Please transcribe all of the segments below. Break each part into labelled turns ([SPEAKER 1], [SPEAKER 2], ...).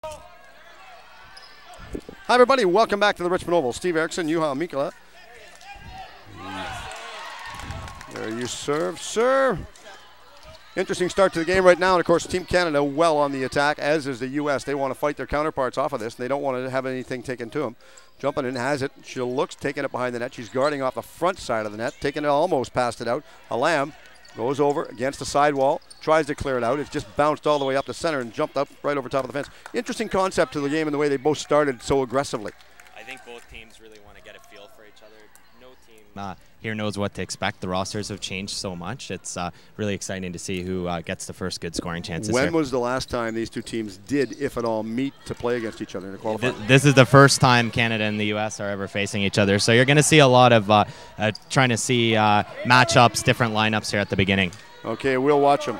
[SPEAKER 1] Hi, everybody. Welcome back to the Richmond Oval. Steve Erickson, Juha Mikkola. There you serve. Interesting start to the game right now. And, of course, Team Canada well on the attack, as is the U.S. They want to fight their counterparts off of this. And they don't want to have anything taken to them. Jumping in, has it. She looks, taking it behind the net. She's guarding off the front side of the net, taking it almost past it out. A Lamb goes over against the sidewall, tries to clear it out. It's just bounced all the way up the center and jumped up right over top of the fence. Interesting concept to the game and the way they both started so aggressively.
[SPEAKER 2] I think both teams really want to get a feel for each other. No team here knows what to expect. The rosters have changed so much. It's really exciting to see who gets the first good scoring chances.
[SPEAKER 1] When was the last time these two teams did, if at all, meet to play against each other in a qualifier?
[SPEAKER 2] This is the first time Canada and the U.S. are ever facing each other. So you're going to see a lot of trying to see matchups, different lineups here at the beginning.
[SPEAKER 1] Okay, we'll watch them.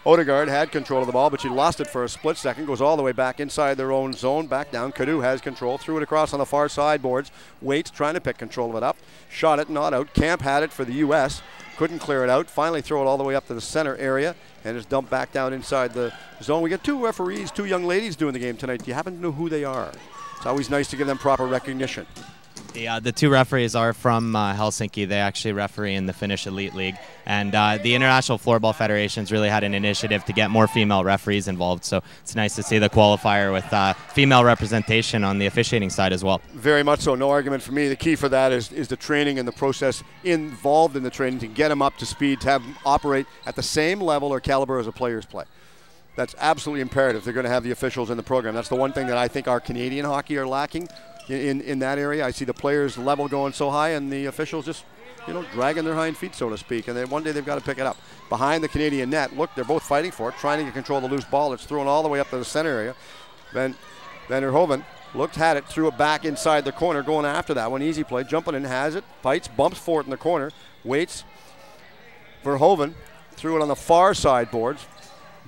[SPEAKER 1] Odegaard had control of the ball, but she lost it for a split second. Goes all the way back inside their own zone, back down. Cadu has control, threw it across on the far sideboards. Waits trying to pick control of it up. Shot it, not out. Camp had it for the U.S. Couldn't clear it out. Finally throw it all the way up to the center area and is dumped back down inside the zone. We got two referees, two young ladies doing the game tonight. Do you happen to know who they are? It's always nice to give them proper recognition.
[SPEAKER 2] The two referees are from Helsinki. They actually referee in the Finnish Elite League. And the International Floorball Federation's really had an initiative to get more female referees involved. So it's nice to see the qualifier with female representation on the officiating side as well.
[SPEAKER 1] Very much so. No argument for me. The key for that is the training and the process involved in the training to get them up to speed, to have them operate at the same level or caliber as the players play. That's absolutely imperative. They're going to have the officials in the program. That's the one thing that I think our Canadian hockey are lacking. In that area, I see the players' level going so high, and the officials just, dragging their hind feet, so to speak. And one day they've got to pick it up. Behind the Canadian net, look, they're both fighting for it, trying to get control of the loose ball. It's thrown all the way up to the center area. Van der Hoven looked, had it, threw it back inside the corner, going after that one. Easy play, jumping in, has it, fights, bumps for it in the corner, waits. Verhoeven threw it on the far side boards.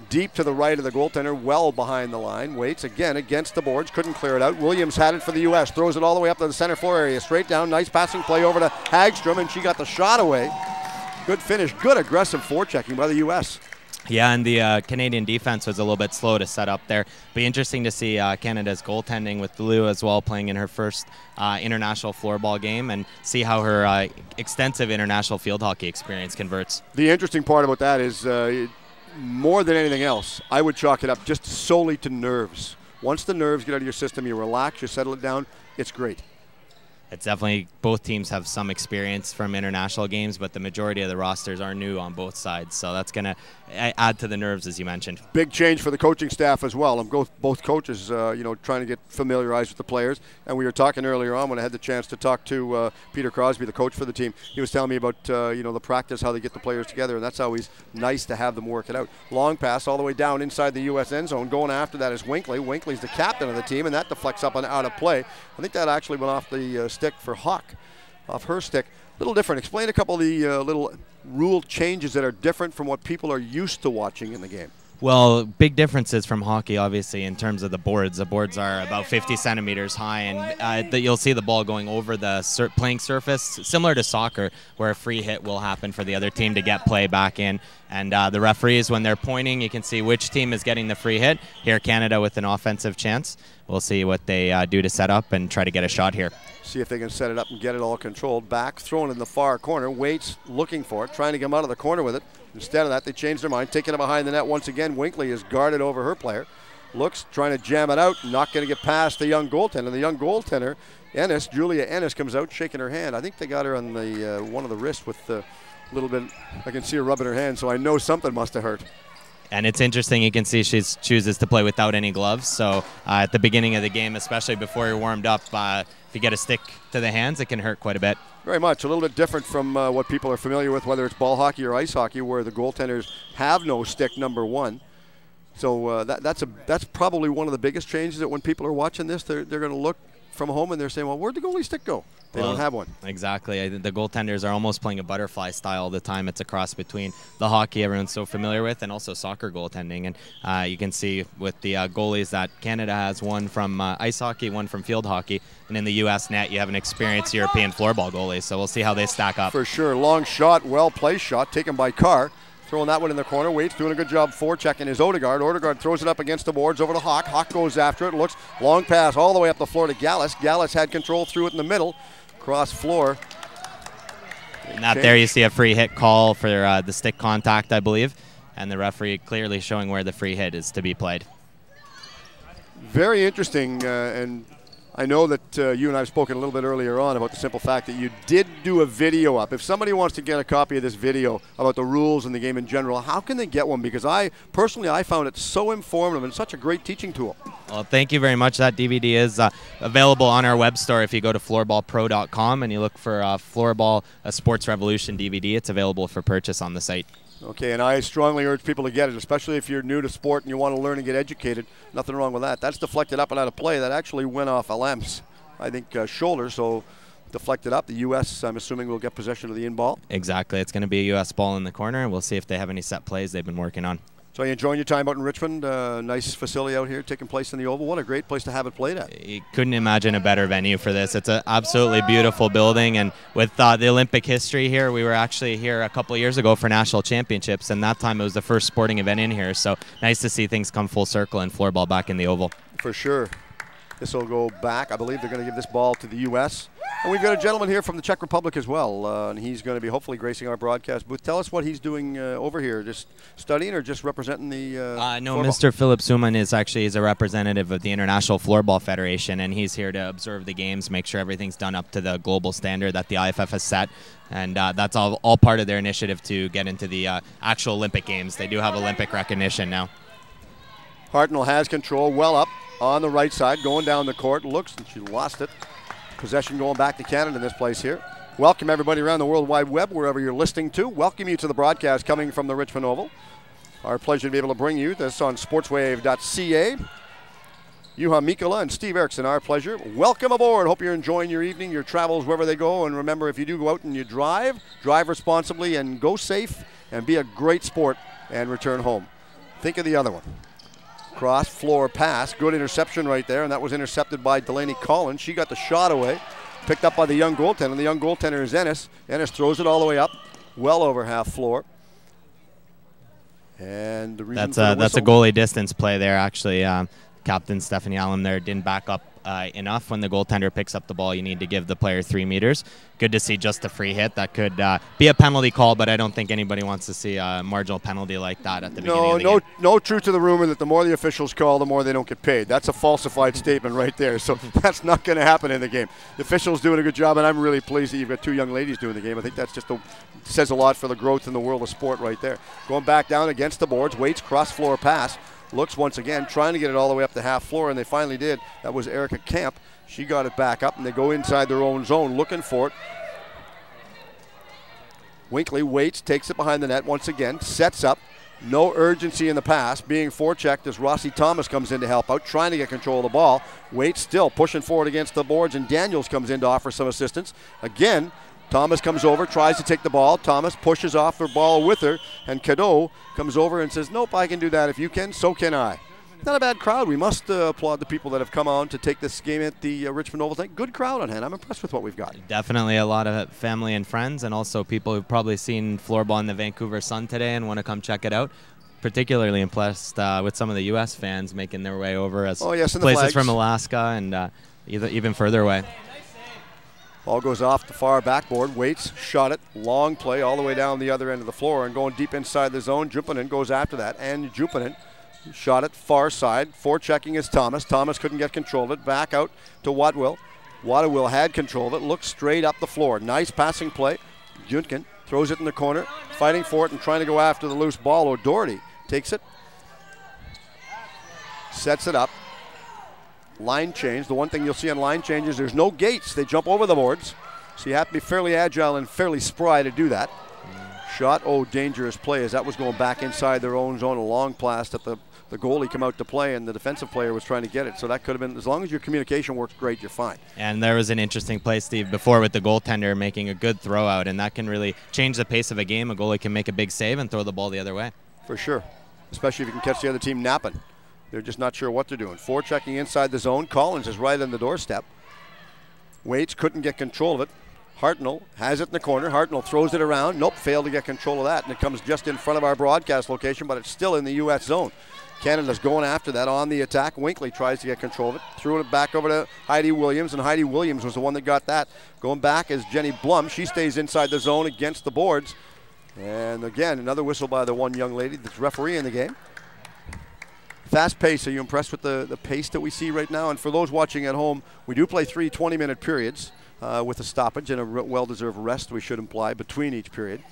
[SPEAKER 1] Deep to the right of the goaltender, well behind the line. Waits again against the boards, couldn't clear it out. Williams had it for the U.S., throws it all the way up to the center floor area, straight down, nice passing play over to Hagstrom, and she got the shot away. Good finish, good aggressive forechecking by the U.S.
[SPEAKER 2] Yeah, and the Canadian defense was a little bit slow to set up there. Be interesting to see Canada's goaltending with Lou as well, playing in her first international floorball game, and see how her extensive international field hockey experience converts.
[SPEAKER 1] The interesting part about that is more than anything else, I would chalk it up just solely to nerves. Once the nerves get out of your system, you relax, you settle it down, it's great.
[SPEAKER 2] It's definitely, both teams have some experience from international games, but the majority of the rosters are new on both sides, so that's going to add to the nerves, as you mentioned.
[SPEAKER 1] Big change for the coaching staff as well. Both coaches, trying to get familiarized with the players. And we were talking earlier on when I had the chance to talk to Peter Crosby, the coach for the team. He was telling me about the practice, how they get the players together, and that's always nice to have them work it out. Long pass all the way down inside the U.S. end zone. Going after that is Winkley. Winkley's the captain of the team, and that deflects up and out of play. I think that actually went off the stick for Hawk, off her stick. A little different. Explain a couple of the little rule changes that are different from what people are used to watching in the game.
[SPEAKER 2] Well, big differences from hockey, obviously, in terms of the boards. The boards are about 50 centimeters high, and you'll see the ball going over the playing surface, similar to soccer, where a free hit will happen for the other team to get play back in. And the referees, when they're pointing, you can see which team is getting the free hit. Here, Canada with an offensive chance. We'll see what they do to set up and try to get a shot here.
[SPEAKER 1] See if they can set it up and get it all controlled. Back, thrown in the far corner. Waits, looking for it, trying to get him out of the corner with it. Instead of that, they changed their mind, taking it behind the net once again. Winkley is guarded over her player. Looks, trying to jam it out, not going to get past the young goaltender. The young goaltender, Julia Ennis, comes out shaking her hand. I think they got her on the one of the wrists with a little bit. I can see her rubbing her hand, so I know something must have hurt.
[SPEAKER 2] And it's interesting, you can see she chooses to play without any gloves. So at the beginning of the game, especially before you're warmed up, if you get a stick to the hands, it can hurt quite a bit.
[SPEAKER 1] Very much. A little bit different from what people are familiar with, whether it's ball hockey or ice hockey, where the goaltenders have no stick, number one. So that's probably one of the biggest changes, that when people are watching this, they're going to look from home and they're saying, well, where'd the goalie stick go? They don't have one.
[SPEAKER 2] Exactly. The goaltenders are almost playing a butterfly style all the time. It's a cross between the hockey everyone's so familiar with and also soccer goaltending. And you can see with the goalies that Canada has, one from ice hockey, one from field hockey. And in the U.S. net, you have an experienced European floorball goalie. So we'll see how they stack up.
[SPEAKER 1] For sure. Long shot, well-placed shot, taken by Carr. Throwing that one in the corner. Waits doing a good job forechecking his Odegaard. Odegaard throws it up against the boards over to Hawk. Hawk goes after it. Looks long pass all the way up the floor to Gallus. Gallus had control through it in the middle. Cross floor.
[SPEAKER 2] And that there you see a free hit call for the stick contact, I believe. And the referee clearly showing where the free hit is to be played.
[SPEAKER 1] Very interesting, and I know that you and I have spoken a little bit earlier on about the simple fact that you did do a video up. If somebody wants to get a copy of this video about the rules and the game in general, how can they get one? Because I found it so informative and such a great teaching tool.
[SPEAKER 2] Well, thank you very much. That DVD is available on our web store. If you go to floorballpro.com and you look for Floorball, a Sports Revolution DVD, it's available for purchase on the site.
[SPEAKER 1] Okay, and I strongly urge people to get it, especially if you're new to sport and you want to learn and get educated. Nothing wrong with that. That's deflected up and out of play. That actually went off Alem's, I think, shoulder, so deflected up. The U.S., I'm assuming, will get possession of the in-ball.
[SPEAKER 2] Exactly. It's going to be a U.S. ball in the corner, and we'll see if they have any set plays they've been working on.
[SPEAKER 1] So you enjoying your time out in Richmond? Nice facility out here taking place in the Oval. What a great place to have it played at.
[SPEAKER 2] You couldn't imagine a better venue for this. It's an absolutely beautiful building, and with the Olympic history here, we were actually here a couple of years ago for national championships, and that time it was the first sporting event in here. So nice to see things come full circle and floorball back in the Oval.
[SPEAKER 1] For sure. This will go back. I believe they're going to give this ball to the U.S. And we've got a gentleman here from the Czech Republic as well, and he's going to be hopefully gracing our broadcast booth. Tell us what he's doing over here, just studying or just representing the
[SPEAKER 2] No,
[SPEAKER 1] floorball?
[SPEAKER 2] Mr. Philip Suman he's a representative of the International Floorball Federation, and he's here to observe the games, make sure everything's done up to the global standard that the IFF has set. And that's all part of their initiative to get into the actual Olympic Games. They do have Olympic recognition now.
[SPEAKER 1] Hartnell has control, well up on the right side, going down the court. Looks, and she lost it. Possession going back to Canada in this place here. Welcome everybody around the World Wide Web, wherever you're listening to. Welcome you to the broadcast coming from the Richmond Oval. Our pleasure to be able to bring you this on sportswave.ca. Juha Mikkola and Steve Erickson, our pleasure. Welcome aboard. Hope you're enjoying your evening, your travels, wherever they go. And remember, if you do go out and you drive responsibly and go safe and be a great sport and return home. Think of the other one. Cross floor pass, good interception right there, and that was intercepted by Delaney Collins. She got the shot away, picked up by the young goaltender, and the young goaltender is Ennis. Ennis throws it all the way up, well over half floor. And the reason
[SPEAKER 2] that's a goalie distance play there, actually. Captain Stephanie Allen there didn't back up enough. When the goaltender picks up the ball, you need to give the player 3 meters. Good to see just a free hit. That could be a penalty call, but I don't think anybody wants to see a marginal penalty like that at the beginning of the game.
[SPEAKER 1] No truth to the rumor that the more the officials call, the more they don't get paid. That's a falsified statement right there. So that's not going to happen in the game. The officials doing a good job, and I'm really pleased that you've got 2 young ladies doing the game. I think that's just says a lot for the growth in the world of sport right there. Going back down against the boards, Waits cross floor pass. Looks once again, trying to get it all the way up to half floor, and they finally did. That was Erica Camp. She got it back up, and they go inside their own zone looking for it. Winkley waits, takes it behind the net once again, sets up. No urgency in the pass, being forechecked as Rossi Thomas comes in to help out, trying to get control of the ball. Waits still pushing forward against the boards, and Daniels comes in to offer some assistance. Again, Thomas comes over, tries to take the ball. Thomas pushes off her ball with her, and Cadeau comes over and says, nope, I can do that. If you can, so can I. Not a bad crowd. We must applaud the people that have come on to take this game at the Richmond Oval. Good crowd on hand. I'm impressed with what we've got.
[SPEAKER 2] Definitely a lot of family and friends, and also people who've probably seen floorball in the Vancouver Sun today and want to come check it out. Particularly impressed with some of the U.S. fans making their way over as places from Alaska and even further away.
[SPEAKER 1] Ball goes off the far backboard. Waits, shot it, long play all the way down the other end of the floor and going deep inside the zone. Jupanen goes after that, and Jupanen shot it far side. Forechecking is Thomas. Thomas couldn't get control of it. Back out to Wadwill. Wadwill had control of it. Looks straight up the floor. Nice passing play. Junkin throws it in the corner, fighting for it and trying to go after the loose ball. O'Doherty takes it, sets it up. Line change. The one thing you'll see on line changes, there's no gates. They jump over the boards. So you have to be fairly agile and fairly spry to do that. Shot, dangerous play as that was going back inside their own zone. A long pass that the goalie come out to play and the defensive player was trying to get it. So that could have been, as long as your communication works great, you're fine.
[SPEAKER 2] And there was an interesting play, Steve, before with the goaltender making a good throw out, and that can really change the pace of a game. A goalie can make a big save and throw the ball the other way.
[SPEAKER 1] For sure, especially if you can catch the other team napping. They're just not sure what they're doing. Forechecking inside the zone. Collins is right on the doorstep. Waits couldn't get control of it. Hartnell has it in the corner. Hartnell throws it around. Nope, failed to get control of that, and it comes just in front of our broadcast location, but it's still in the U.S. zone. Canada's going after that on the attack. Winkley tries to get control of it, threw it back over to Heidi Williams, and Heidi Williams was the one that got that. Going back is Jenny Blum. She stays inside the zone against the boards. And again, another whistle by the one young lady that's refereeing the game. Fast pace. Are you impressed with the pace that we see right now? And for those watching at home, we do play 3 20-minute periods with a stoppage and a well-deserved rest, we should imply, between each period.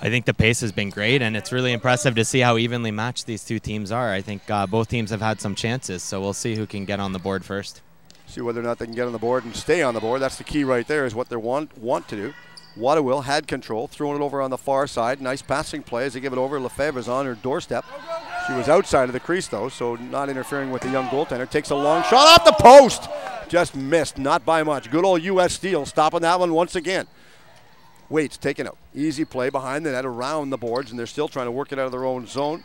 [SPEAKER 2] I think the pace has been great, and it's really impressive to see how evenly matched these two teams are. I think both teams have had some chances, so we'll see who can get on the board first.
[SPEAKER 1] See whether or not they can get on the board and stay on the board. That's the key right there, is what they want to do. Waterwill had control, throwing it over on the far side. Nice passing play as they give it over. Lefebvre's on her doorstep. She was outside of the crease, though, so not interfering with the young goaltender. Takes a long shot off the post. Just missed, not by much. Good old U.S. Steel stopping that one once again. Waits taken out. Easy play behind the net around the boards, and they're still trying to work it out of their own zone.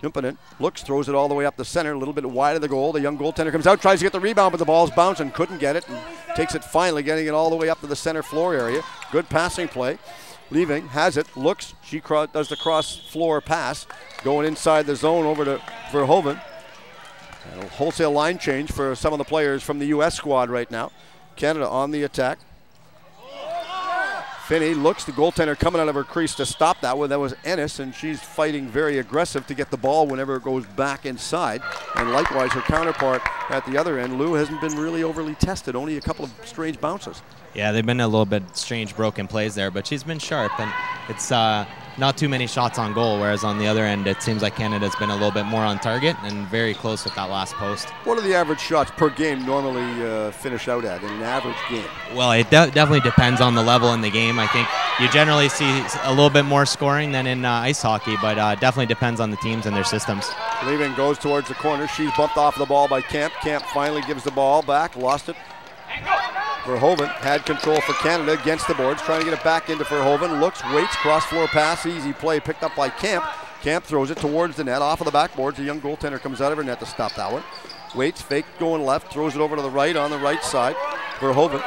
[SPEAKER 1] Jumping looks, throws it all the way up the center, a little bit wide of the goal. The young goaltender comes out, tries to get the rebound, but the ball's bouncing, couldn't get it, and takes it finally, getting it all the way up to the center floor area. Good passing play. Leaving, has it, looks, she does the cross-floor pass, going inside the zone over to Verhoeven. And a wholesale line change for some of the players from the U.S. squad right now. Canada on the attack. Finney looks, the goaltender coming out of her crease to stop that one. That was Ennis, and she's fighting very aggressive to get the ball whenever it goes back inside. And likewise, her counterpart at the other end, Lou, hasn't been really overly tested, only a couple of strange bounces.
[SPEAKER 2] Yeah, they've been a little bit strange broken plays there, but she's been sharp, and it's not too many shots on goal, whereas on the other end, it seems like Canada's been a little bit more on target and very close with that last post.
[SPEAKER 1] What are the average shots per game normally finish out at in an average game?
[SPEAKER 2] Well, it definitely depends on the level in the game. I think you generally see a little bit more scoring than in ice hockey, but definitely depends on the teams and their systems.
[SPEAKER 1] Leaving goes towards the corner. She's bumped off the ball by Camp. Camp finally gives the ball back, lost it. Verhoeven had control for Canada against the boards, trying to get it back into Verhoeven. Looks, waits, cross-floor pass, easy play, picked up by Camp. Camp throws it towards the net, off of the backboards. The young goaltender comes out of her net to stop that one. Waits, fake going left, throws it over to the right on the right side. Verhoeven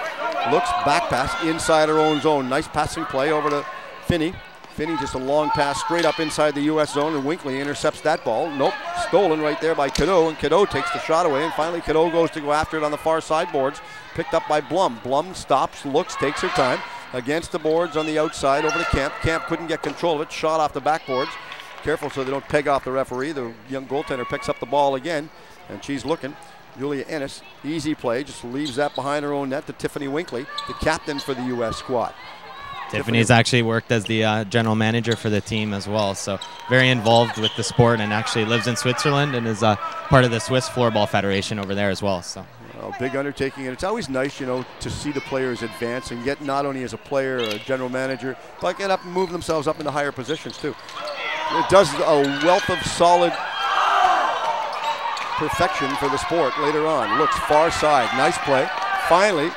[SPEAKER 1] looks, back pass, inside her own zone. Nice passing play over to Finney. Finney just a long pass straight up inside the U.S. zone, and Winkley intercepts that ball. Nope, stolen right there by Cadeau, and Cadeau takes the shot away, and finally Cadeau goes to go after it on the far sideboards. Picked up by Blum. Blum stops, looks, takes her time. Against the boards on the outside over to Camp. Camp couldn't get control of it, shot off the backboards. Careful so they don't peg off the referee. The young goaltender picks up the ball again, and she's looking. Julia Ennis, easy play, just leaves that behind her own net to Tiffany Winkley, the captain for the U.S. squad.
[SPEAKER 2] Tiffany's actually worked as the general manager for the team as well, so very involved with the sport, and actually lives in Switzerland and is part of the Swiss Floorball Federation over there as well. So.
[SPEAKER 1] Big undertaking, and it's always nice, you know, to see the players advance and get not only as a player or a general manager, but get up and move themselves up into higher positions too. It does a wealth of solid perfection for the sport later on. Looks far side, nice play. Finally,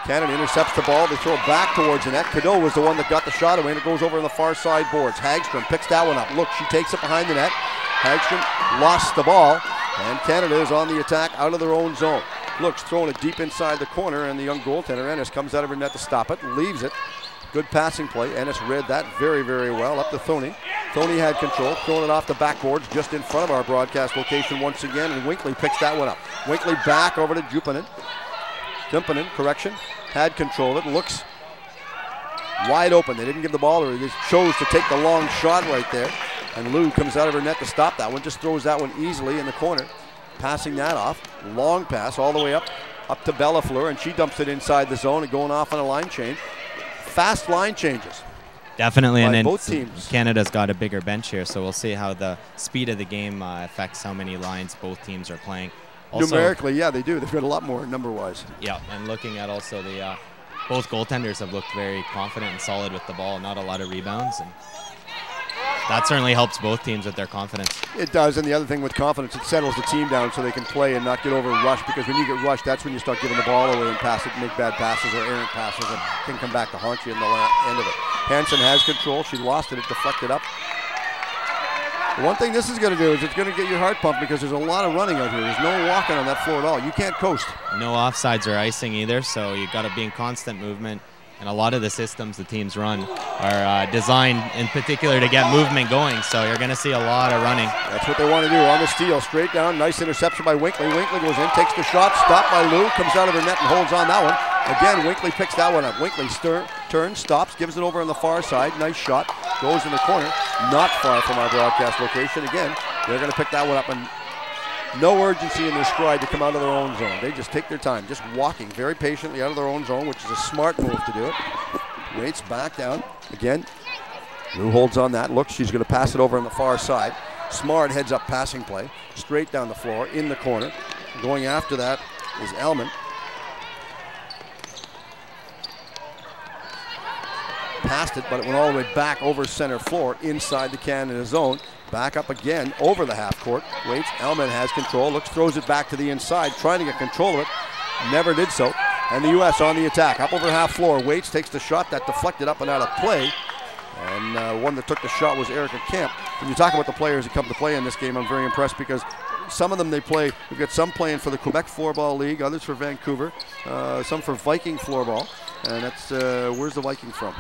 [SPEAKER 1] Canada intercepts the ball. They throw it back towards the net. Cadeau was the one that got the shot away, and it goes over on the far side boards. Hagstrom picks that one up. Look, she takes it behind the net. Hagstrom lost the ball, and Canada is on the attack out of their own zone. Looks, throwing it deep inside the corner, and the young goaltender, Ennis, comes out of her net to stop it, leaves it. Good passing play. Ennis read that very, very well. Up to Thoney. Thoney had control, throwing it off the backboards just in front of our broadcast location once again, and Winkley picks that one up. Winkley back over to Jupanen. Jupanen, correction, had control of it. Looks wide open. They didn't give the ball, or they chose to take the long shot right there. And Lou comes out of her net to stop that one, just throws that one easily in the corner. Passing that off, long pass all the way up to Bellafleur, and she dumps it inside the zone and going off on a line change. Fast line changes.
[SPEAKER 2] Definitely, and
[SPEAKER 1] both teams.
[SPEAKER 2] Canada's got a bigger bench here, so we'll see how the speed of the game affects how many lines both teams are playing. Also,
[SPEAKER 1] numerically, yeah, they do. They've got a lot more number-wise.
[SPEAKER 2] Yeah, and looking at also the both goaltenders have looked very confident and solid with the ball, not a lot of rebounds, and that certainly helps both teams with their confidence. It
[SPEAKER 1] does, and the other thing with confidence, it settles the team down so they can play and not get over-rushed, because when you get rushed, that's when you start giving the ball away and pass it, make bad passes or errant passes, and can come back to haunt you in the end of it. Hansen has control. She lost it. It deflected up. The one thing this is going to do is it's going to get your heart pumped, because there's a lot of running out here. There's no walking on that floor at all. You can't coast.
[SPEAKER 2] No offsides or icing either, so you've got to be in constant movement. And a lot of the systems the teams run are designed in particular to get movement going, so you're going to see a lot of running.
[SPEAKER 1] That's what they want to do. On the steal, straight down, nice interception by Winkley. Winkley goes in, takes the shot, stopped by Lou, comes out of her net and holds on that one. Again, Winkley picks that one up. Winkley turns, stops, gives it over on the far side. Nice shot, goes in the corner, not far from our broadcast location. Again, they're going to pick that one up, and no urgency in their stride to come out of their own zone. They just take their time, just walking very patiently out of their own zone, which is a smart move to do it. Waits back down. Again, Lou holds on that. Looks, she's going to pass it over on the far side. Smart heads up passing play, straight down the floor, in the corner. Going after that is Elman. Passed it, but it went all the way back over center floor, inside the Canada zone. Back up again, over the half court. Waits, Elman has control, looks, throws it back to the inside, trying to get control of it. Never did so. And the U.S. on the attack, up over half floor. Waits takes the shot that deflected up and out of play. And one that took the shot was Erica Kemp. When you talk about the players that come to play in this game, I'm very impressed because some of them they play, we've got some playing for the Quebec Floorball League, others for Vancouver, some for Viking Floorball. And that's, where's the Viking from?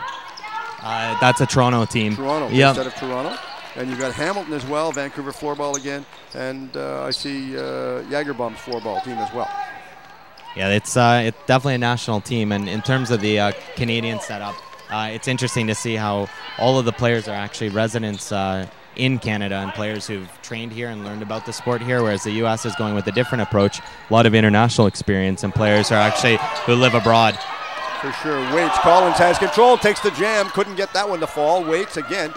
[SPEAKER 2] That's a Toronto team.
[SPEAKER 1] Toronto,
[SPEAKER 2] yep.
[SPEAKER 1] Instead of Toronto. And you've got Hamilton as well, Vancouver Floorball again, and I see Jagerbom's Floorball team as well.
[SPEAKER 2] Yeah, it's definitely a national team, and in terms of the Canadian setup, it's interesting to see how all of the players are actually residents in Canada and players who've trained here and learned about the sport here, whereas the U.S. is going with a different approach, a lot of international experience, and players are actually who live abroad.
[SPEAKER 1] For sure. Waits, Collins has control, takes the jam, couldn't get that one to fall. Waits again.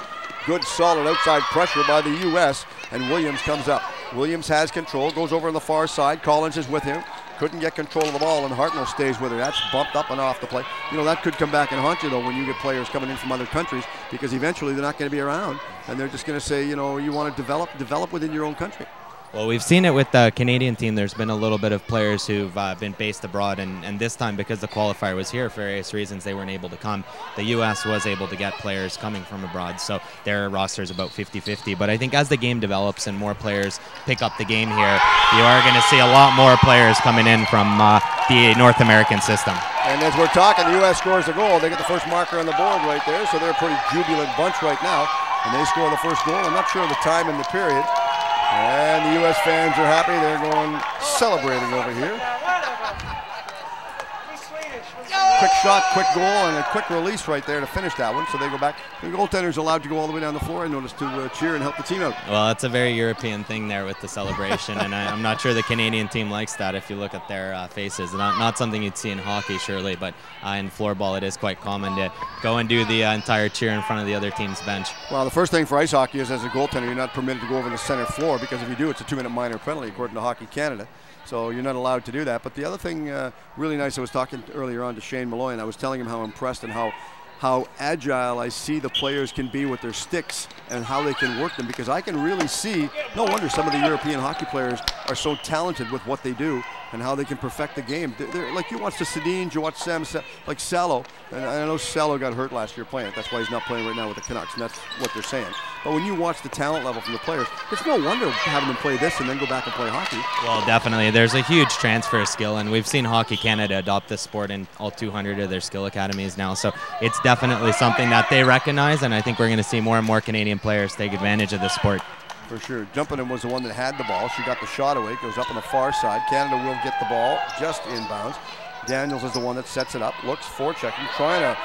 [SPEAKER 1] Good solid outside pressure by the U.S. and Williams comes up. Williams has control, goes over on the far side. Collins is with him. Couldn't get control of the ball, and Hartnell stays with her. That's bumped up and off the play. You know, that could come back and haunt you, though, when you get players coming in from other countries, because eventually they're not going to be around, and they're just going to say, you know, you want to develop within your own country.
[SPEAKER 2] Well, we've seen it with the Canadian team. There's been a little bit of players who've been based abroad, and this time, because the qualifier was here for various reasons, they weren't able to come. The U.S. was able to get players coming from abroad, so their roster is about 50-50. But I think as the game develops and more players pick up the game here, you are going to see a lot more players coming in from the North American system.
[SPEAKER 1] And as we're talking, the U.S. scores a goal. They get the first marker on the board right there, so they're a pretty jubilant bunch right now. And they score the first goal. I'm not sure of the time in the period. And the U.S. fans are happy. They're going celebrating over here. Quick shot, quick goal, and a quick release right there to finish that one. So they go back. The goaltender's allowed to go all the way down the floor, I noticed, to cheer and help the team out.
[SPEAKER 2] Well, that's a very European thing there with the celebration, and I'm not sure the Canadian team likes that if you look at their faces. Not something you'd see in hockey, surely, but in floorball it is quite common to go and do the entire cheer in front of the other team's bench.
[SPEAKER 1] Well, the first thing for ice hockey is, as a goaltender, you're not permitted to go over the center floor, because if you do, it's a 2-minute minor penalty, according to Hockey Canada. So you're not allowed to do that. But the other thing really nice, I was talking earlier on to Shane Malloy, and I was telling him how impressed and how agile I see the players can be with their sticks and how they can work them, because I can really see, no wonder some of the European hockey players are so talented with what they do and how they can perfect the game. They're, like, you watch the Sedins, you watch Sam, like Salo, and I know Salo got hurt last year playing it. That's why he's not playing right now with the Canucks, and that's what they're saying. But when you watch the talent level from the players, it's no wonder having them play this and then go back and play hockey.
[SPEAKER 2] Well, definitely. There's a huge transfer of skill, and we've seen Hockey Canada adopt this sport in all 200 of their skill academies now. So it's definitely something that they recognize, and I think we're going to see more and more Canadian players take advantage of this sport.
[SPEAKER 1] For sure. Jumping was the one that had the ball. She got the shot away. Goes up on the far side. Canada will get the ball just inbounds. Daniels is the one that sets it up. Looks forechecking. Trying to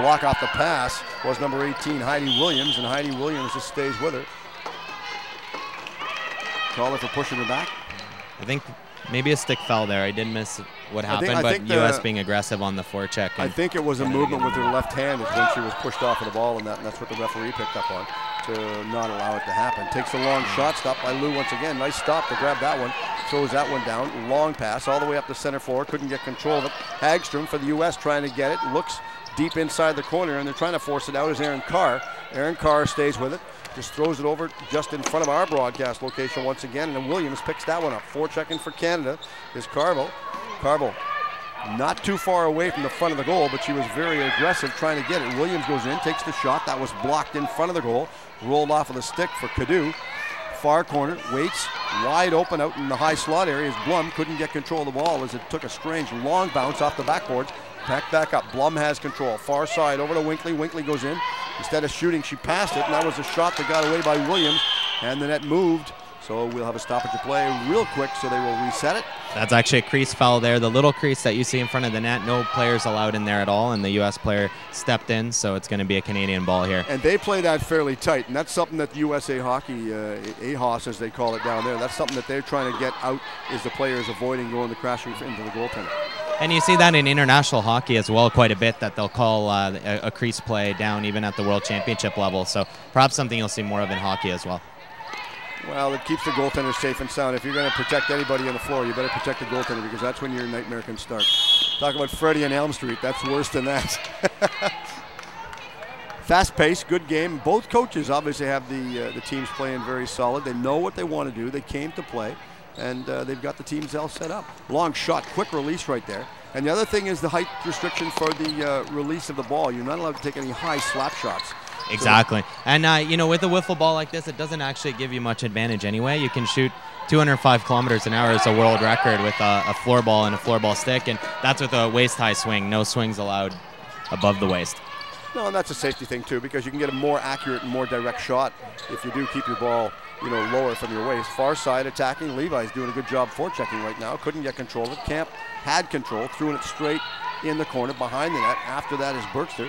[SPEAKER 1] block off the pass was number 18, Heidi Williams. And Heidi Williams just stays with her. Call her for pushing her back.
[SPEAKER 2] I think maybe a stick fell there. I did miss what happened, but U.S. being aggressive on the forecheck.
[SPEAKER 1] I think it was a movement with her left hand is when she was pushed off of the ball, and that's what the referee picked up on, to not allow it to happen. Takes a long shot, stopped by Lou once again. Nice stop to grab that one. Throws that one down. Long pass all the way up the center floor. Couldn't get control of it. Hagstrom for the U.S. trying to get it. Looks deep inside the corner, and they're trying to force it out as Aaron Carr. Aaron Carr stays with it. Just throws it over just in front of our broadcast location once again, and then Williams picks that one up. Forechecking for Canada is Carville. Carville not too far away from the front of the goal, but she was very aggressive trying to get it. Williams goes in, takes the shot. That was blocked in front of the goal. Rolled off of the stick for Cadu. Far corner, waits, wide open out in the high slot area as Blum couldn't get control of the ball as it took a strange long bounce off the backboard. Back up. Blum has control. Far side over to Winkley. Winkley goes in. Instead of shooting, she passed it, and that was a shot that got away by Williams, and the net moved. So we'll have a stoppage of play real quick, so they will reset it.
[SPEAKER 2] That's actually a crease foul there. The little crease that you see in front of the net, no players allowed in there at all, and the U.S. player stepped in, so it's going to be a Canadian ball here.
[SPEAKER 1] And they play that fairly tight, and that's something that the USA Hockey, AHOS as they call it down there, that's something that they're trying to get out, is the players avoiding going to crashing into the goaltender.
[SPEAKER 2] And you see that in international hockey as well quite a bit, that they'll call a crease play down even at the World Championship level, so perhaps something you'll see more of in hockey as well.
[SPEAKER 1] Well, it keeps the goaltender safe and sound. If you're going to protect anybody on the floor, you better protect the goaltender, because that's when your nightmare can start. Talk about Freddie and Elm Street. That's worse than that. Fast pace, good game. Both coaches obviously have the teams playing very solid. They know what they want to do. They came to play, and they've got the teams all set up. Long shot, quick release right there. And the other thing is the height restriction for the release of the ball. You're not allowed to take any high slap shots.
[SPEAKER 2] Exactly. And, you know, with a wiffle ball like this, it doesn't actually give you much advantage anyway. You can shoot 205 kilometers an hour as a world record with a floor ball and a floor ball stick, and that's with a waist-high swing. No swings allowed above the waist.
[SPEAKER 1] No, and that's a safety thing, too, because you can get a more accurate and more direct shot if you do keep your ball, you know, lower from your waist. Far side attacking. Levi's doing a good job forechecking right now. Couldn't get control of it. Camp had control, threw it straight in the corner behind the net. After that is Berkster.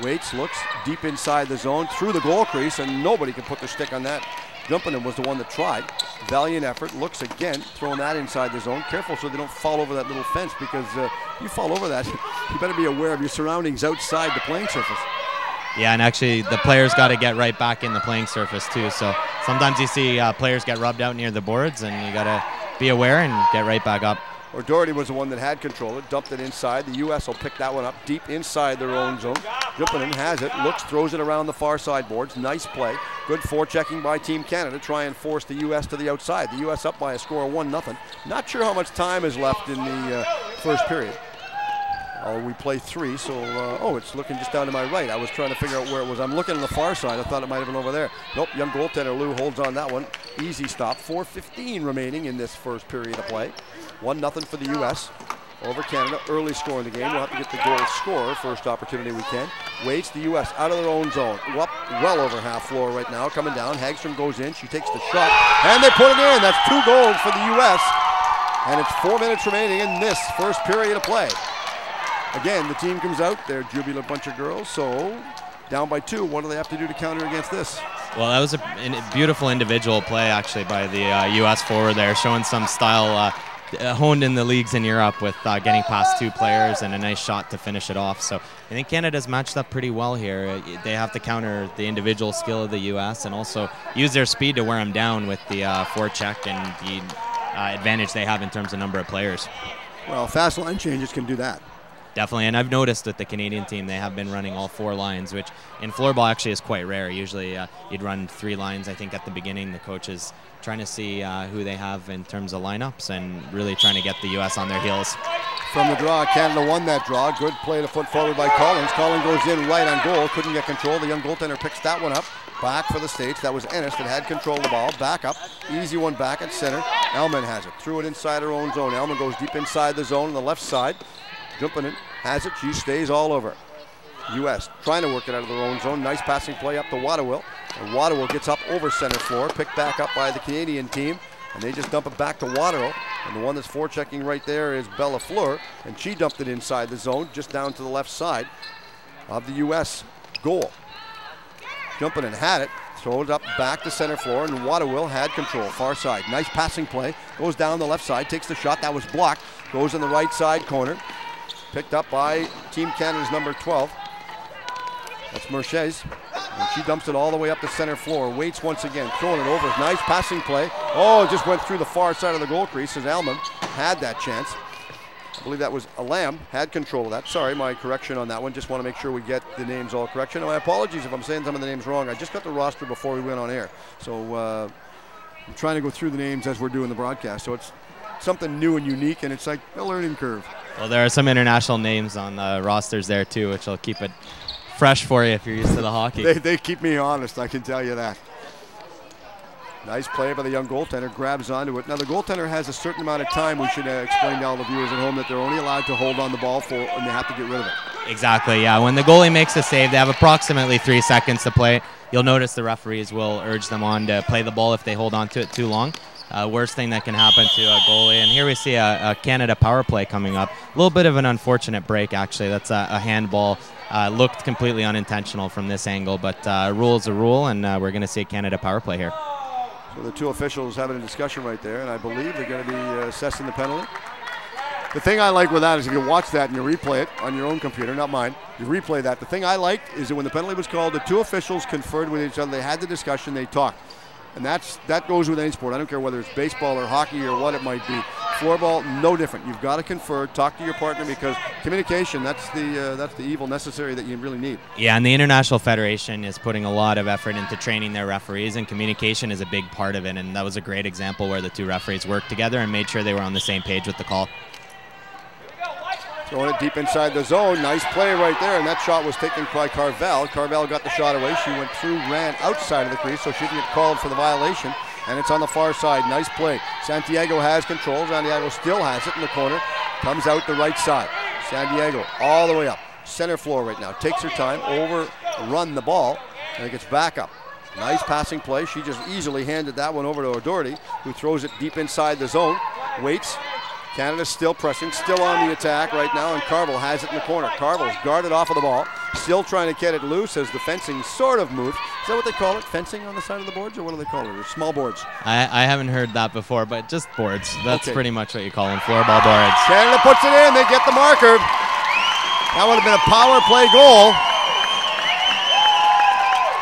[SPEAKER 1] Waits, looks deep inside the zone, through the goal crease, and nobody can put their stick on that. Jumping was the one that tried. Valiant effort, looks again, throwing that inside the zone. Careful so they don't fall over that little fence, because you fall over that, you better be aware of your surroundings outside the playing surface.
[SPEAKER 2] Yeah, and actually the players got to get right back in the playing surface too. So sometimes you see players get rubbed out near the boards, and you got to be aware and get right back up.
[SPEAKER 1] Or Doherty was the one that had control. It dumped it inside. The U.S. will pick that one up deep inside their own zone. Jumping has it, looks, throws it around the far side boards. Nice play. Good forechecking by Team Canada. Try and force the U.S. to the outside. The U.S. up by a score of 1-0. Not sure how much time is left in the first period. We play 3, so, oh, it's looking just down to my right. I was trying to figure out where it was. I'm looking on the far side. I thought it might have been over there. Nope, young goaltender Lou holds on that one. Easy stop. 4:15 remaining in this first period of play. 1-0 for the U.S. over Canada. Early score in the game. We'll have to get the goal scorer first opportunity we can. Waits the U.S. out of their own zone. Well over half floor right now. Coming down. Hagstrom goes in. She takes the shot, and they put it in. That's 2 goals for the U.S. And it's 4 minutes remaining in this first period of play. Again, the team comes out. They're a jubilant bunch of girls. So down by 2. What do they have to do to counter against this?
[SPEAKER 2] Well, that was a beautiful individual play actually by the U.S. forward there, showing some style honed in the leagues in Europe with getting past 2 players and a nice shot to finish it off. So I think Canada's matched up pretty well here. They have to counter the individual skill of the U.S. and also use their speed to wear them down with the forecheck and the advantage they have in terms of number of players.
[SPEAKER 1] Well, fast line changes can do that.
[SPEAKER 2] Definitely, and I've noticed that the Canadian team, they have been running all 4 lines, which in floorball actually is quite rare. Usually you'd run 3 lines, I think, at the beginning. The coach is trying to see who they have in terms of lineups and really trying to get the U.S. on their heels.
[SPEAKER 1] From the draw, Canada won that draw. Good play to foot forward by Collins. Collins goes in right on goal, couldn't get control. The young goaltender picks that one up. Back for the States. That was Ennis that had control of the ball. Back up. Easy one back at center. Elman has it. Threw it inside her own zone. Elman goes deep inside the zone on the left side. Jumping in, has it, she stays all over. U.S. trying to work it out of their own zone. Nice passing play up to Waterwill. And Waterwill gets up over center floor, picked back up by the Canadian team, and they just dump it back to Waterwill. And the one that's forechecking right there is Bella Fleur, and she dumped it inside the zone, just down to the left side of the U.S. goal. Jumping and had it, throws up back to center floor, and Waterwill had control, far side. Nice passing play, goes down the left side, takes the shot, that was blocked, goes in the right side corner. Picked up by Team Canada's number 12. That's Mercedes. And she dumps it all the way up the center floor. Waits once again, throwing it over. Nice passing play. Oh, it just went through the far side of the goal crease as Alman had that chance. I believe that was Alam, had control of that. Sorry, my correction on that one. Just want to make sure we get the names all correct. And my apologies if I'm saying some of the names wrong. I just got the roster before we went on air. So I'm trying to go through the names as we're doing the broadcast. So it's something new and unique, and it's like a learning curve.
[SPEAKER 2] Well, there are some international names on the rosters there too, which will keep it fresh for you if you're used to the hockey.
[SPEAKER 1] They keep me honest, I can tell you that. Nice play by the young goaltender, grabs onto it. Now the goaltender has a certain amount of time. We should explain to all the viewers at home that they're only allowed to hold on the ball for, and they have to get rid of it.
[SPEAKER 2] Exactly, yeah. When the goalie makes a save, they have approximately 3 seconds to play. You'll notice the referees will urge them on to play the ball if they hold on to it too long. Worst thing that can happen to a goalie. And here we see a Canada power play coming up. A little bit of an unfortunate break, actually. That's a handball. Looked completely unintentional from this angle, but a rule is a rule, and we're going to see a Canada power play here.
[SPEAKER 1] So the two officials having a discussion right there, and I believe they're going to be assessing the penalty. The thing I like with that is if you watch that and you replay it on your own computer, not mine, you replay that. The thing I liked is that when the penalty was called, the two officials conferred with each other. They had the discussion, they talked. And that goes with any sport. I don't care whether it's baseball or hockey or what it might be. Floorball, no different. You've got to confer, talk to your partner, because communication, that's the evil necessary that you really need.
[SPEAKER 2] Yeah, and the International Federation is putting a lot of effort into training their referees, and communication is a big part of it. And that was a great example where the two referees worked together and made sure they were on the same page with the call.
[SPEAKER 1] Throwing it deep inside the zone. Nice play right there, and that shot was taken by Carvel. Carvel got the shot away. She went through, ran outside of the crease, so she didn't get called for the violation, and it's on the far side. Nice play. Santiago has control. Santiago still has it in the corner. Comes out the right side. Santiago all the way up. Center floor right now. Takes her time, overrun the ball, and it gets back up. Nice passing play. She just easily handed that one over to O'Doherty, who throws it deep inside the zone. Waits. Canada's still pressing, still on the attack right now, and Carvel has it in the corner. Carvel's guarded off of the ball, still trying to get it loose as the fencing sort of moved. Is that what they call it? Fencing on the side of the boards, or what do they call it? Or small boards?
[SPEAKER 2] I haven't heard that before, but just boards. That's pretty much what you call them, floorball boards.
[SPEAKER 1] Canada puts it in, they get the marker. That would have been a power play goal.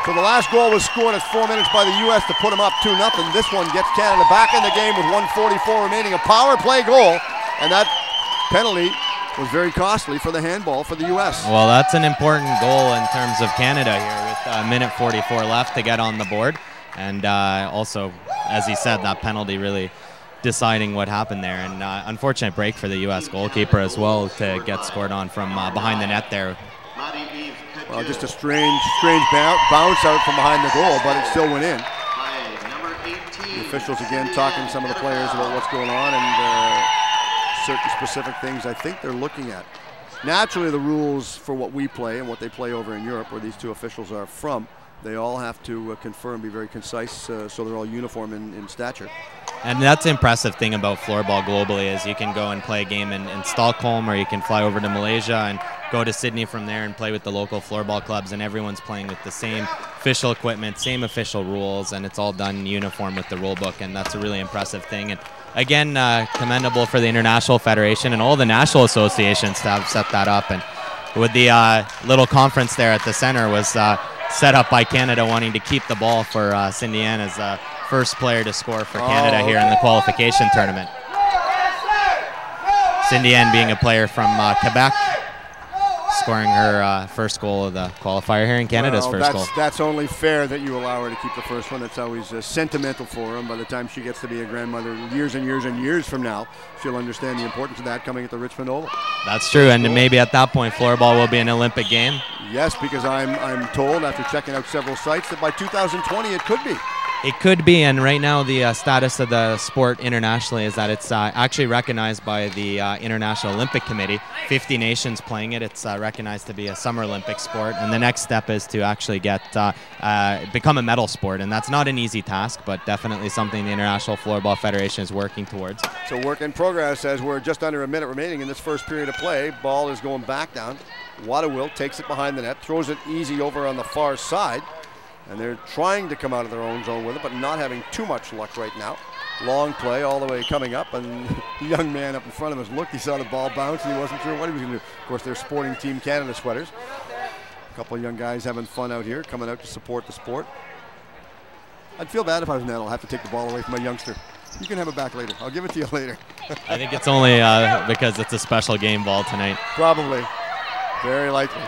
[SPEAKER 1] So the last goal was scored at 4 minutes by the U.S. to put them up 2-0. This one gets Canada back in the game with 1:44 remaining. A power play goal, and that penalty was very costly for the handball for the U.S.
[SPEAKER 2] Well, that's an important goal in terms of Canada here with a minute 44 left to get on the board. And also, as he said, that penalty really deciding what happened there. And unfortunate break for the U.S. goalkeeper as well to get scored on from behind the net there.
[SPEAKER 1] Well, just a strange bounce out from behind the goal, but it still went in. The officials again talking to some of the players about what's going on and certain specific things I think they're looking at. Naturally, the rules for what we play and what they play over in Europe, where these two officials are from, they all have to confer and be very concise, so they're all uniform in stature.
[SPEAKER 2] And that's the impressive thing about floorball globally is you can go and play a game in Stockholm, or you can fly over to Malaysia and go to Sydney from there and play with the local floorball clubs, and everyone's playing with the same official equipment, same official rules, and it's all done in uniform with the rule book, and that's a really impressive thing. And again, commendable for the International Federation and all the national associations to have set that up. And with the little conference there at the center was set up by Canada wanting to keep the ball for Cindy Ann as the first player to score for Canada here in the qualification tournament. Cindy Ann being a player from Quebec, scoring her first goal of the qualifier here in Canada's first goal.
[SPEAKER 1] That's only fair that you allow her to keep the first one. That's always sentimental for her. By the time she gets to be a grandmother years and years and years from now, she'll understand the importance of that coming at the Richmond Oval.
[SPEAKER 2] That's true, and maybe at that point floorball will be an Olympic game.
[SPEAKER 1] Yes, because I'm told after checking out several sites that by 2020 it could be.
[SPEAKER 2] It could be, and right now the status of the sport internationally is that it's actually recognized by the International Olympic Committee. 50 nations playing it. It's recognized to be a Summer Olympic sport, and the next step is to actually get become a medal sport, and that's not an easy task, but definitely something the International Floorball Federation is working towards.
[SPEAKER 1] So work in progress as we're just under a minute remaining in this first period of play. Ball is going back down. Waterwill takes it behind the net, throws it easy over on the far side. And they're trying to come out of their own zone with it, but not having too much luck right now. Long play all the way coming up, and the young man up in front of us looked. He saw the ball bounce, and he wasn't sure what he was going to do. Of course, they're sporting Team Canada sweaters. A couple of young guys having fun out here, coming out to support the sport. I'd feel bad if I was Ned. I'll have to take the ball away from my youngster. You can have it back later. I'll give it to you later.
[SPEAKER 2] I think it's only because it's a special game ball tonight.
[SPEAKER 1] Probably. Very likely.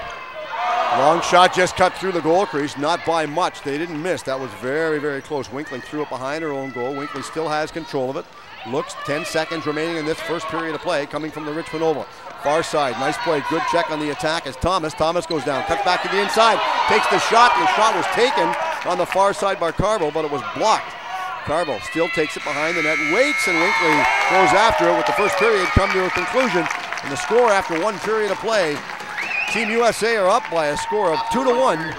[SPEAKER 1] Long shot just cut through the goal crease, not by much. They didn't miss. That was very, very close. Winkley threw it behind her own goal. Winkley still has control of it. Looks 10 seconds remaining in this first period of play coming from the Richmond Oval. Far side, nice play, good check on the attack as Thomas goes down, cuts back to the inside, takes the shot, and the shot was taken on the far side by Carvel, but it was blocked. Carville still takes it behind the net, waits, and Winkley goes after it with the first period come to a conclusion. And the score after 1 period of play, Team USA are up by a score of 2-1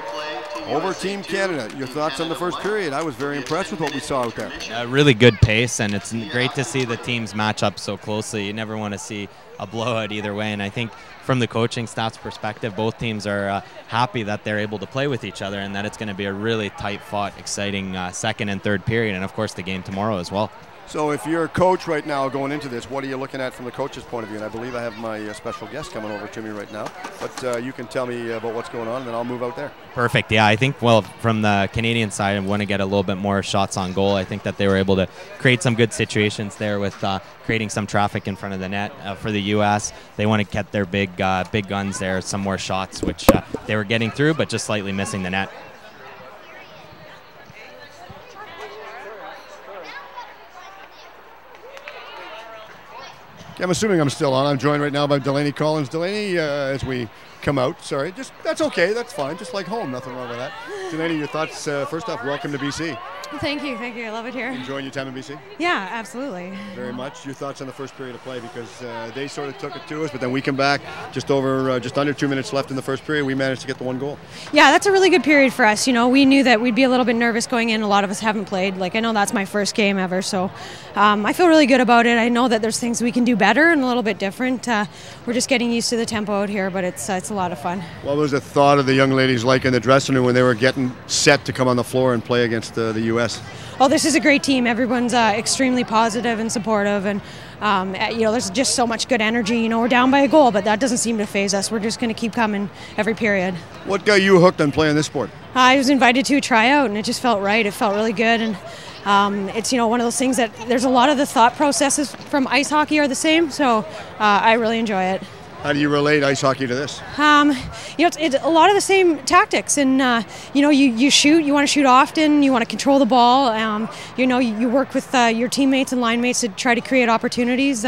[SPEAKER 1] over Team Canada. Your thoughts on the first period? I was very impressed with what we saw out there.
[SPEAKER 2] Really good pace, and it's great to see the teams match up so closely. You never want to see a blowout either way, and I think from the coaching staff's perspective, both teams are happy that they're able to play with each other and that it's going to be a really tight-fought, exciting second and third period, and of course the game tomorrow as well.
[SPEAKER 1] So if you're a coach right now going into this, what are you looking at from the coach's point of view? And I believe I have my special guest coming over to me right now. But you can tell me about what's going on, and then I'll move out there.
[SPEAKER 2] Perfect. Yeah, I think, well, from the Canadian side, I want to get a little bit more shots on goal. I think that they were able to create some good situations there with creating some traffic in front of the net. For the U.S., they want to get their big guns there, some more shots, which they were getting through, but just slightly missing the net.
[SPEAKER 1] I'm assuming I'm still on. I'm joined right now by Delaney Collins. Delaney, as we come out, sorry, that's okay, that's fine, just like home, nothing wrong with that. Delaney, your thoughts, first off, welcome to BC.
[SPEAKER 3] Thank you, I love it here.
[SPEAKER 1] Enjoying your time in BC?
[SPEAKER 3] Yeah, absolutely.
[SPEAKER 1] Very much. Your thoughts on the first period of play, because they sort of took it to us, but then we come back, just under 2 minutes left in the first period, we managed to get the 1 goal.
[SPEAKER 3] Yeah, that's a really good period for us. You know, we knew that we'd be a little bit nervous going in. A lot of us haven't played. Like, I know that's my first game ever, so I feel really good about it. I know that there's things we can do better and a little bit different. We're just getting used to the tempo out here, but it's a lot of fun.
[SPEAKER 1] What was the thought of the young ladies like in the dressing room when they were getting set to come on the floor and play against the U.S.?
[SPEAKER 3] Oh, this is a great team. Everyone's extremely positive and supportive, and you know, there's just so much good energy. You know, we're down by a goal, but that doesn't seem to faze us. We're just going to keep coming every period.
[SPEAKER 1] What got you hooked on playing this sport?
[SPEAKER 3] I was invited to a tryout, and it just felt right. It felt really good, and it's, you know, one of those things that there's a lot of the thought processes from ice hockey are the same, so I really enjoy it.
[SPEAKER 1] How do you relate ice hockey to this?
[SPEAKER 3] You know, it's a lot of the same tactics, and you know, you shoot. You want to shoot often. You want to control the ball. You know, you work with your teammates and line mates to try to create opportunities.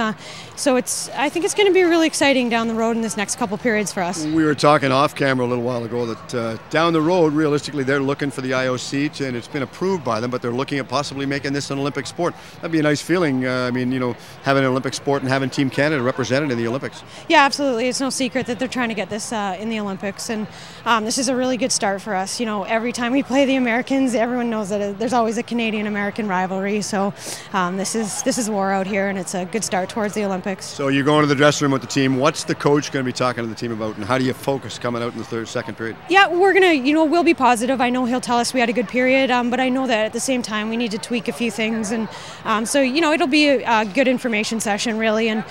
[SPEAKER 3] So I think it's going to be really exciting down the road in this next couple periods for us.
[SPEAKER 1] We were talking off camera a little while ago that down the road, realistically, they're looking for the IOC, and it's been approved by them, but they're looking at possibly making this an Olympic sport. That'd be a nice feeling. I mean, you know, having an Olympic sport and having Team Canada represented in the Olympics.
[SPEAKER 3] Yeah, absolutely. It's no secret that they're trying to get this in the Olympics, and this is a really good start for us. You know, every time we play the Americans, everyone knows that there's always a Canadian-American rivalry. So this is war out here, and it's a good start towards the Olympics.
[SPEAKER 1] So you're going to the dressing room with the team. What's the coach going to be talking to the team about, and how do you focus coming out in the second period? Yeah,
[SPEAKER 3] we're gonna, you know, we'll be positive. I know he'll tell us we had a good period, but I know that at the same time we need to tweak a few things, and so, you know, it'll be a good information session really, and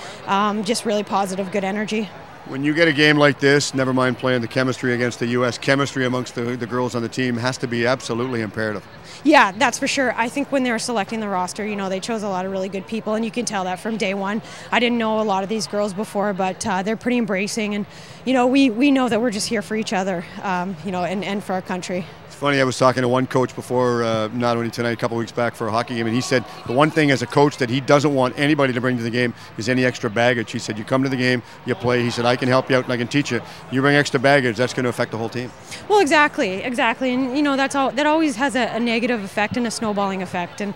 [SPEAKER 3] just really positive, good energy.
[SPEAKER 1] When you get a game like this, never mind playing the chemistry against the U.S., chemistry amongst the girls on the team has to be absolutely imperative.
[SPEAKER 3] Yeah, that's for sure. I think when they were selecting the roster, you know, they chose a lot of really good people, and you can tell that from day one. I didn't know a lot of these girls before, but they're pretty embracing, and, you know, we know that we're just here for each other, you know, and for our country.
[SPEAKER 1] Funny, I was talking to one coach before, not only tonight, a couple of weeks back for a hockey game, and he said the one thing as a coach that he doesn't want anybody to bring to the game is any extra baggage. He said, you come to the game, you play. He said, I can help you out and I can teach you. You bring extra baggage, that's going to affect the whole team. Well,
[SPEAKER 3] exactly. And, you know, that always has a negative effect and a snowballing effect. And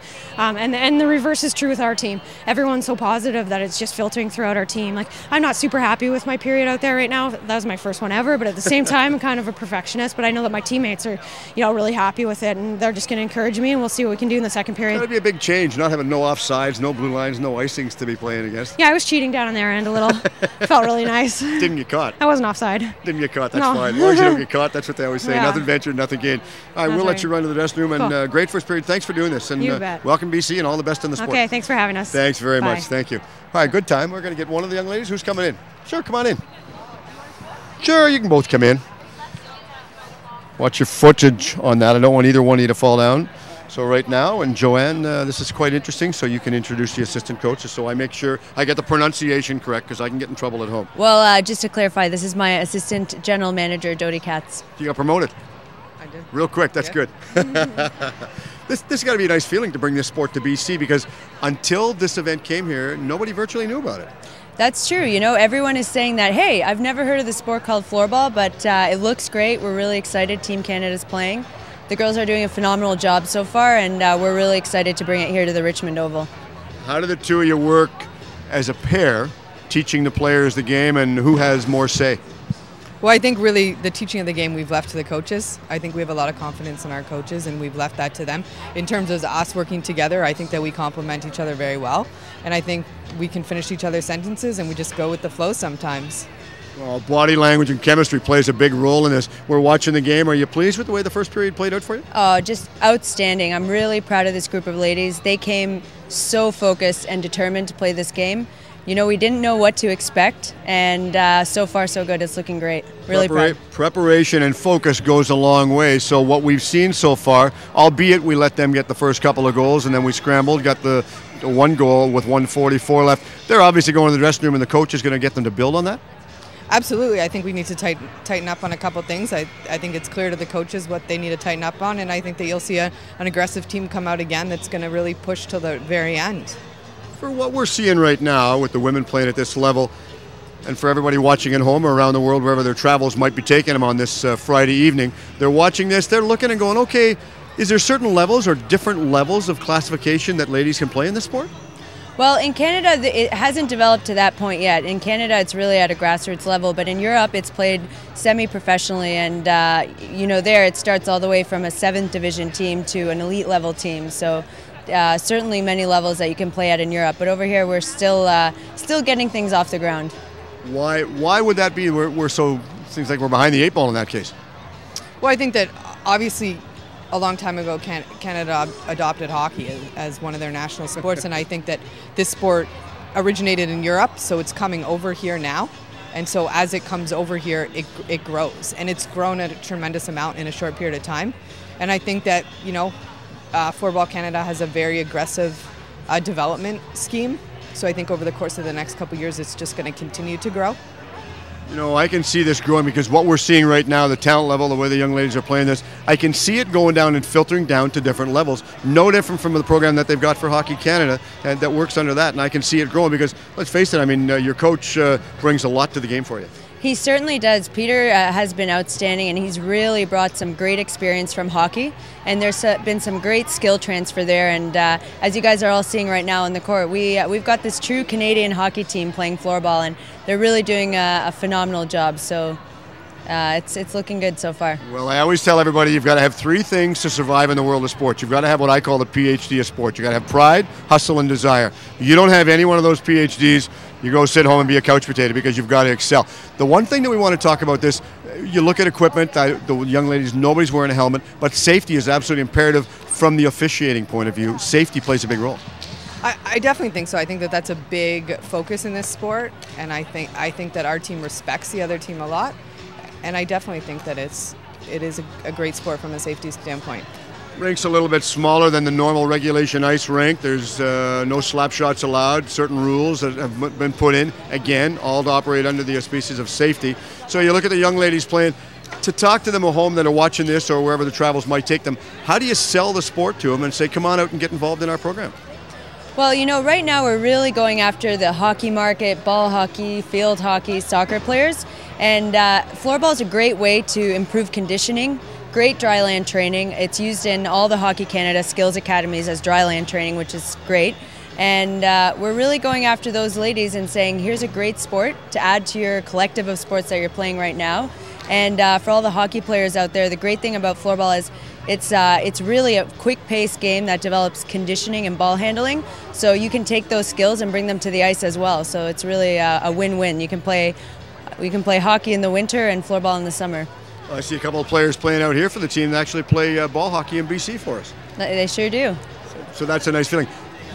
[SPEAKER 3] the reverse is true with our team. Everyone's so positive that it's just filtering throughout our team. Like, I'm not super happy with my period out there right now. That was my first one ever, but at the same time, I'm kind of a perfectionist, but I know that my teammates are, you know, really happy with it, and they're just going to encourage me, and we'll see what we can do in the second period.
[SPEAKER 1] That'd be a big change, not having no offsides, no blue lines, no icings to be playing against.
[SPEAKER 3] Yeah, I was cheating down on their end a little. Felt really nice.
[SPEAKER 1] Didn't get caught.
[SPEAKER 3] I wasn't offside.
[SPEAKER 1] Didn't get caught, that's fine. As long as you don't get caught, that's what they always say.
[SPEAKER 3] Yeah.
[SPEAKER 1] Nothing ventured, nothing gained. All right, we'll let you run to the dressing room, and great first period. Thanks for doing this, and welcome BC, and all the best in the sport.
[SPEAKER 3] Okay, thanks for having us.
[SPEAKER 1] Thanks very much. Thank you. All right, good time. We're going to get one of the young ladies. Who's coming in? Sure, come on in. Sure, you can both come in. Watch your footage on that. I don't want either one of you to fall down. So right now, and Joanne, this is quite interesting, so you can introduce the assistant coaches so I make sure I get the pronunciation correct, because I can get in trouble at home.
[SPEAKER 4] Well, just to clarify, this is my assistant general manager, Dodie Katz.
[SPEAKER 1] You got promoted?
[SPEAKER 4] I did.
[SPEAKER 1] Real quick, that's good. This has got to be a nice feeling to bring this sport to BC, because until this event came here, nobody virtually knew about it.
[SPEAKER 4] That's true. You know, everyone is saying that, hey, I've never heard of the sport called floorball, but it looks great. We're really excited. Team Canada's playing. the girls are doing a phenomenal job so far, and we're really excited to bring it here to the Richmond Oval.
[SPEAKER 1] How do the two of you work as a pair, teaching the players the game, and who has more say?
[SPEAKER 5] Well, I think really the teaching of the game we've left to the coaches. I think we have a lot of confidence in our coaches, and we've left that to them. In terms of us working together, I think that we complement each other very well, and I think we can finish each other's sentences, and we just go with the flow sometimes.
[SPEAKER 1] Well, body language and chemistry plays a big role in this. We're watching the game. Are you pleased with the way the first period played out for you?
[SPEAKER 4] Just outstanding. I'm really proud of this group of ladies. They came so focused and determined to play this game. You know, we didn't know what to expect, and so far so good. It's looking great. Really proud.
[SPEAKER 1] Preparation and focus goes a long way. So what we've seen so far, albeit we let them get the first couple of goals and then we scrambled, got the one goal with 1:44 left. They're obviously going to the dressing room, and the coach is going to get them to build on that?
[SPEAKER 5] Absolutely. I think we need to tighten up on a couple things. I think it's clear to the coaches what they need to tighten up on, and I think that you'll see an aggressive team come out again that's going to really push till the very end.
[SPEAKER 1] For what we're seeing right now with the women playing at this level, and for everybody watching at home or around the world, wherever their travels might be taking them on this Friday evening, they're watching this, they're looking and going, okay, is there certain levels or different levels of classification that ladies can play in this sport?
[SPEAKER 4] Well, in Canada, it hasn't developed to that point yet. In Canada, it's really at a grassroots level, but in Europe, it's played semi-professionally, and you know, there it starts all the way from a 7th division team to an elite level team. So certainly many levels that you can play at in Europe, but over here we're still getting things off the ground.
[SPEAKER 1] Why would that be? We're so, seems like we're behind the 8 ball in that case.
[SPEAKER 5] Well, I think that obviously a long time ago Canada adopted hockey as one of their national sports, and I think that this sport originated in Europe, so it's coming over here now, and so as it comes over here it grows, and it's grown at a tremendous amount in a short period of time. And I think that, you know, Floorball Canada has a very aggressive development scheme, so I think over the course of the next couple of years it's just going to continue to grow.
[SPEAKER 1] You know, I can see this growing because what we're seeing right now, the talent level, the way the young ladies are playing this, I can see it going down and filtering down to different levels. No different from the program that they've got for Hockey Canada and that works under that, and I can see it growing because, let's face it, I mean, your coach brings a lot to the game for you.
[SPEAKER 4] He certainly does. Peter has been outstanding, and he's really brought some great experience from hockey, and there's been some great skill transfer there. And as you guys are all seeing right now in the court, we've got this true Canadian hockey team playing floorball, and they're really doing a phenomenal job. So it's looking good so far. Well,
[SPEAKER 1] I always tell everybody you've got to have 3 things to survive in the world of sports. You've got to have what I call the PhD of sport. You've got to have pride, hustle, and desire. You don't have any one of those PhDs, you go sit home and be a couch potato because you've got to excel. The one thing that we want to talk about this, you look at equipment, the young ladies, nobody's wearing a helmet, but safety is absolutely imperative from the officiating point of view. Safety plays a big role.
[SPEAKER 5] I definitely think so. I think that that's a big focus in this sport, and I think that our team respects the other team a lot, and I definitely think that it is a great sport from a safety standpoint.
[SPEAKER 1] Rink's a little bit smaller than the normal regulation ice rink. There's no slap shots allowed. Certain rules that have been put in, again, all to operate under the auspices of safety. So you look at the young ladies playing. To talk to them at home that are watching this or wherever the travels might take them, how do you sell the sport to them and say, come on out and get involved in our program?
[SPEAKER 4] Well, you know, right now we're really going after the hockey market, ball hockey, field hockey, soccer players, and floorball is a great way to improve conditioning. Great dryland training. It's used in all the Hockey Canada skills academies as dryland training, which is great. And we're really going after those ladies and saying, here's a great sport to add to your collective of sports that you're playing right now. And for all the hockey players out there, the great thing about floorball is it's really a quick-paced game that develops conditioning and ball handling. So you can take those skills and bring them to the ice as well. So it's really a win-win. We can play hockey in the winter and floorball in the summer.
[SPEAKER 1] I see a couple of players playing out here for the team that actually play ball hockey in BC for us.
[SPEAKER 4] They sure do.
[SPEAKER 1] So that's a nice feeling.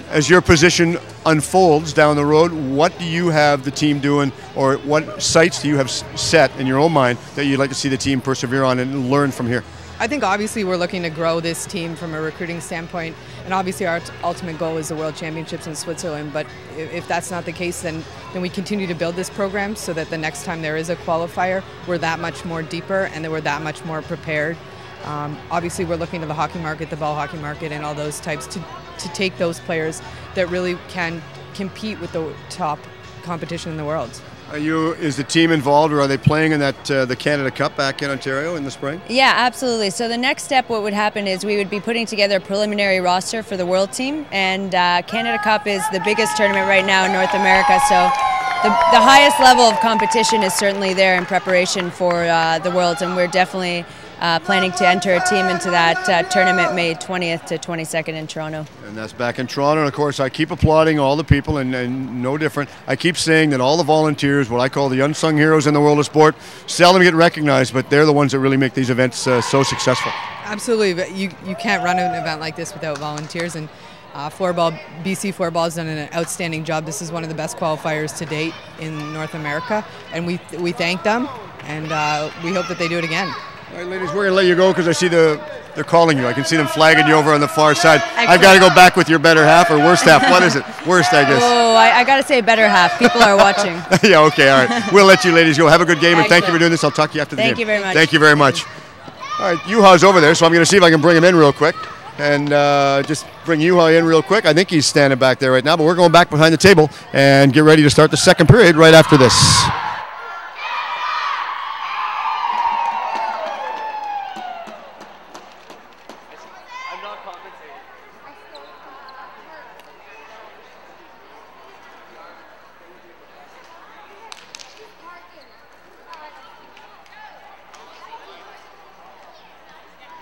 [SPEAKER 1] As your position unfolds down the road, what do you have the team doing, or what sights do you have set in your own mind that you'd like to see the team persevere on and learn from here?
[SPEAKER 5] I think obviously we're looking to grow this team from a recruiting standpoint, and obviously our ultimate goal is the World Championships in Switzerland, but if that's not the case, then we continue to build this program so that the next time there is a qualifier, we're that much more deeper and that we're that much more prepared. Obviously we're looking to the hockey market, the ball hockey market, and all those types to take those players that really can compete with the top competition in the world.
[SPEAKER 1] Is the team involved, or are they playing in that the Canada Cup back in Ontario in the spring?
[SPEAKER 4] Yeah, absolutely. So the next step, what would happen is we would be putting together a preliminary roster for the world team, and Canada Cup is the biggest tournament right now in North America. So the highest level of competition is certainly there in preparation for the Worlds, and we're definitely planning to enter a team into that tournament May 20th to 22nd in Toronto.
[SPEAKER 1] And that's back in Toronto. And of course, I keep applauding all the people, and no different. I keep saying that all the volunteers, what I call the unsung heroes in the world of sport, seldom get recognized, but they're the ones that really make these events so successful.
[SPEAKER 5] Absolutely, but you can't run an event like this without volunteers, and Floorball, BC Floorball has done an outstanding job. This is one of the best qualifiers to date in North America, and we thank them, and we hope that they do it again.
[SPEAKER 1] All right, ladies, we're going to let you go because I see they're calling you. I can see them flagging you over on the far side. Excellent. I've got to go back with your better half or worst half. What is it? Worst, I guess.
[SPEAKER 4] Oh, I got to say better half. People are watching.
[SPEAKER 1] Yeah, okay, all right. We'll let you ladies go. Have a good game, and thank you for doing this. I'll talk to you after the game.
[SPEAKER 4] Thank you very much.
[SPEAKER 1] Thank you very much. All right, Juha's over there, so I'm going to see if I can bring him in real quick. And just bring Juha in real quick. I think he's standing back there right now, but we're going back behind the table and get ready to start the second period right after this.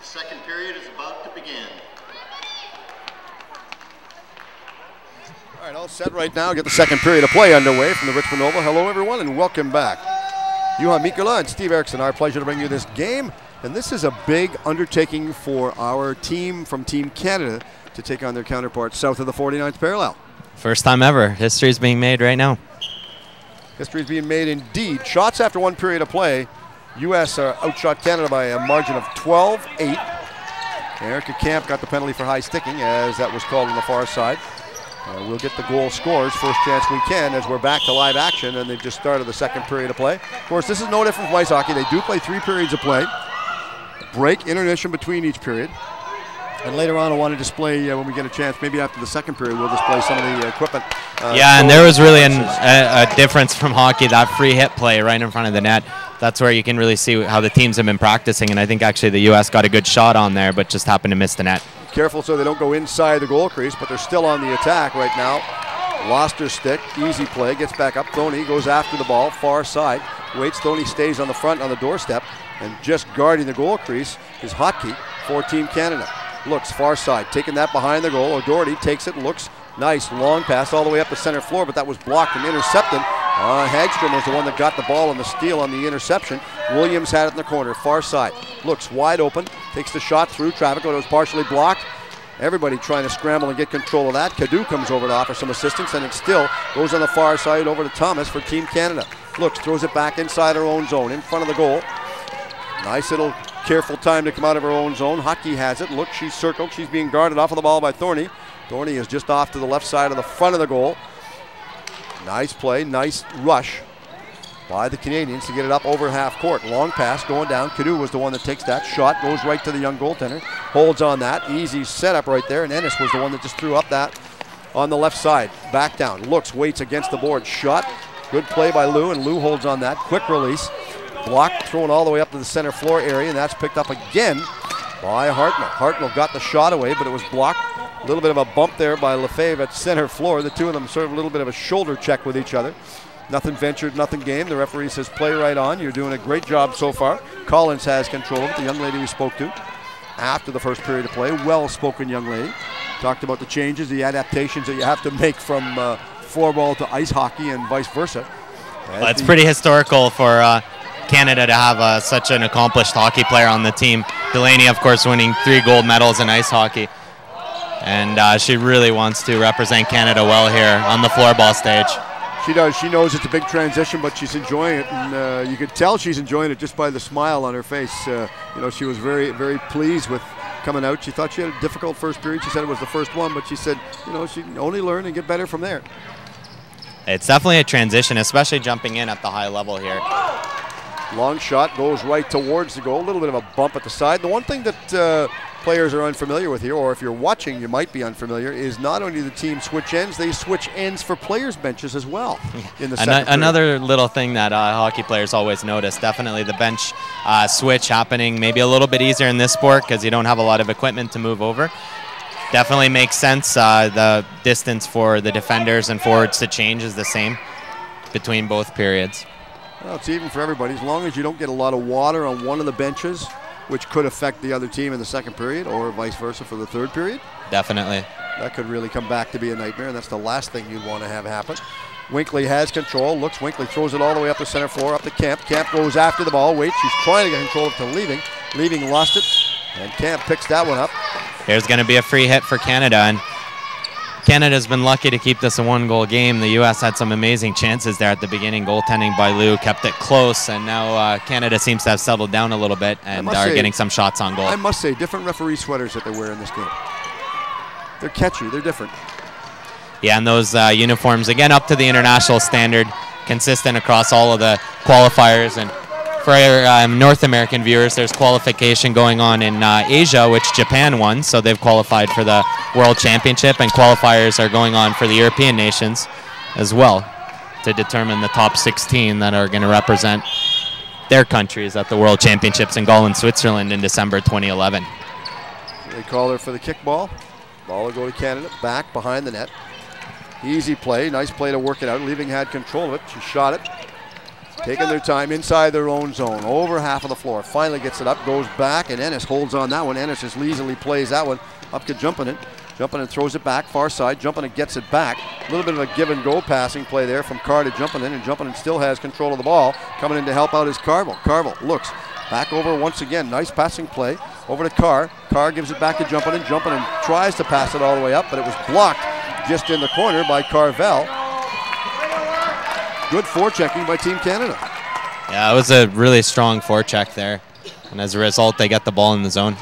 [SPEAKER 6] Second period is about to begin.
[SPEAKER 1] All right, all set right now. Get the second period of play underway from the Richmond Oval. Hello, everyone, and welcome back. Juha Mikkola and Steve Eriksson, our pleasure to bring you this game. And this is a big undertaking for our team from Team Canada to take on their counterparts south of the 49th parallel.
[SPEAKER 2] First time ever. History is being made right now.
[SPEAKER 1] History is being made indeed. Shots after one period of play. U.S. outshot Canada by a margin of 12-8. Erica Camp got the penalty for high sticking, as that was called on the far side. We'll get the goal scores first chance we can as we're back to live action, and they've just started the second period of play. Of course, this is no different from ice hockey. They do play 3 periods of play. Break, intermission between each period. And later on, I want to display, when we get a chance, maybe after the second period, we'll display some of the equipment.
[SPEAKER 2] Yeah, and there was really a difference from hockey, that free hit play right in front of the net. That's where you can really see how the teams have been practicing, and I think actually the U.S. got a good shot on there, but just happened to miss the net.
[SPEAKER 1] Careful so they don't go inside the goal crease, but they're still on the attack right now. Lost her stick, easy play, gets back up. Thoney goes after the ball, far side. Waits, Thoney stays on the front on the doorstep, and just guarding the goal crease is Hotkey for Team Canada. Looks far side, taking that behind the goal. O'Doherty takes it, looks nice, long pass all the way up the center floor, but that was blocked and intercepted. Hagstrom was the one that got the ball on the steal on the interception. Williams had it in the corner, far side. Looks wide open, takes the shot through traffic, but it was partially blocked. Everybody trying to scramble and get control of that. Cadu comes over to offer some assistance, and it still goes on the far side over to Thomas for Team Canada. Looks, throws it back inside her own zone, in front of the goal. Nice little careful time to come out of her own zone. Hotkey has it. Look, she's circled. She's being guarded off of the ball by Thorney. Thorney is just off to the left side of the front of the goal. Nice play, nice rush by the Canadians to get it up over half court. Long pass going down. Cadu was the one that takes that shot, goes right to the young goaltender, holds on that. Easy setup right there, and Ennis was the one that just threw up that on the left side. Back down, looks, waits against the board, shot. Good play by Lou, and Lou holds on that. Quick release, blocked, thrown all the way up to the center floor area, and that's picked up again by Hartnell. Hartnell got the shot away, but it was blocked. A little bit of a bump there by Lefebvre at center floor. The two of them sort of a little bit of a shoulder check with each other. Nothing ventured, nothing gained. The referee says play right on. You're doing a great job so far. Collins has control of it, the young lady we spoke to after the first period of play. Well-spoken young lady. Talked about the changes, the adaptations that you have to make from floorball to ice hockey and vice versa.
[SPEAKER 2] Well, it's pretty historical for Canada to have such an accomplished hockey player on the team. Delaney, of course, winning 3 gold medals in ice hockey. And she really wants to represent Canada well here on the floorball stage.
[SPEAKER 1] She does. She knows it's a big transition, but she's enjoying it, and you could tell she's enjoying it just by the smile on her face. You know, she was very, very pleased with coming out. She thought she had a difficult first period. She said it was the first one, but she said, you know, she can only learn and get better from there.
[SPEAKER 2] It's definitely a transition, especially jumping in at the high level here.
[SPEAKER 1] Long shot goes right towards the goal. A little bit of a bump at the side. The one thing that players are unfamiliar with here, or if you're watching, you might be unfamiliar, is not only the team switch ends, they switch ends for players' benches as well in the second period.
[SPEAKER 2] Another little thing that hockey players always notice, definitely the bench switch happening maybe a little bit easier in this sport because you don't have a lot of equipment to move over. Definitely makes sense. The distance for the defenders and forwards to change is the same between both periods.
[SPEAKER 1] Well, it's even for everybody. As long as you don't get a lot of water on one of the benches, which could affect the other team in the second period or vice versa for the third period.
[SPEAKER 2] Definitely.
[SPEAKER 1] That could really come back to be a nightmare, and that's the last thing you'd want to have happen. Winkley has control. Looks, Winkley throws it all the way up the center floor, up to Kemp. Kemp goes after the ball. Waits. He's trying to get control to Leaving. Leaving lost it, and Kemp picks that one up.
[SPEAKER 2] There's going to be a free hit for Canada, and Canada's been lucky to keep this a one-goal game. The U.S. had some amazing chances there at the beginning. Goaltending by Lou kept it close, and now Canada seems to have settled down a little bit and are getting some shots on goal.
[SPEAKER 1] I must say, different referee sweaters that they wear in this game. They're catchy. They're different.
[SPEAKER 2] Yeah, and those uniforms, again, up to the international standard, consistent across all of the qualifiers. And for our North American viewers, there's qualification going on in Asia, which Japan won, so they've qualified for the World Championship, and qualifiers are going on for the European nations as well to determine the top 16 that are going to represent their countries at the World Championships in Gaul and Switzerland in December 2011.
[SPEAKER 1] They call her for the kickball. Ball will go to Canada, back behind the net. Easy play, nice play to work it out. Leaving had control of it. She shot it. Taking their time inside their own zone, over half of the floor. Finally gets it up, goes back, and Ennis holds on that one. Ennis just easily plays that one up to Jumpinen. Jumpinen throws it back, far side. Jumpinen gets it back. A little bit of a give and go passing play there from Carr to Jumpinen, and Jumpinen still has control of the ball. Coming in to help out is Carville. Carville looks back over once again. Nice passing play over to Carr. Carr gives it back to Jumpinen. Jumpinen tries to pass it all the way up, but it was blocked just in the corner by Carvel. Good forechecking by Team Canada.
[SPEAKER 2] Yeah, it was a really strong forecheck there. And as a result, they get the ball in the zone.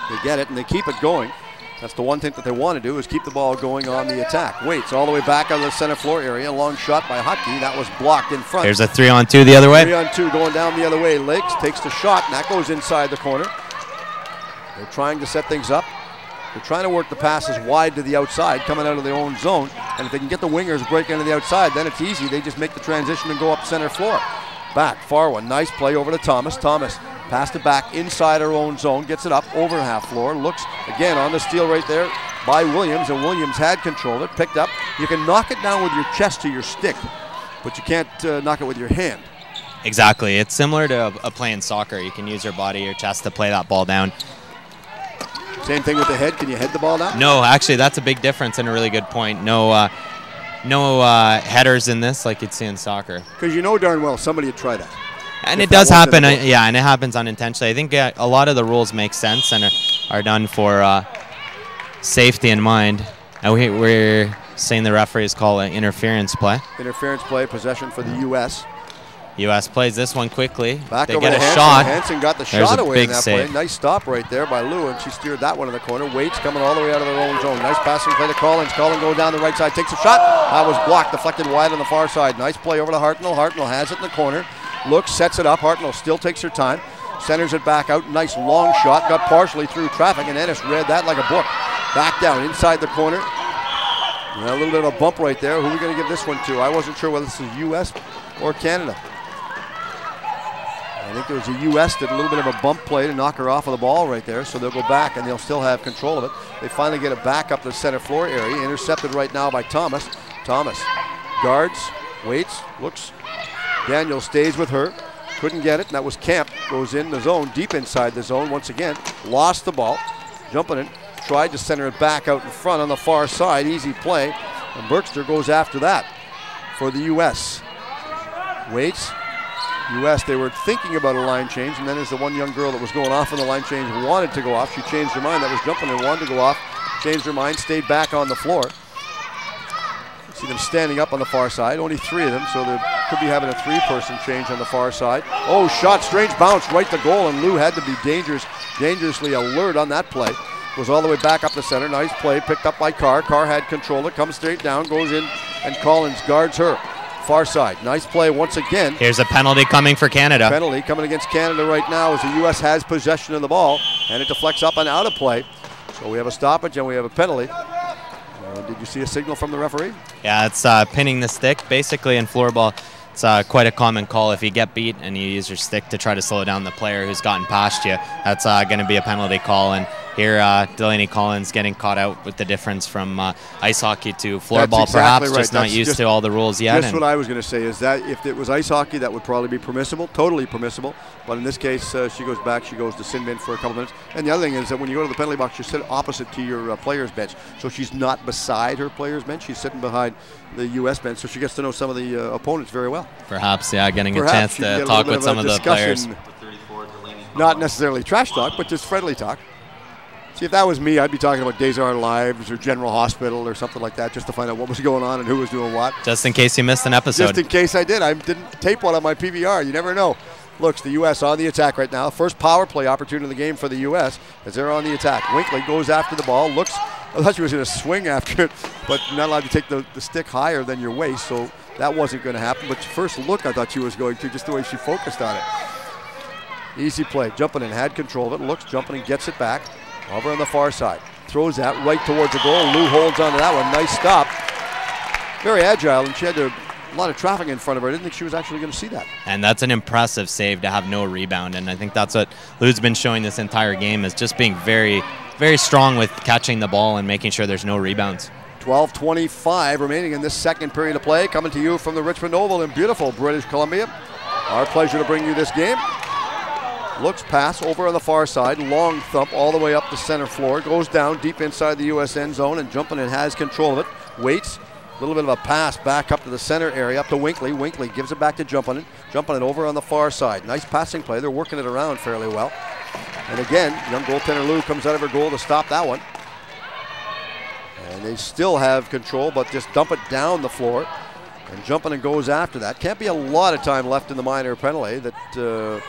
[SPEAKER 1] They get it, and they keep it going. That's the one thing that they want to do, is keep the ball going on the attack. Waits all the way back out of the center floor area. Long shot by Hutke. That was blocked in front.
[SPEAKER 2] There's a 3-on-2 the other way.
[SPEAKER 1] 3-on-2 going down the other way. Lakes takes the shot, and that goes inside the corner. They're trying to set things up. They're trying to work the passes wide to the outside, coming out of their own zone. And if they can get the wingers breaking to the outside, then it's easy. They just make the transition and go up center floor. Back, far one. Nice play over to Thomas. Thomas passed it back inside her own zone, gets it up over half floor. Looks again on the steal right there by Williams, and Williams had control of it, picked up. You can knock it down with your chest to your stick, but you can't knock it with your hand.
[SPEAKER 2] Exactly. It's similar to playing soccer. You can use your body, your chest to play that ball down.
[SPEAKER 1] Same thing with the head. Can you head the ball down?
[SPEAKER 2] No, actually, that's a big difference and a really good point. No headers in this like you'd see in soccer.
[SPEAKER 1] Because you know darn well somebody would try that.
[SPEAKER 2] And it does happen, yeah, and it happens unintentionally. I think a lot of the rules make sense and are done for safety in mind. And we're saying the referees call it interference play.
[SPEAKER 1] Interference play, possession for the U.S.
[SPEAKER 2] U.S. plays this one quickly.
[SPEAKER 1] Back
[SPEAKER 2] they
[SPEAKER 1] over
[SPEAKER 2] get
[SPEAKER 1] to
[SPEAKER 2] a
[SPEAKER 1] Hansen.
[SPEAKER 2] shot.
[SPEAKER 1] Hansen got the
[SPEAKER 2] There's
[SPEAKER 1] shot
[SPEAKER 2] a
[SPEAKER 1] away
[SPEAKER 2] big
[SPEAKER 1] in that
[SPEAKER 2] save.
[SPEAKER 1] play. Nice stop right there by Lou, and she steered that one in the corner. Waits coming all the way out of their own zone. Nice passing play to Collins. Collins going down the right side, takes a shot. That was blocked, deflected wide on the far side. Nice play over to Hartnell. Hartnell has it in the corner. Looks, sets it up. Hartnell still takes her time. Centers it back out. Nice long shot. Got partially through traffic, and Ennis read that like a book. Back down inside the corner. And a little bit of a bump right there. Who are we going to give this one to? I wasn't sure whether this is U.S. or Canada. I think there was a U.S. did a little bit of a bump play to knock her off of the ball right there, so they'll go back and they'll still have control of it. They finally get it back up the center floor area. Intercepted right now by Thomas. Thomas guards, waits, looks. Daniel stays with her. Couldn't get it, and that was Camp. Goes in the zone, deep inside the zone once again. Lost the ball. Jumping in. Tried to center it back out in front on the far side. Easy play. And Berkster goes after that for the U.S. Waits. U.S. they were thinking about a line change, and then as the one young girl that was going off on the line change wanted to go off, she changed her mind. That was Jumping and wanted to go off, changed her mind, stayed back on the floor. See them standing up on the far side, only 3 of them, so they could be having a 3-person change on the far side. Oh, shot, strange bounce right to goal, and Lou had to be dangerously alert on that play. Goes all the way back up the center, nice play, picked up by Carr. Carr had control, it comes straight down, goes in, and Collins guards her. Far side. Nice play once again.
[SPEAKER 2] Here's a penalty coming for Canada.
[SPEAKER 1] Penalty coming against Canada right now as the U.S. has possession of the ball, and it deflects up and out of play. So we have a stoppage and we have a penalty. Did you see a signal from the referee?
[SPEAKER 2] Yeah, it's pinning the stick. Basically in floorball, it's quite a common call. If you get beat and you use your stick to try to slow down the player who's gotten past you, that's going to be a penalty call. And here, Delaney Collins getting caught out with the difference from ice hockey to floorball,
[SPEAKER 1] exactly
[SPEAKER 2] perhaps
[SPEAKER 1] right.
[SPEAKER 2] just not used to all the rules yet.
[SPEAKER 1] That's what I was going to say, is that if it was ice hockey, that would probably be permissible, totally permissible. But in this case, she goes back, she goes to sin bin for a couple minutes. And the other thing is that when you go to the penalty box, you sit opposite to your player's bench. So she's not beside her player's bench, she's sitting behind the U.S. bench, so she gets to know some of the opponents very well.
[SPEAKER 2] Perhaps, yeah, getting a chance to talk with some of the players.
[SPEAKER 1] Not necessarily trash talk, but just friendly talk. See, if that was me, I'd be talking about Days of Our Lives or General Hospital or something like that, just to find out what was going on and who was doing what.
[SPEAKER 2] Just in case you missed an episode.
[SPEAKER 1] Just in case I did. I didn't tape one on my PVR. You never know. Looks, the U.S. on the attack right now. First power play opportunity in the game for the U.S. as they're on the attack. Winkley goes after the ball. Looks, I thought she was going to swing after it, but not allowed to take the stick higher than your waist, so that wasn't going to happen. But first look, I thought she was going to, just the way she focused on it. Easy play. Jumping in, had control of it. Looks, jumping and gets it back. Over on the far side. Throws that right towards the goal. Lou holds onto that one. Nice stop. Very agile, and she had a lot of traffic in front of her. I didn't think she was actually going to see that.
[SPEAKER 2] And that's an impressive save to have no rebound. And I think that's what Lou's been showing this entire game, is just being very, very strong with catching the ball and making sure there's no rebounds.
[SPEAKER 1] 12:25 remaining in this second period of play. Coming to you from the Richmond Oval in beautiful British Columbia. Our pleasure to bring you this game. Looks pass over on the far side. Long thump all the way up the center floor. Goes down deep inside the U.S. end zone, and jumping and has control of it. Waits. A little bit of a pass back up to the center area, up to Winkley. Winkley gives it back to Jumping. Jumping over on the far side. Nice passing play. They're working it around fairly well. And again, young goaltender Lou comes out of her goal to stop that one. And they still have control, but just dump it down the floor. And Jumping goes after that. Can't be a lot of time left in the minor penalty that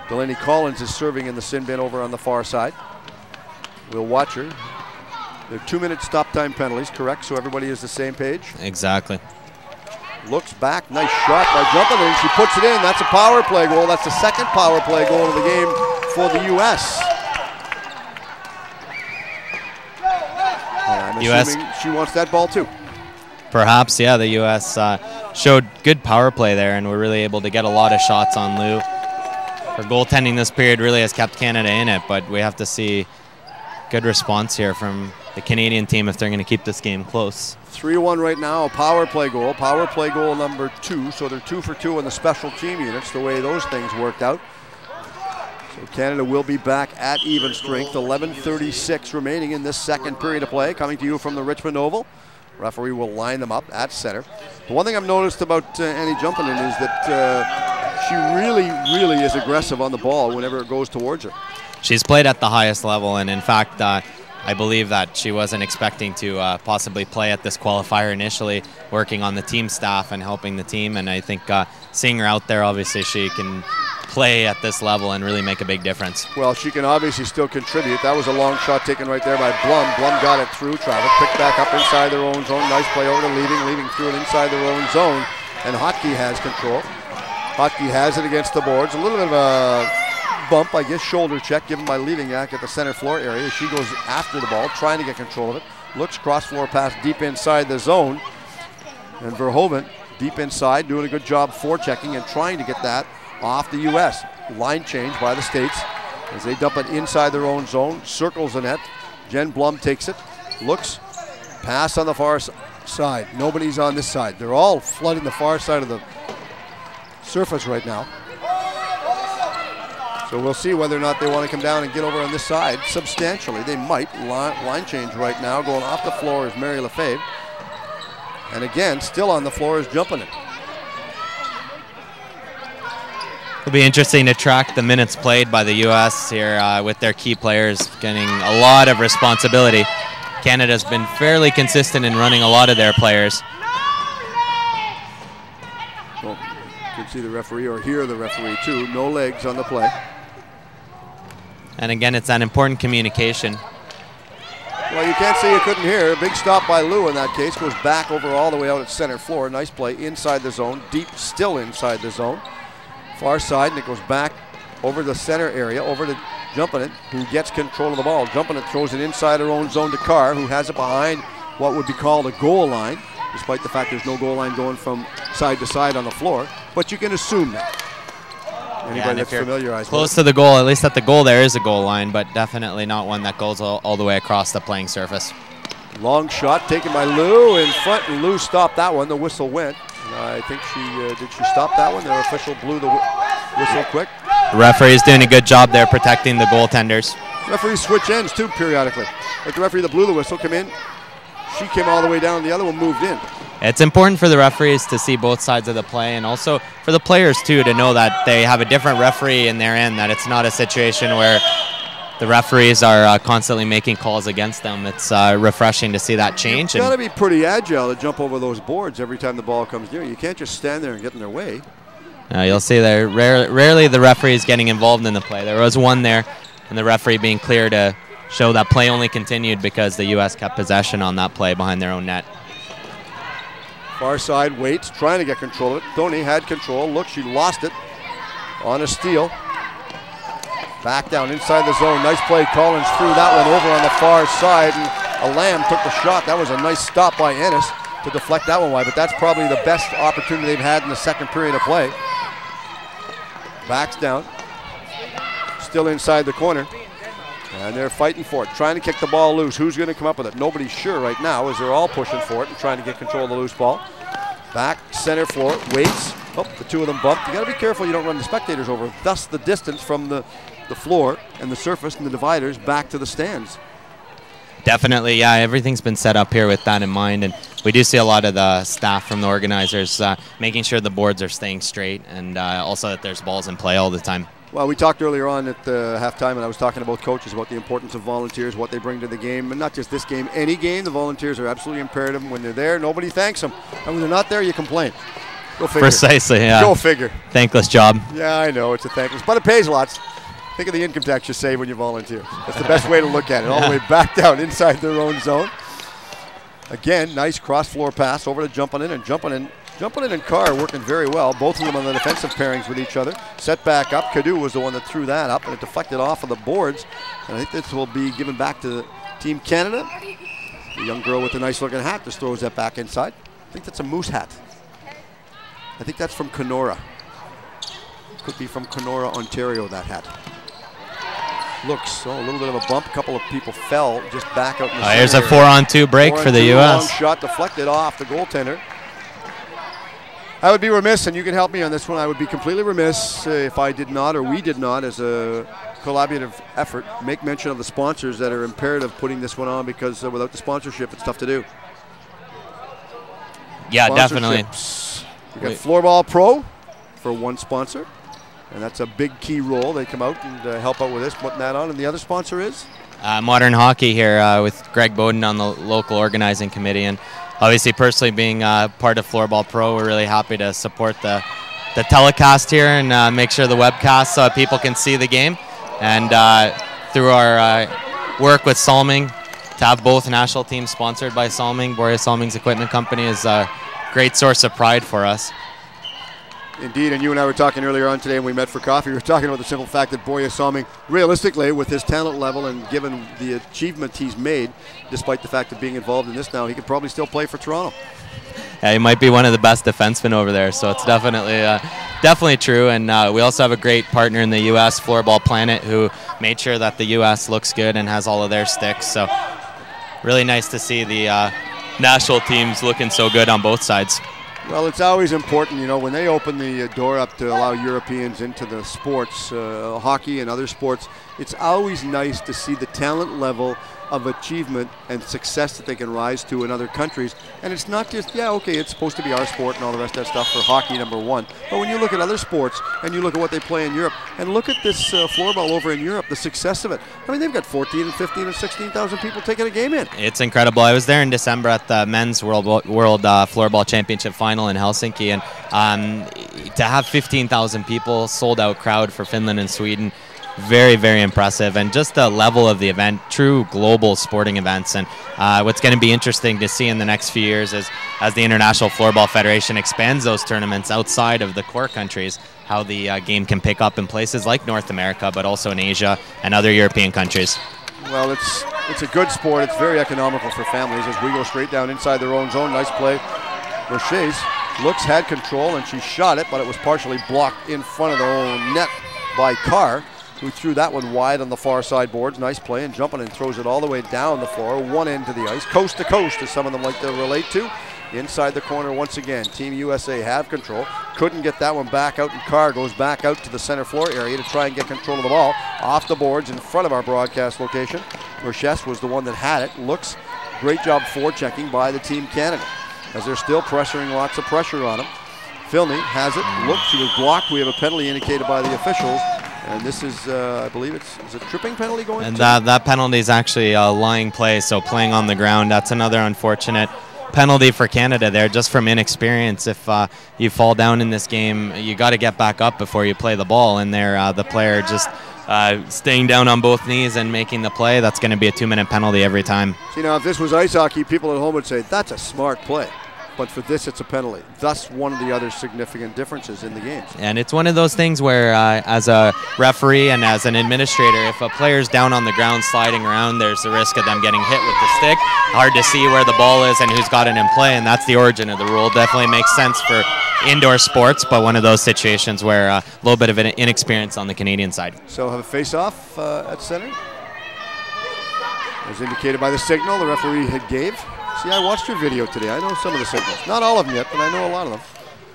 [SPEAKER 1] Delaney Collins is serving in the sin bin over on the far side. We'll watch her. They're 2-minute stop time penalties, correct? So everybody is the same page.
[SPEAKER 2] Exactly.
[SPEAKER 1] Looks back. Nice shot by Jumping, and she puts it in. That's a power play goal. That's the second power play goal of the game for the U.S. And I'm assuming she wants that ball too.
[SPEAKER 2] Perhaps, yeah. The U.S. Showed good power play there, and were really able to get a lot of shots on Lou. Her goaltending this period really has kept Canada in it, but we have to see good response here from the Canadian team if they're going to keep this game close.
[SPEAKER 1] 3-1 right now, power play goal number 2, so they're 2 for 2 in the special team units, the way those things worked out. So Canada will be back at even strength. 11:36 remaining in this second period of play, coming to you from the Richmond Oval. Referee will line them up at center. The one thing I've noticed about Annie Jumping is that she really is aggressive on the ball whenever it goes towards her.
[SPEAKER 2] She's played at the highest level, and in fact, I believe that she wasn't expecting to possibly play at this qualifier initially, working on the team staff and helping the team. And I think seeing her out there, obviously she can play at this level and really make a big difference.
[SPEAKER 1] Well, she can obviously still contribute. That was a long shot taken right there by Blum. Blum got it through traffic, picked back up inside their own zone. Nice play over to Leaving through it inside their own zone. And Hockey has control. Hockey has it against the boards. A little bit of a bump, I guess, shoulder check given by Leavingak at the center floor area. She goes after the ball, trying to get control of it. Looks cross-floor pass deep inside the zone. And Verhoeven deep inside, doing a good job forechecking and trying to get that off the U.S. Line change by the States as they dump it inside their own zone. Circles the net. Jen Blum takes it. Looks. Pass on the far side. Nobody's on this side. They're all flooding the far side of the surface right now. So we'll see whether or not they want to come down and get over on this side substantially. They might. Line change right now. Going off the floor is Mary Lefebvre. And again, still on the floor is Jumping it.
[SPEAKER 2] It'll be interesting to track the minutes played by the U.S. here with their key players getting a lot of responsibility. Canada's been fairly consistent in running a lot of their players.
[SPEAKER 1] Well, you can see the referee or hear the referee too. No legs on the play.
[SPEAKER 2] And again, it's an important communication.
[SPEAKER 1] Well, you can't say you couldn't hear. A big stop by Lou in that case. Goes back over all the way out at center floor. Nice play inside the zone. Deep, still inside the zone. Far side, and it goes back over the center area, over to Jumping It, who gets control of the ball. Jumping It throws it inside her own zone to Carr, who has it behind what would be called a goal line, despite the fact there's no goal line going from side to side on the floor. But you can assume that. Anybody that's familiarized
[SPEAKER 2] close to the goal, at least at the goal there is a goal line, but definitely not one that goes all the way across the playing surface.
[SPEAKER 1] Long shot taken by Lou in front, and Lou stopped that one. The whistle went. And I think did she stop that one? The official blew the whistle quick.
[SPEAKER 2] The referee's doing a good job there protecting the goaltenders.
[SPEAKER 1] Referees switch ends too periodically. Like the referee that blew the whistle came in. She came all the way down, the other one moved in.
[SPEAKER 2] It's important for the referees to see both sides of the play, and also for the players too to know that they have a different referee in their end, that it's not a situation where the referees are constantly making calls against them. It's refreshing to see that change.
[SPEAKER 1] You've got to be pretty agile to jump over those boards every time the ball comes near. You can't just stand there and get in their way.
[SPEAKER 2] You'll see there rarely the referee is getting involved in the play. There was one there, and the referee being clear to show that play only continued because the U.S. kept possession on that play behind their own net.
[SPEAKER 1] Far side waits, trying to get control of it. Tony had control. Look, she lost it on a steal. Back down inside the zone. Nice play. Collins threw that one over on the far side, and a Lamb took the shot. That was a nice stop by Ennis to deflect that one wide, but that's probably the best opportunity they've had in the second period of play. Backs down. Still inside the corner. And they're fighting for it, trying to kick the ball loose. Who's going to come up with it? Nobody's sure right now as they're all pushing for it and trying to get control of the loose ball. Back, center floor, waits. Oh, the two of them bumped. You got to be careful you don't run the spectators over. Thus the distance from the floor and the surface and the dividers back to the stands.
[SPEAKER 2] Definitely, yeah. Everything's been set up here with that in mind, and we do see a lot of the staff from the organizers making sure the boards are staying straight, and also that there's balls in play all the time.
[SPEAKER 1] Well, we talked earlier on at halftime, and I was talking about coaches, about the importance of volunteers, what they bring to the game, and not just this game, any game. The volunteers are absolutely imperative. When they're there, nobody thanks them, and when they're not there, you complain. Go figure.
[SPEAKER 2] Precisely, yeah.
[SPEAKER 1] Go figure.
[SPEAKER 2] Thankless job.
[SPEAKER 1] Yeah, I know it's a thankless, but it pays lots. Think of the income tax you save when you volunteer. That's the best way to look at it. All the way back down inside their own zone. Again, nice cross-floor pass over to Jumping In, and Jumping In and Carr are working very well. Both of them on the defensive pairings with each other. Set back up. Cadu was the one that threw that up, and it deflected off of the boards. And I think this will be given back to Team Canada. The young girl with the nice-looking hat just throws that back inside. I think that's a moose hat. I think that's from Kenora. Could be from Kenora, Ontario, that hat. Looks, a little bit of a bump. A couple of people fell just back out in the
[SPEAKER 2] Here's a 4-on-2 break for the U.S.
[SPEAKER 1] Long shot deflected off the goaltender. I would be remiss, and you can help me on this one, I would be completely remiss if I did not, or we did not, as a collaborative effort, make mention of the sponsors that are imperative putting this one on, because without the sponsorship, it's tough to do.
[SPEAKER 2] Yeah, definitely.
[SPEAKER 1] You got Floorball Pro for one sponsor, and that's a big key role. They come out and help out with this, putting that on. And the other sponsor is?
[SPEAKER 2] Modern Hockey here with Greg Bowden on the local organizing committee. And obviously, personally being part of Floorball Pro, we're really happy to support the telecast here and make sure the webcast so people can see the game. And through our work with Salming, to have both national teams sponsored by Salming, Boreas Salming's equipment company, is a great source of pride for us.
[SPEAKER 1] Indeed, and you and I were talking earlier on today when we met for coffee. We were talking about the simple fact that Boreas Salming, realistically, with his talent level and given the achievement he's made, despite the fact of being involved in this now, he could probably still play for Toronto.
[SPEAKER 2] Yeah, he might be one of the best defensemen over there, so it's definitely true. And we also have a great partner in the U.S., Floorball Planet, who made sure that the U.S. looks good and has all of their sticks. So really nice to see the national teams looking so good on both sides.
[SPEAKER 1] Well, it's always important, you know, when they open the door up to allow Europeans into the sports, hockey and other sports, it's always nice to see the talent level of achievement and success that they can rise to in other countries. And it's not just, yeah, okay, it's supposed to be our sport and all the rest of that stuff for hockey, number one. But when you look at other sports and you look at what they play in Europe, and look at this floorball over in Europe, the success of it. I mean, they've got 14 and 15 and 16,000 people taking a game in.
[SPEAKER 2] It's incredible. I was there in December at the men's World Floorball Championship final in Helsinki, and to have 15,000 people, sold out crowd for Finland and Sweden, very, very impressive. And just the level of the event, true global sporting events. And what's going to be interesting to see in the next few years is as the International Floorball Federation expands those tournaments outside of the core countries, how the game can pick up in places like North America, but also in Asia and other European countries.
[SPEAKER 1] Well, it's a good sport. It's very economical for families as we go straight down inside their own zone. Nice play. Roche's looks, had control, and she shot it, but it was partially blocked in front of their own net by Carr, who threw that one wide on the far side boards. Nice play, and jumping and throws it all the way down the floor, one end to the ice, coast to coast, as some of them like to relate to. Inside the corner once again. Team USA have control. Couldn't get that one back out, and Carr goes back out to the center floor area to try and get control of the ball. Off the boards in front of our broadcast location. Roches was the one that had it. Looks, great job forechecking by the Team Canada, as they're still pressuring, lots of pressure on him. Filney has it. Look, she was blocked. We have a penalty indicated by the officials. And this is, I believe it's a tripping penalty going
[SPEAKER 2] and that penalty is actually a lying play, so playing on the ground. That's another unfortunate penalty for Canada there, just from inexperience. If you fall down in this game, you got to get back up before you play the ball. And there, the player just staying down on both knees and making the play, that's going to be a 2-minute penalty every time.
[SPEAKER 1] See, now if this was ice hockey, people at home would say, that's a smart play. But for this, it's a penalty. Thus, one of the other significant differences in the games.
[SPEAKER 2] And it's one of those things where, as a referee and as an administrator, if a player's down on the ground sliding around, there's a risk of them getting hit with the stick. Hard to see where the ball is and who's got it in play, and that's the origin of the rule. Definitely makes sense for indoor sports, but one of those situations where a little bit of an inexperience on the Canadian side.
[SPEAKER 1] So have a face-off at center. As indicated by the signal the referee had gave. See, I watched your video today. I know some of the signals. Not all of them yet, but I know a lot of them.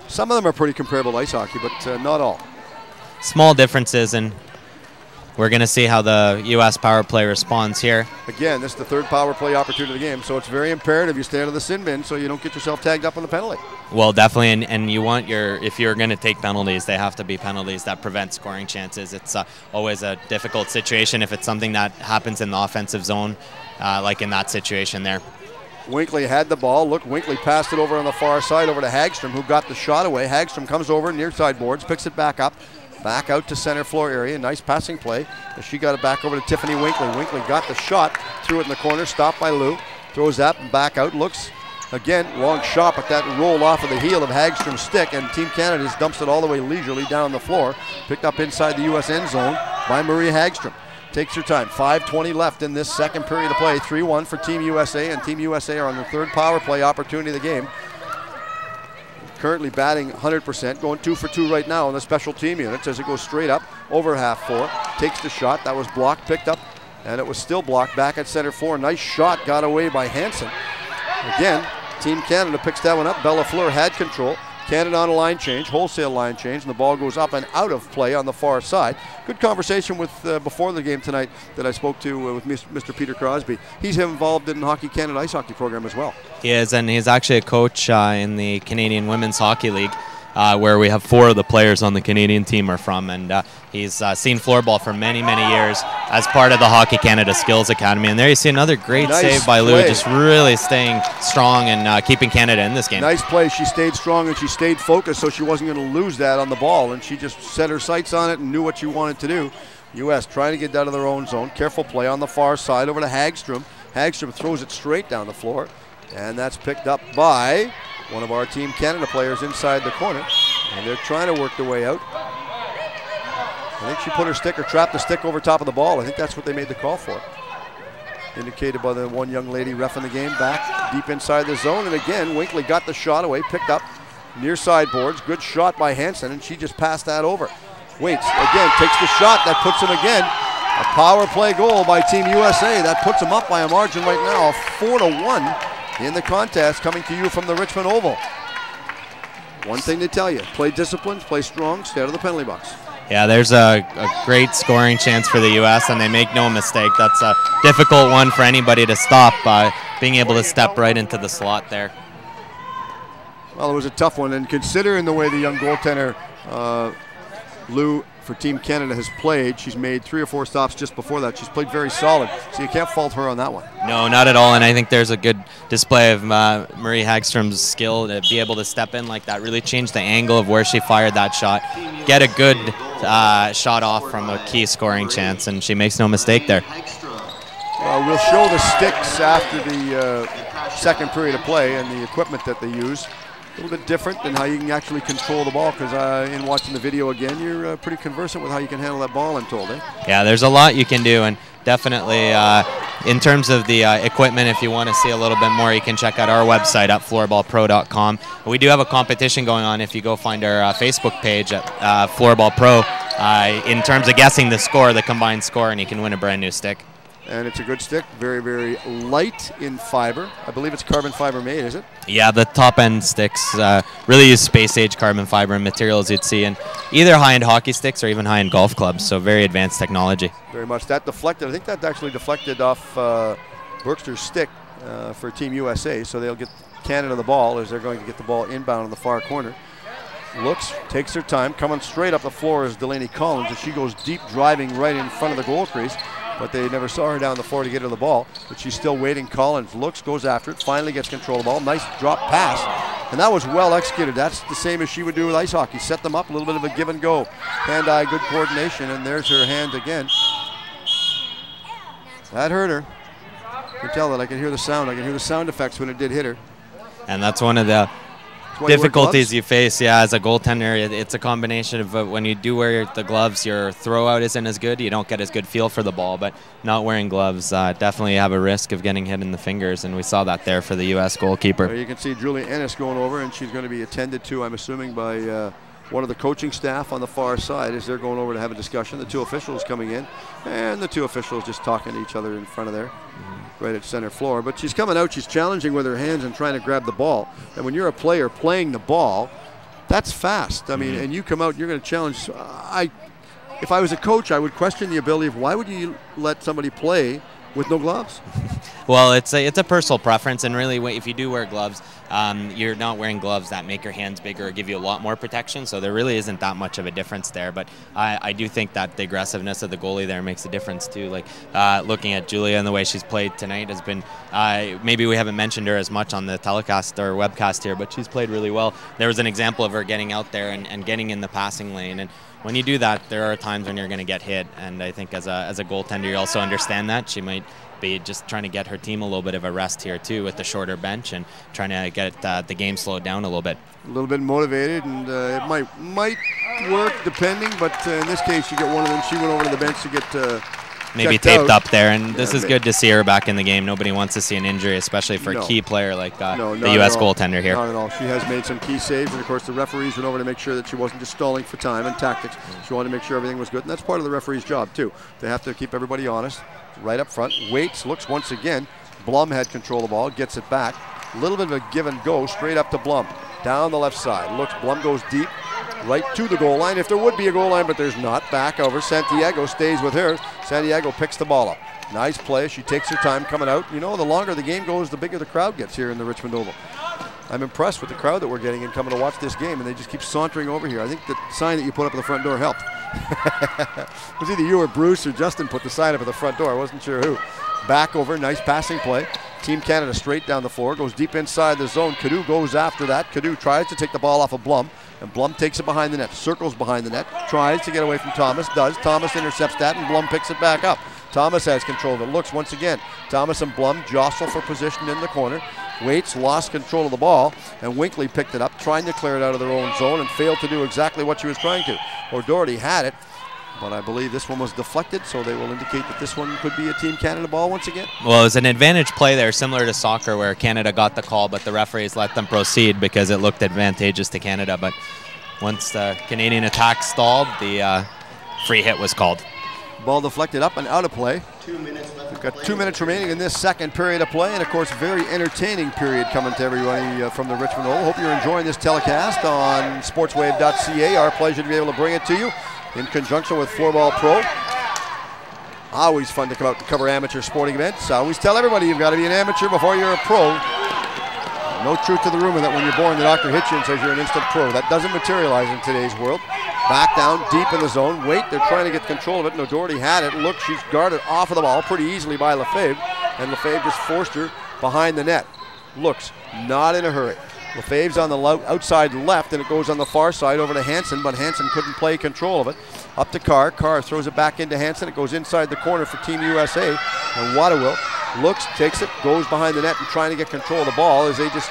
[SPEAKER 1] Some of them are pretty comparable to ice hockey, but not all.
[SPEAKER 2] Small differences, and we're going to see how the U.S. power play responds here.
[SPEAKER 1] Again, this is the third power play opportunity of the game, so it's very imperative you stay out of the sin bin so you don't get yourself tagged up on the penalty.
[SPEAKER 2] Well, definitely, and you want if you're going to take penalties, they have to be penalties that prevent scoring chances. It's always a difficult situation if it's something that happens in the offensive zone, like in that situation there.
[SPEAKER 1] Winkley had the ball. Look, Winkley passed it over on the far side over to Hagstrom, who got the shot away. Hagstrom comes over near side boards, picks it back up, back out to center floor area. Nice passing play. She got it back over to Tiffany Winkley. Winkley got the shot, threw it in the corner, stopped by Lou. Throws that and back out. Looks, again, long shot, but that rolled off of the heel of Hagstrom's stick, and Team Canada just dumps it all the way leisurely down the floor. Picked up inside the U.S. end zone by Marie Hagstrom. Takes your time. 5:20 left in this second period of play. 3-1 for Team USA, and Team USA are on their third power play opportunity of the game. Currently batting 100%, going 2 for 2 right now on the special team units as it goes straight up over half floor. Takes the shot. That was blocked, picked up, and it was still blocked back at center floor. Nice shot got away by Hansen. Again, Team Canada picks that one up. Bella Fleur had control. Canada on a line change, wholesale line change, and the ball goes up and out of play on the far side. Good conversation with before the game tonight that I spoke to with Mr. Peter Crosby. He's involved in Hockey Canada ice hockey program as well.
[SPEAKER 2] He is, and he's actually a coach in the Canadian Women's Hockey League, where we have 4 of the players on the Canadian team are from, and he's seen floorball for many, many years as part of the Hockey Canada Skills Academy. And there you see another great save by Lou, just really staying strong and keeping Canada in this game.
[SPEAKER 1] Nice play. She stayed strong and she stayed focused, so she wasn't going to lose that on the ball, and she just set her sights on it and knew what she wanted to do. U.S. trying to get out of their own zone. Careful play on the far side over to Hagstrom. Hagstrom throws it straight down the floor, and that's picked up by one of our Team Canada players inside the corner, and they're trying to work their way out. I think she put her stick or trapped the stick over top of the ball. I think that's what they made the call for. Indicated by the one young lady reffing the game back deep inside the zone. And again, Winkley got the shot away, picked up near side boards. Good shot by Hansen, and she just passed that over. Waits, again, takes the shot. That puts him again. A power play goal by Team USA. That puts them up by a margin right now, 4-1 in the contest, coming to you from the Richmond Oval. One thing to tell you, play disciplined, play strong, stay out of the penalty box.
[SPEAKER 2] Yeah, there's a great scoring chance for the U.S., and they make no mistake. That's a difficult one for anybody to stop by being able to step right into the slot there.
[SPEAKER 1] Well, it was a tough one, and considering the way the young goaltender, Lou, for Team Canada has played, she's made 3 or 4 stops just before that. She's played very solid, so you can't fault her on that one.
[SPEAKER 2] No, not at all, and I think there's a good display of Marie Hagstrom's skill to be able to step in like that, really change the angle of where she fired that shot, get a good shot off from a key scoring chance, and she makes no mistake there.
[SPEAKER 1] We'll show the sticks after the second period of play and the equipment that they use. A little bit different than how you can actually control the ball, because in watching the video again, you're pretty conversant with how you can handle that ball, I'm told, eh?
[SPEAKER 2] Yeah, there's a lot you can do, and definitely in terms of the equipment, if you want to see a little bit more, you can check out our website at floorballpro.com. We do have a competition going on if you go find our Facebook page at Floorball Pro in terms of guessing the score, the combined score, and you can win a brand new stick.
[SPEAKER 1] And it's a good stick, very, very light in fiber. I believe it's carbon fiber made, is it?
[SPEAKER 2] Yeah, the top end sticks really use space age carbon fiber materials you'd see in either high-end hockey sticks or even high-end golf clubs, so very advanced technology.
[SPEAKER 1] Very much. That deflected, I think that actually deflected off Berkster's stick for Team USA, so they'll get Canada the ball as they're going to get the ball inbound in the far corner. Looks, takes her time, coming straight up the floor is Delaney Collins, as she goes deep, driving right in front of the goal crease. But they never saw her down the floor to get her the ball. But she's still waiting. Collins looks, goes after it, finally gets control of the ball. Nice drop pass. And that was well executed. That's the same as she would do with ice hockey. Set them up, a little bit of a give and go. Hand-eye, good coordination, and there's her hand again. That hurt her. I can tell that. I can hear the sound. I can hear the sound effects when it did hit her.
[SPEAKER 2] And that's one of the difficulties you face, yeah, as a goaltender. It's a combination of when you do wear the gloves, your throw out isn't as good. You don't get as good feel for the ball, but not wearing gloves definitely have a risk of getting hit in the fingers, and we saw that there for the U.S. goalkeeper.
[SPEAKER 1] You can see Julia Ennis going over, and she's going to be attended to, I'm assuming, by one of the coaching staff on the far side as they're going over to have a discussion. The two officials coming in, and the two officials just talking to each other in front of there. Right at center floor, but she's coming out, she's challenging with her hands and trying to grab the ball. And when you're a player playing the ball, that's fast. I mean, and you come out, you're going to challenge. If I was a coach, I would question the ability of why would you let somebody play with no gloves?
[SPEAKER 2] Well, it's a personal preference, and really, if you do wear gloves, you're not wearing gloves that make your hands bigger or give you a lot more protection, so there really isn't that much of a difference there. But I do think that the aggressiveness of the goalie there makes a difference too. Like looking at Julia and the way she's played tonight has been, maybe we haven't mentioned her as much on the telecast or webcast here, but she's played really well. There was an example of her getting out there and getting in the passing lane, and when you do that, there are times when you're going to get hit, and I think as a goaltender, you also understand that. She might be just trying to get her team a little bit of a rest here too with the shorter bench and trying to get the game slowed down a little bit.
[SPEAKER 1] A little bit motivated, and it might work depending, but in this case you get one of them. She went over to the bench to get
[SPEAKER 2] maybe taped up there, and this is good to see her back in the game. Nobody wants to see an injury, especially for a key player like the U.S. goaltender here.
[SPEAKER 1] Not at all. She has made some key saves, and of course the referees went over to make sure that she wasn't just stalling for time and tactics. She wanted to make sure everything was good, and that's part of the referee's job too. They have to keep everybody honest. Right up front, waits, looks once again. Blum had control of the ball, gets it back. A little bit of a give and go, straight up to Blum. Down the left side, looks, Blum goes deep, right to the goal line. If there would be a goal line, but there's not. Back over, Santiago stays with her. Santiago picks the ball up. Nice play, she takes her time coming out. You know, the longer the game goes, the bigger the crowd gets here in the Richmond Oval. I'm impressed with the crowd that we're getting in coming to watch this game, and they just keep sauntering over here. I think the sign that you put up at the front door helped. It was either you or Bruce or Justin put the sign up at the front door. I wasn't sure who. Back over, nice passing play. Team Canada straight down the floor, goes deep inside the zone. Cadu goes after that. Cadu tries to take the ball off of Blum, and Blum takes it behind the net, circles behind the net, tries to get away from Thomas, does. Thomas intercepts that, and Blum picks it back up. Thomas has control of it. Looks once again. Thomas and Blum jostle for position in the corner. Waits, lost control of the ball, and Winkley picked it up, trying to clear it out of their own zone, and failed to do exactly what she was trying to. O'Doherty had it, but I believe this one was deflected, so they will indicate that this one could be a Team Canada ball once again.
[SPEAKER 2] Well, it was an advantage play there, similar to soccer, where Canada got the call, but the referees let them proceed because it looked advantageous to Canada. But once the Canadian attack stalled, the free hit was called.
[SPEAKER 1] Ball deflected up and out of play. We've got 2 minutes remaining in this second period of play, and of course, very entertaining period coming to everybody from the Richmond Oval. Hope you're enjoying this telecast on sportswave.ca. Our pleasure to be able to bring it to you in conjunction with Floorball Pro. Always fun to come out and cover amateur sporting events. I always tell everybody you've got to be an amateur before you're a pro. No truth to the rumor that when you're born, the doctor hits you and says you're an instant pro. That doesn't materialize in today's world. Back down, deep in the zone. Wait, they're trying to get control of it. And O'Doherty had it. Look, she's guarded off of the ball pretty easily by Lefebvre. And Lefebvre just forced her behind the net. Looks, not in a hurry. Lefebvre's on the outside left, and it goes on the far side over to Hansen, but Hansen couldn't play control of it. Up to Carr. Carr throws it back into Hansen. It goes inside the corner for Team USA. And Waddell looks, takes it, goes behind the net and trying to get control of the ball as they just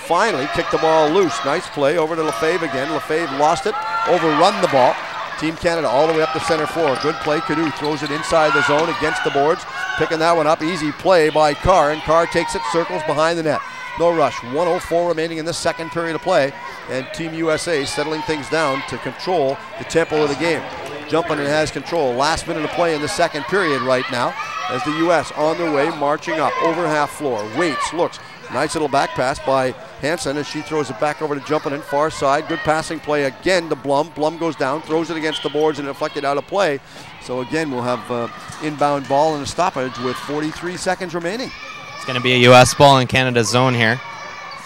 [SPEAKER 1] finally kick the ball loose. Nice play over to Lefebvre again. Lefebvre lost it, overrun the ball. Team Canada all the way up the center floor. Good play. Canoe throws it inside the zone against the boards. Picking that one up. Easy play by Carr, and Carr takes it, circles behind the net. No rush. 1:04 remaining in the second period of play, and Team USA settling things down to control the tempo of the game. Jumping and has control. Last minute of play in the second period right now as the U.S. on their way, marching up over half floor. Waits, looks. Nice little back pass by Hansen as she throws it back over to Jumpinen, far side. Good passing play again to Blum. Blum goes down, throws it against the boards and deflected out of play. So again, we'll have inbound ball and a stoppage with 43 seconds remaining.
[SPEAKER 2] It's going to be a U.S. ball in Canada's zone here.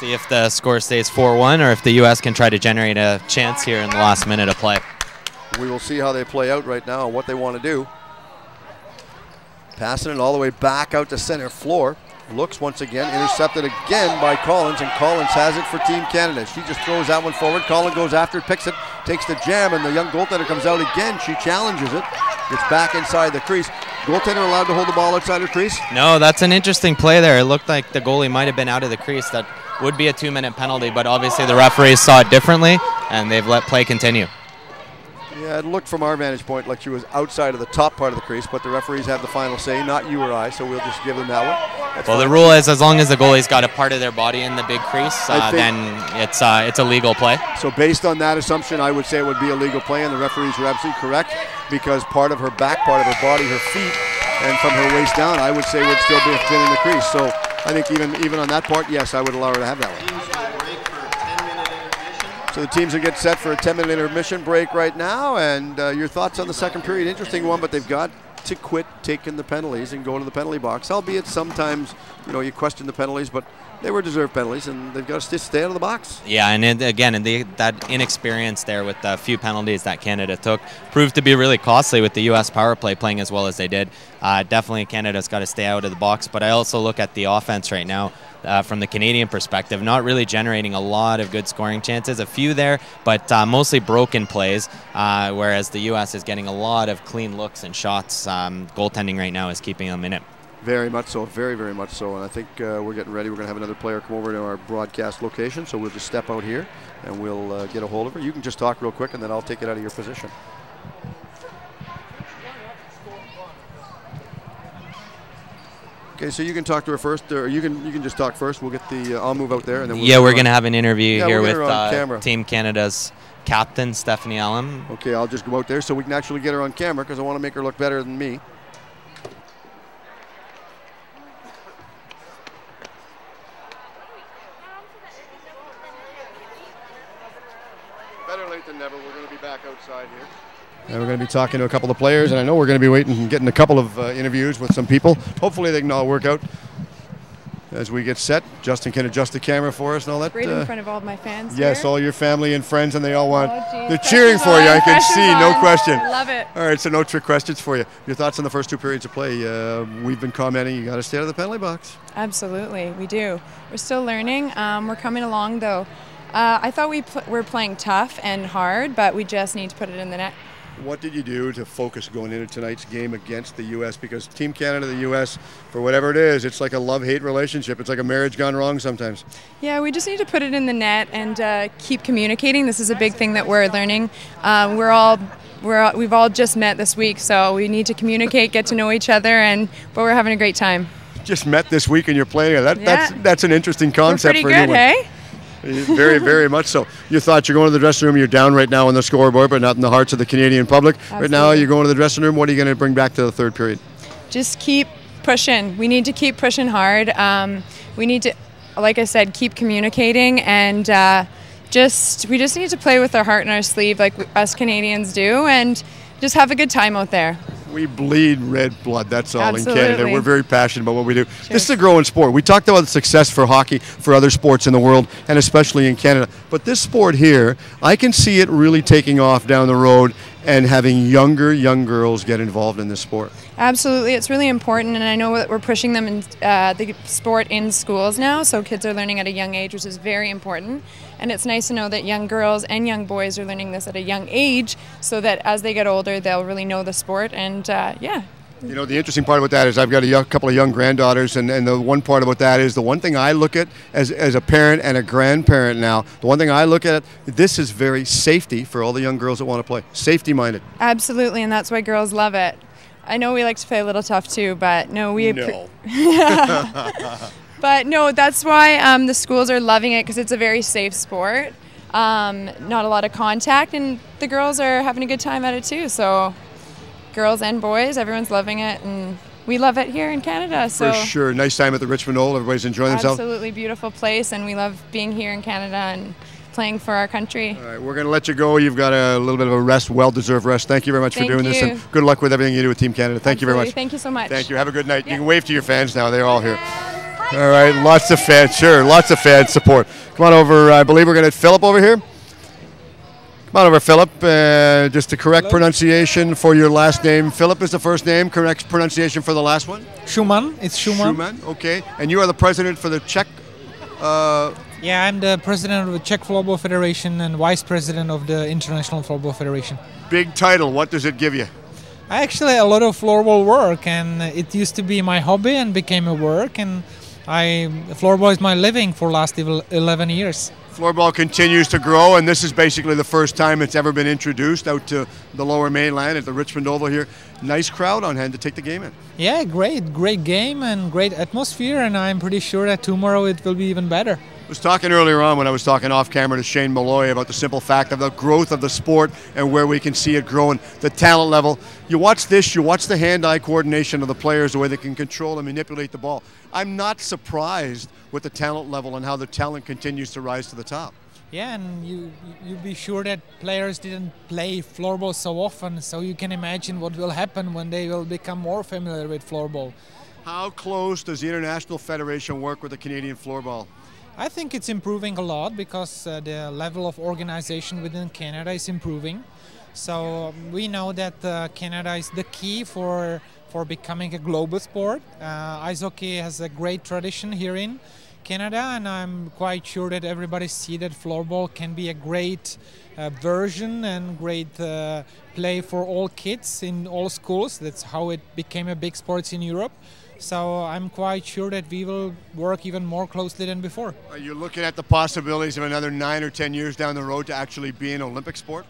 [SPEAKER 2] See if the score stays 4-1 or if the U.S. can try to generate a chance here in the last minute of play.
[SPEAKER 1] We will see how they play out right now and what they want to do. Passing it all the way back out to center floor. Looks once again, intercepted again by Collins, and Collins has it for Team Canada. She just throws that one forward. Collins goes after it, picks it, takes the jam, and the young goaltender comes out again. She challenges it. Gets back inside the crease. Goaltender allowed to hold the ball outside her crease?
[SPEAKER 2] No, that's an interesting play there. It looked like the goalie might have been out of the crease. That would be a 2-minute penalty, but obviously the referees saw it differently, and they've let play continue.
[SPEAKER 1] Yeah, it looked from our vantage point like she was outside of the top part of the crease, but the referees have the final say, not you or I, so we'll just give them that one. That's
[SPEAKER 2] well,
[SPEAKER 1] fine.
[SPEAKER 2] the rule is as long as the goalie's got a part of their body in the big crease, then it's a legal play.
[SPEAKER 1] So based on that assumption, I would say it would be a legal play, and the referees were absolutely correct because part of her back, part of her body, her feet, and from her waist down, I would say would still be been in the crease. So I think even on that part, yes, I would allow her to have that one. So the teams will get set for a 10-minute intermission break right now, and your thoughts on the second period? Interesting one, but they've got to quit taking the penalties and go to the penalty box, albeit sometimes, you know, you question the penalties, but they were deserved penalties, and they've got to stay out of the box.
[SPEAKER 2] Yeah, and that inexperience there with the few penalties that Canada took proved to be really costly with the U.S. power play playing as well as they did. Definitely Canada's got to stay out of the box, but I also look at the offense right now. From the Canadian perspective, not really generating a lot of good scoring chances. A few there, but mostly broken plays, whereas the U.S. is getting a lot of clean looks and shots. Goaltending right now is keeping them in it.
[SPEAKER 1] Very much so, very, very much so. And I think we're getting ready. We're going to have another player come over to our broadcast location, so we'll just step out here and we'll get a hold of her. You can just talk real quick, and then I'll take it out of your position. Okay, so you can talk to her first, or you can just talk first. We'll get the. I'll move out there, and then
[SPEAKER 2] we're gonna have an interview here with
[SPEAKER 1] camera.
[SPEAKER 2] Team Canada's captain, Stephanie Allen.
[SPEAKER 1] Okay, I'll just go out there so we can actually get her on camera because I want to make her look better than me. Better late than never. We're going to be back outside here. And we're going to be talking to a couple of players, and I know we're going to be waiting and getting a couple of interviews with some people. Hopefully they can all work out as we get set. Justin can adjust the camera for us and all that.
[SPEAKER 7] Right in front of all my fans.
[SPEAKER 1] Yes, all your family and friends, and they all want.
[SPEAKER 7] Oh,
[SPEAKER 1] they're cheering for you. I can see, no question.
[SPEAKER 7] Love it.
[SPEAKER 1] All right, so no trick questions for you. Your thoughts on the first two periods of play? We've been commenting. You got to stay out of the penalty box.
[SPEAKER 7] Absolutely, we do. We're still learning. We're coming along though. I thought we're playing tough and hard, but we just need to put it in the net.
[SPEAKER 1] What did you do to focus going into tonight's game against the U.S.? Because Team Canada, the U.S., for whatever it is, it's like a love-hate relationship. It's like a marriage gone wrong sometimes.
[SPEAKER 7] Yeah, we just need to put it in the net and keep communicating. This is a big thing that we're learning. We've all just met this week, so we need to communicate, get to know each other, but we're having a great time.
[SPEAKER 1] Just met this week and you're playing. That's an interesting concept for anyone.
[SPEAKER 7] We're pretty good, hey?
[SPEAKER 1] Very, very much so. You thought you're going to the dressing room, you're down right now on the scoreboard, but not in the hearts of the Canadian public. Absolutely. Right now, you're going to the dressing room. What are you going to bring back to the third period?
[SPEAKER 7] Just keep pushing. We need to keep pushing hard. We need to, like I said, keep communicating, and we just need to play with our heart in our sleeve like us Canadians do, and just have a good time out there.
[SPEAKER 1] We bleed red blood, that's all.
[SPEAKER 7] Absolutely.
[SPEAKER 1] In Canada. We're very passionate about what we do.
[SPEAKER 7] Cheers.
[SPEAKER 1] This is a growing sport. We talked about the success for hockey, for other sports in the world, and especially in Canada. But this sport here, I can see it really taking off down the road, and having young girls get involved in this sport?
[SPEAKER 7] Absolutely, it's really important, and I know that we're pushing them in the sport in schools now, so kids are learning at a young age, which is very important. And it's nice to know that young girls and young boys are learning this at a young age, so that as they get older, they'll really know the sport. And yeah.
[SPEAKER 1] You know, the interesting part about that is I've got a couple of young granddaughters, and the one part about that is the one thing I look at as a parent and a grandparent now, the one thing I look at, this is very safety for all the young girls that want to play. Safety-minded.
[SPEAKER 7] Absolutely, and that's why girls love it. I know we like to play a little tough too, but no,
[SPEAKER 1] No.
[SPEAKER 7] But no, that's why the schools are loving it, because it's a very safe sport. Not a lot of contact, and the girls are having a good time at it too. So girls and boys, everyone's loving it, and we love it here in Canada. So
[SPEAKER 1] For sure. Nice time at the Richmond Oval. Everybody's enjoying themselves.
[SPEAKER 7] Absolutely beautiful place, and we love being here in Canada and playing for our country.
[SPEAKER 1] All right, we're going to let you go. You've got a little bit of a rest, well-deserved rest. Thank you very much for doing this, and good luck with everything you do with Team Canada. Thank you very much.
[SPEAKER 7] Thank you so much.
[SPEAKER 1] Thank you. Have a good night. You can wave to your fans now. They're all here. All right, lots of fans. Sure, lots of fan support. Come on over. I believe we're going to Philip over here. Come on over, Philip. Just the correct pronunciation for your last name. Philip is the first name. Correct pronunciation for the last one?
[SPEAKER 8] Schumann. It's Schumann.
[SPEAKER 1] Schumann, okay. And you are the president for the Czech...
[SPEAKER 8] Yeah, I'm the president of the Czech Floorball Federation and vice president of the International Floorball Federation.
[SPEAKER 1] Big title. What does it give you?
[SPEAKER 8] Actually, a lot of floorball work, and it used to be my hobby and became a work, and floorball is my living for last 11 years.
[SPEAKER 1] Floorball continues to grow, and this is basically the first time it's ever been introduced out to the Lower Mainland at the Richmond Oval here. Nice crowd on hand to take the game in.
[SPEAKER 8] Yeah, great game and great atmosphere, and I'm pretty sure that tomorrow it will be even better.
[SPEAKER 1] I was talking earlier on when I was talking off camera to Shane Malloy about the simple fact of the growth of the sport and where we can see it growing, the talent level. You watch this, you watch the hand-eye coordination of the players, the way they can control and manipulate the ball. I'm not surprised with the talent level and how the talent continues to rise to the top.
[SPEAKER 8] Yeah, and you be sure that players didn't play floorball so often, so you can imagine what will happen when they will become more familiar with floorball.
[SPEAKER 1] How close does the International Federation work with the Canadian floorball?
[SPEAKER 8] I think it's improving a lot because the level of organization within Canada is improving. So we know that Canada is the key for becoming a global sport. Ice hockey has a great tradition here in Canada, and I'm quite sure that everybody sees that floorball can be a great version and great play for all kids in all schools. That's how it became a big sport in Europe. So I'm quite sure that we will work even more closely than before.
[SPEAKER 1] Are you looking at the possibilities of another 9 or 10 years down the road to actually be an Olympic sport?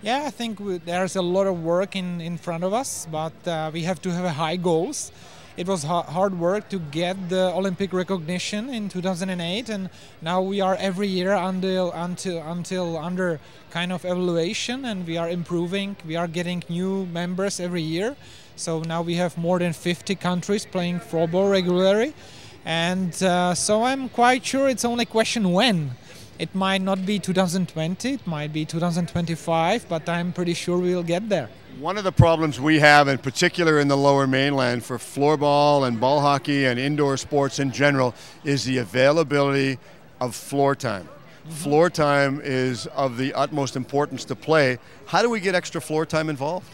[SPEAKER 8] Yeah, I think there's a lot of work in front of us, but we have to have high goals. It was hard work to get the Olympic recognition in 2008, and now we are every year until under kind of evaluation, and we are improving. We are getting new members every year. So now we have more than 50 countries playing floorball regularly, and so I'm quite sure it's only a question when. It might not be 2020, it might be 2025, but I'm pretty sure we'll get there.
[SPEAKER 1] One of the problems we have, in particular in the Lower Mainland, for floorball and ball hockey and indoor sports in general, is the availability of floor time. Mm-hmm. Floor time is of the utmost importance to play. How do we get extra floor time involved?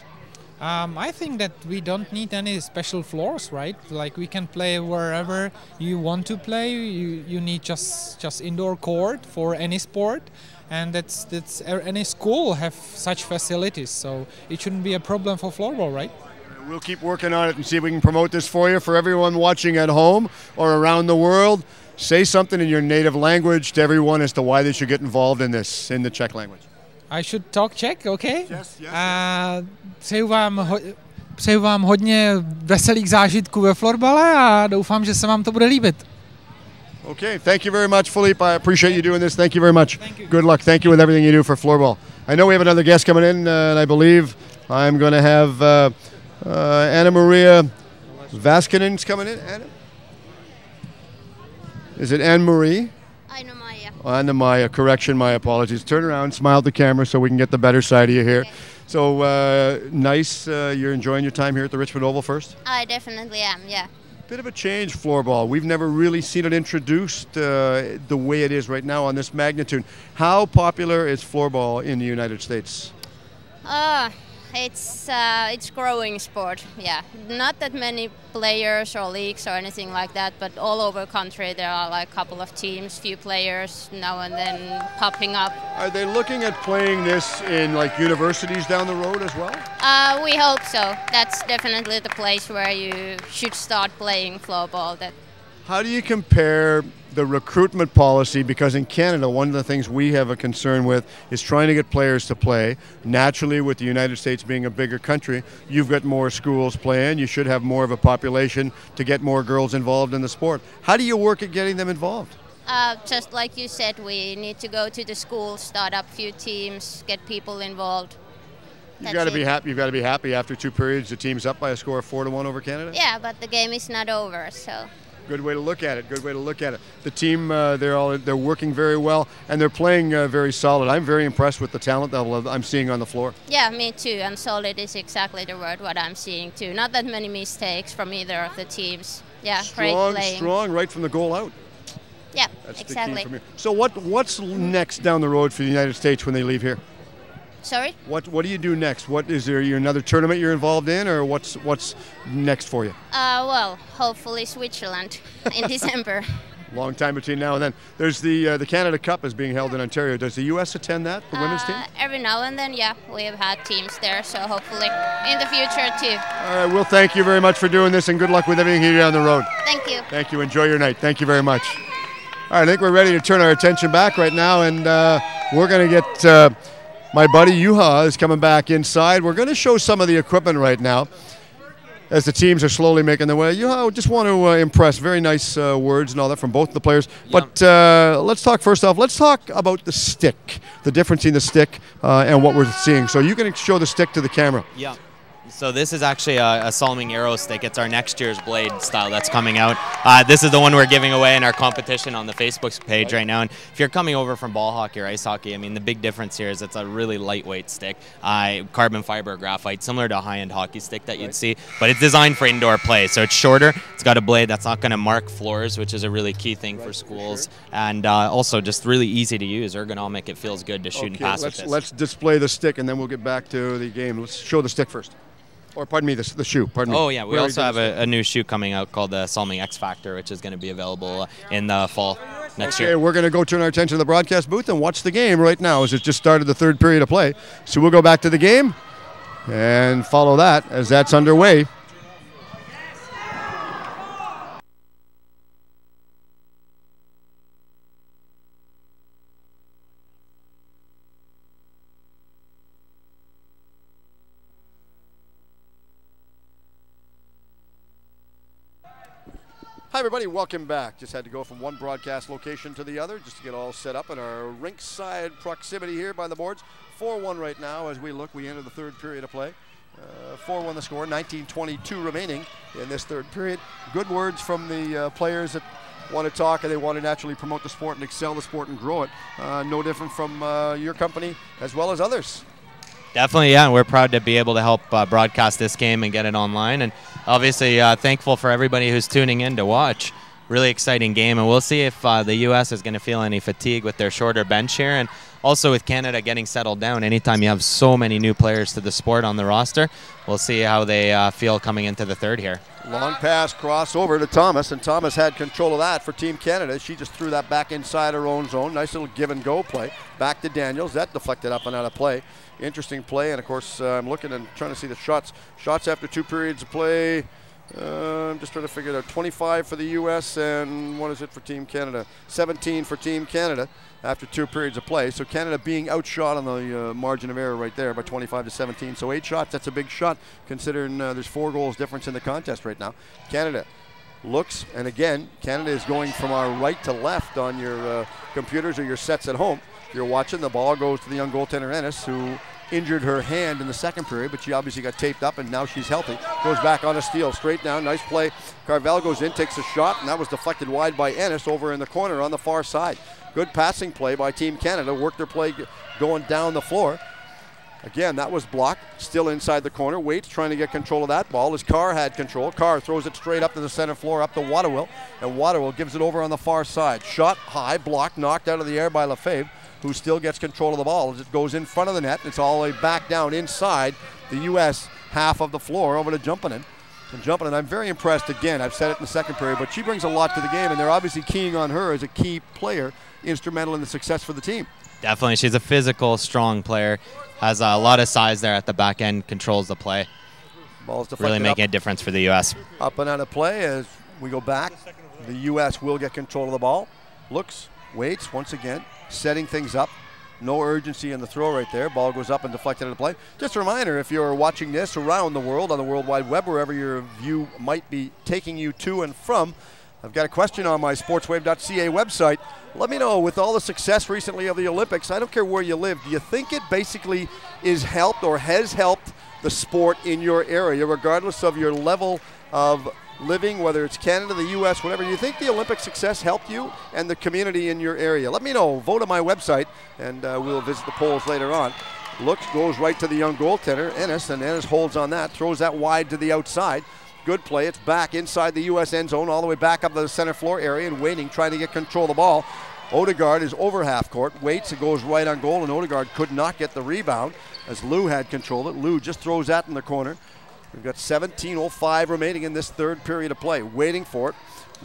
[SPEAKER 8] I think that we don't need any special floors, right? Like we can play wherever you want to play. You need just indoor court for any sport, and that's any school have such facilities, so it shouldn't be a problem for floorball, right?
[SPEAKER 1] We'll keep working on it and see if we can promote this for you. For everyone watching at home or around the world, say something in your native language to everyone as to why they should get involved in this in the Czech language.
[SPEAKER 8] I should talk Czech, okay?
[SPEAKER 1] Yes.
[SPEAKER 8] Přeju vám hodně veselých zážitků ve florbale a doufám, že se vám to bude líbit.
[SPEAKER 1] Okay, thank you very much, Philippe. I appreciate you doing this. Thank you very much.
[SPEAKER 8] Thank you.
[SPEAKER 1] Good luck. Thank you with everything you do for floorball. I know we have another guest coming in, and I believe I'm going to have Anna Maria Vaskinen's coming in. Anna? Is it Anne Marie? Anna Maya, correction, my apologies. Turn around, smile at the camera so we can get the better side of you here. Okay. So nice, you're enjoying your time here at the Richmond Oval first?
[SPEAKER 9] I definitely am, yeah.
[SPEAKER 1] Bit of a change, floorball. We've never really seen it introduced the way it is right now on this magnitude. How popular is floorball in the United States?
[SPEAKER 9] It's growing sport, yeah. Not that many players or leagues or anything like that, but all over country there are like a couple of teams, few players now and then popping up.
[SPEAKER 1] Are they looking at playing this in like universities down the road as well?
[SPEAKER 9] We hope so. That's definitely the place where you should start playing floorball.
[SPEAKER 1] How do you compare the recruitment policy? Because in Canada, one of the things we have a concern with is trying to get players to play. Naturally, with the United States being a bigger country, you've got more schools playing. You should have more of a population to get more girls involved in the sport. How do you work at getting them involved?
[SPEAKER 9] Just like you said, we need to go to the schools, start up a few teams, get people involved.
[SPEAKER 1] You've got to be happy. You've got to be happy after 2 periods. The team's up by a score of 4-1 over Canada.
[SPEAKER 9] Yeah, but the game is not over, so.
[SPEAKER 1] Good way to look at it. Good way to look at it. The team, they're working very well, and they're playing very solid. I'm very impressed with the talent level I'm seeing on the floor.
[SPEAKER 9] Yeah, me too. And solid is exactly the word what I'm seeing too. Not that many mistakes from either of the teams. Yeah, great playing.
[SPEAKER 1] Strong, right from the goal out.
[SPEAKER 9] Yeah,
[SPEAKER 1] that's
[SPEAKER 9] exactly.
[SPEAKER 1] The key from here. So what's next down the road for the United States when they leave here?
[SPEAKER 9] Sorry?
[SPEAKER 1] What do you do next? What is there? Another tournament you're involved in, or what's next for you?
[SPEAKER 9] Well, hopefully Switzerland in December.
[SPEAKER 1] Long time between now and then. There's the Canada Cup is being held in Ontario. Does the U.S. attend that, the women's team?
[SPEAKER 9] Every now and then, yeah. We have had teams there, so hopefully in the future too.
[SPEAKER 1] All right, well, thank you very much for doing this, and good luck with everything here down the road.
[SPEAKER 9] Thank you.
[SPEAKER 1] Thank you. Enjoy your night. Thank you very much. All right, I think we're ready to turn our attention back right now, and we're going to get my buddy Juha is coming back inside. We're going to show some of the equipment right now as the teams are slowly making their way. Juha, I just want to impress. Very nice words and all that from both the players. Yep. But let's talk first off. Let's talk about the stick, the difference in the stick and what we're seeing. So you can show the stick to the camera.
[SPEAKER 2] Yeah. So this is actually a Salming Arrow stick. It's our next year's blade style that's coming out. This is the one we're giving away in our competition on the Facebook page right now. And if you're coming over from ball hockey or ice hockey, I mean, the big difference here is it's a really lightweight stick, carbon fiber graphite, similar to a high-end hockey stick that you'd see, but it's designed for indoor play. So it's shorter. It's got a blade that's not going to mark floors, which is a really key thing for schools, and also just really easy to use, ergonomic. It feels good to shoot and pass with this.
[SPEAKER 1] Let's display the stick, and then we'll get back to the game. Let's show the stick first. Or pardon me, the shoe. Pardon me.
[SPEAKER 2] Oh yeah, we also have a new shoe coming out called the Salming X Factor, which is going to be available in the fall next year.
[SPEAKER 1] We're going to go turn our attention to the broadcast booth and watch the game right now as it just started the 3rd period of play. So we'll go back to the game and follow that as that's underway. Hi everybody, welcome back. Just had to go from one broadcast location to the other just to get all set up in our rink-side proximity here by the boards. 4-1 right now as we look. We enter the 3rd period of play. 4-1 the score, 19:22 remaining in this 3rd period. Good words from the players that want to talk and they want to naturally promote the sport and excel the sport and grow it. No different from your company as well as others.
[SPEAKER 2] Definitely, yeah. We're proud to be able to help broadcast this game and get it online. And obviously thankful for everybody who's tuning in to watch. Really exciting game. And we'll see if the U.S. is going to feel any fatigue with their shorter bench here. And also with Canada getting settled down, anytime you have so many new players to the sport on the roster, we'll see how they feel coming into the 3rd here.
[SPEAKER 1] Long pass, cross over to Thomas, and Thomas had control of that for Team Canada. She just threw that back inside her own zone. Nice little give-and-go play. Back to Daniels. That deflected up and out of play. Interesting play, and of course, I'm looking and trying to see the shots. Shots after 2 periods of play. I'm just trying to figure it out. 25 for the U.S., and what is it for Team Canada? 17 for Team Canada after 2 periods of play. So Canada being outshot on the margin of error right there by 25-17. So 8 shots, that's a big shot considering there's 4 goals difference in the contest right now. Canada looks, and again, Canada is going from our right to left on your computers or your sets at home. If you're watching, the ball goes to the young goaltender Ennis, who injured her hand in the 2nd period, but she obviously got taped up and now she's healthy. Goes back on a steal, straight down, nice play. Carvel goes in, takes a shot, and that was deflected wide by Ennis over in the corner on the far side. Good passing play by Team Canada, worked their play going down the floor. Again, that was blocked, still inside the corner. Waits trying to get control of that ball as Carr had control. Carr throws it straight up to the center floor, up to Waterwill, and Waterwill gives it over on the far side. Shot high, blocked, knocked out of the air by Lefebvre, who still gets control of the ball as it goes in front of the net. It's all the way back down inside the U.S. half of the floor over to Jumpinen. And Jumpinen, I'm very impressed again. I've said it in the second period, but she brings a lot to the game, and they're obviously keying on her as a key player, instrumental in the success for the team.
[SPEAKER 2] Definitely. She's a physical, strong player. Has a lot of size there at the back end, controls the play.
[SPEAKER 1] Ball's deflected
[SPEAKER 2] really making a difference for the U.S.
[SPEAKER 1] Up and out of play as we go back. The U.S. will get control of the ball. Looks, waits once again, setting things up. No urgency in the throw right there. Ball goes up and deflected out of play. Just a reminder, if you're watching this around the world on the World Wide Web, wherever your view might be taking you to and from, I've got a question on my sportswave.ca website. Let me know, with all the success recently of the Olympics, I don't care where you live, do you think it basically is helped or has helped the sport in your area, regardless of your level of living, whether it's Canada, the U.S., whatever? Do you think the Olympic success helped you and the community in your area? Let me know. Vote on my website, and we'll visit the polls later on. Looks, goes right to the young goaltender, Ennis, and Ennis holds on that, throws that wide to the outside. Good play. It's back inside the U.S. end zone, all the way back up to the center floor area, and waiting, trying to get control of the ball. Odegaard is over half court, waits, it goes right on goal, and Odegaard could not get the rebound as Lou had control of it. Lou just throws that in the corner. We've got 17:05 remaining in this third period of play. Waiting for it.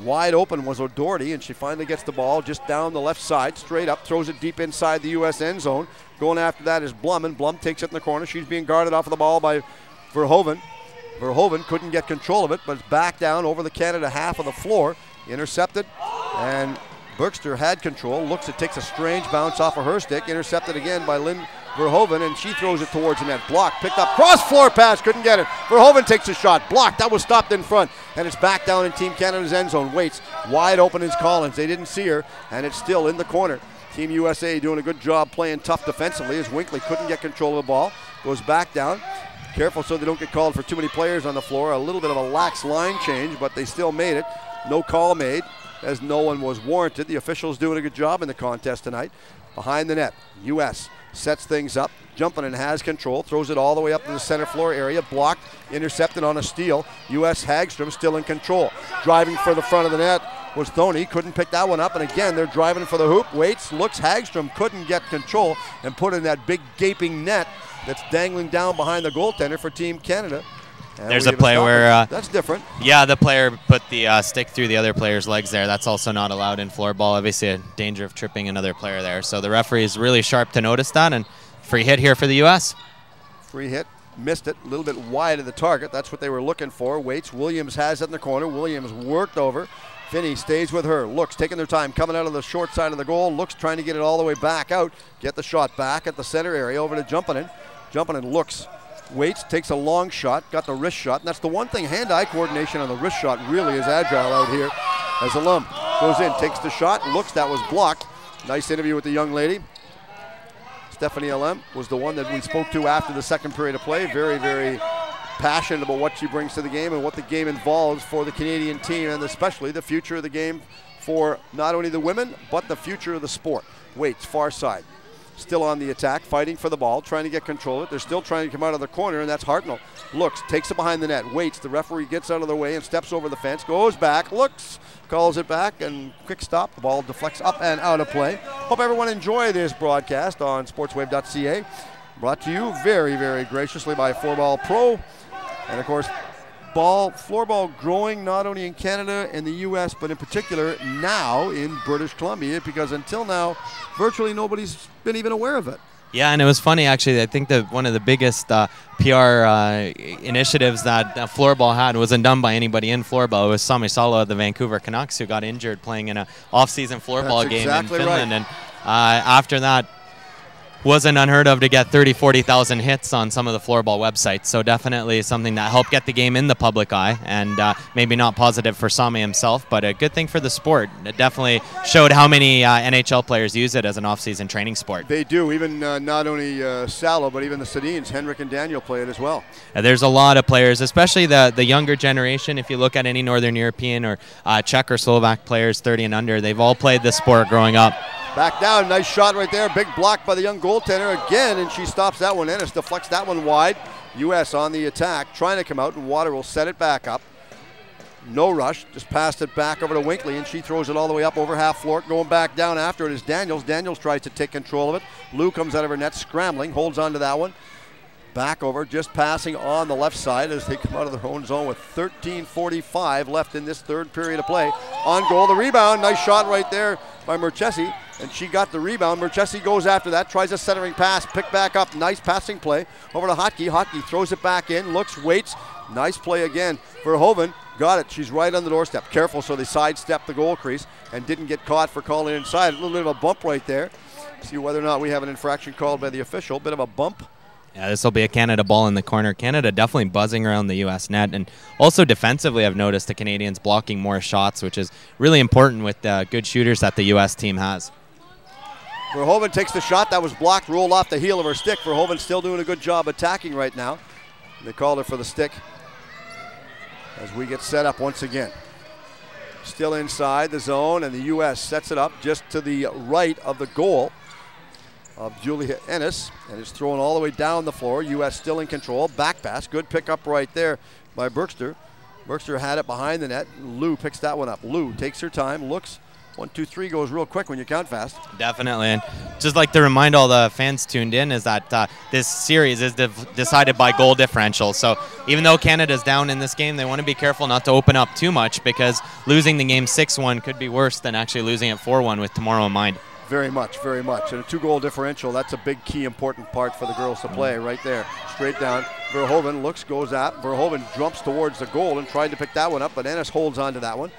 [SPEAKER 1] Wide open was O'Doherty, and she finally gets the ball just down the left side, straight up, throws it deep inside the U.S. end zone. Going after that is Blum, and Blum takes it in the corner. She's being guarded off of the ball by Verhoeven. Verhoeven couldn't get control of it, but it's back down over the Canada half of the floor. Intercepted, and Bergster had control. Looks, it takes a strange bounce off of her stick. Intercepted again by Lynn Verhoeven, and she throws it towards the net. Blocked, picked up, cross floor pass, couldn't get it. Verhoeven takes a shot, blocked, that was stopped in front, and it's back down in Team Canada's end zone. Waits, wide open is Collins. They didn't see her, and it's still in the corner. Team USA doing a good job playing tough defensively as Winkley couldn't get control of the ball. Goes back down. Careful so they don't get called for too many players on the floor. A little bit of a lax line change, but they still made it. No call made, as no one was warranted. The officials doing a good job in the contest tonight. Behind the net, U.S. sets things up. Jumping and has control. Throws it all the way up to the center floor area. Blocked, intercepted on a steal. U.S. Hagstrom still in control. Driving for the front of the net was Thoney. Couldn't pick that one up, and again, they're driving for the hoop. Waits, looks, Hagstrom couldn't get control and put in that big gaping net that's dangling down behind the goaltender for Team Canada. And
[SPEAKER 2] there's a play where
[SPEAKER 1] that's different.
[SPEAKER 2] Yeah, the player put the stick through the other player's legs there. That's also not allowed in floorball. Obviously, a danger of tripping another player there. So the referee is really sharp to notice that, and free hit here for the U.S.
[SPEAKER 1] Free hit, missed it, a little bit wide of the target. That's what they were looking for. Waits, Williams has it in the corner. Williams worked over. Finney stays with her. Looks, taking their time, coming out of the short side of the goal. Looks, trying to get it all the way back out. Get the shot back at the center area over to Jumpinen. Jumpinen looks, waits, takes a long shot, got the wrist shot, and that's the one thing, hand-eye coordination on the wrist shot really is agile out here. As Alum goes in, takes the shot, looks, that was blocked. Nice interview with the young lady. Stephanie Alum was the one that we spoke to after the second period of play. Very, very passionate about what she brings to the game and what the game involves for the Canadian team, and especially the future of the game for not only the women, but the future of the sport. Waits, far side. Still on the attack, fighting for the ball, trying to get control of it. They're still trying to come out of the corner, and that's Hartnell. Looks, takes it behind the net, waits. The referee gets out of the way and steps over the fence, goes back, looks, calls it back, and quick stop. The ball deflects up and out of play. Hope everyone enjoyed this broadcast on sportswave.ca. Brought to you very, very graciously by Floorball Pro. And, of course, floorball growing not only in Canada and the U.S., but in particular now in British Columbia, because until now, virtually nobody's been even aware of it.
[SPEAKER 2] Yeah, and it was funny, actually. I think that one of the biggest PR initiatives that floorball had wasn't done by anybody in floorball. It was Sami Salo of the Vancouver Canucks, who got injured playing in an off-season floorball game in Finland. Right. And after that, wasn't unheard of to get 30,000, 40,000 hits on some of the floorball websites. So definitely something that helped get the game in the public eye, and maybe not positive for Sami himself, but a good thing for the sport. It definitely showed how many NHL players use it as an off-season training sport. They
[SPEAKER 1] do. Even not only Salo, but even the Sedins, Henrik and Daniel, play it as well.
[SPEAKER 2] There's a lot of players, especially the younger generation. If you look at any Northern European or Czech or Slovak players 30 and under, they've all played this sport growing up.
[SPEAKER 1] Back down, nice shot right there. Big block by the young goaltender again, and she stops that one. Ennis deflects that one wide. U.S. on the attack, trying to come out, and Water will set it back up. No rush, just passed it back over to Winkley, and she throws it all the way up over half floor. Going back down after it is Daniels. Daniels tries to take control of it. Lou comes out of her net, scrambling, holds on to that one. Back over, just passing on the left side as they come out of their own zone with 13:45 left in this third period of play. On goal, the rebound. Nice shot right there by Merchesi, and she got the rebound. Merchesi goes after that, tries a centering pass, pick back up. Nice passing play over to Hotkey. Hotkey throws it back in, looks, waits. Nice play again. Verhoeven got it. She's right on the doorstep. Careful, so they sidestepped the goal crease and didn't get caught for calling inside. A little bit of a bump right there. See whether or not we have an infraction called by the official. Bit of a bump.
[SPEAKER 2] Yeah, this will be a Canada ball in the corner. Canada definitely buzzing around the U.S. net. And also defensively, I've noticed the Canadians blocking more shots, which is really important with the good shooters that the U.S. team has.
[SPEAKER 1] Verhoeven takes the shot. That was blocked, rolled off the heel of her stick. Verhoeven still doing a good job attacking right now. They called her for the stick as we get set up once again. Still inside the zone, and the U.S. sets it up just to the right of the goal of Julia Ennis, and is thrown all the way down the floor. U.S. still in control. Back pass. Good pickup right there by Berkster. Berkster had it behind the net. Lou picks that one up. Lou takes her time, looks. 1, 2, 3 goes real quick when you count fast.
[SPEAKER 2] Definitely. And just like to remind all the fans tuned in is that this series is decided by goal differential. So even though Canada's down in this game, they want to be careful not to open up too much, because losing the game 6-1 could be worse than actually losing it 4-1 with tomorrow in mind.
[SPEAKER 1] Very much, very much. And a 2-goal differential, that's a big key important part for the girls to play right there. Straight down. Verhoeven looks, goes at. Verhoeven jumps towards the goal and tried to pick that one up, but Ennis holds on to that one.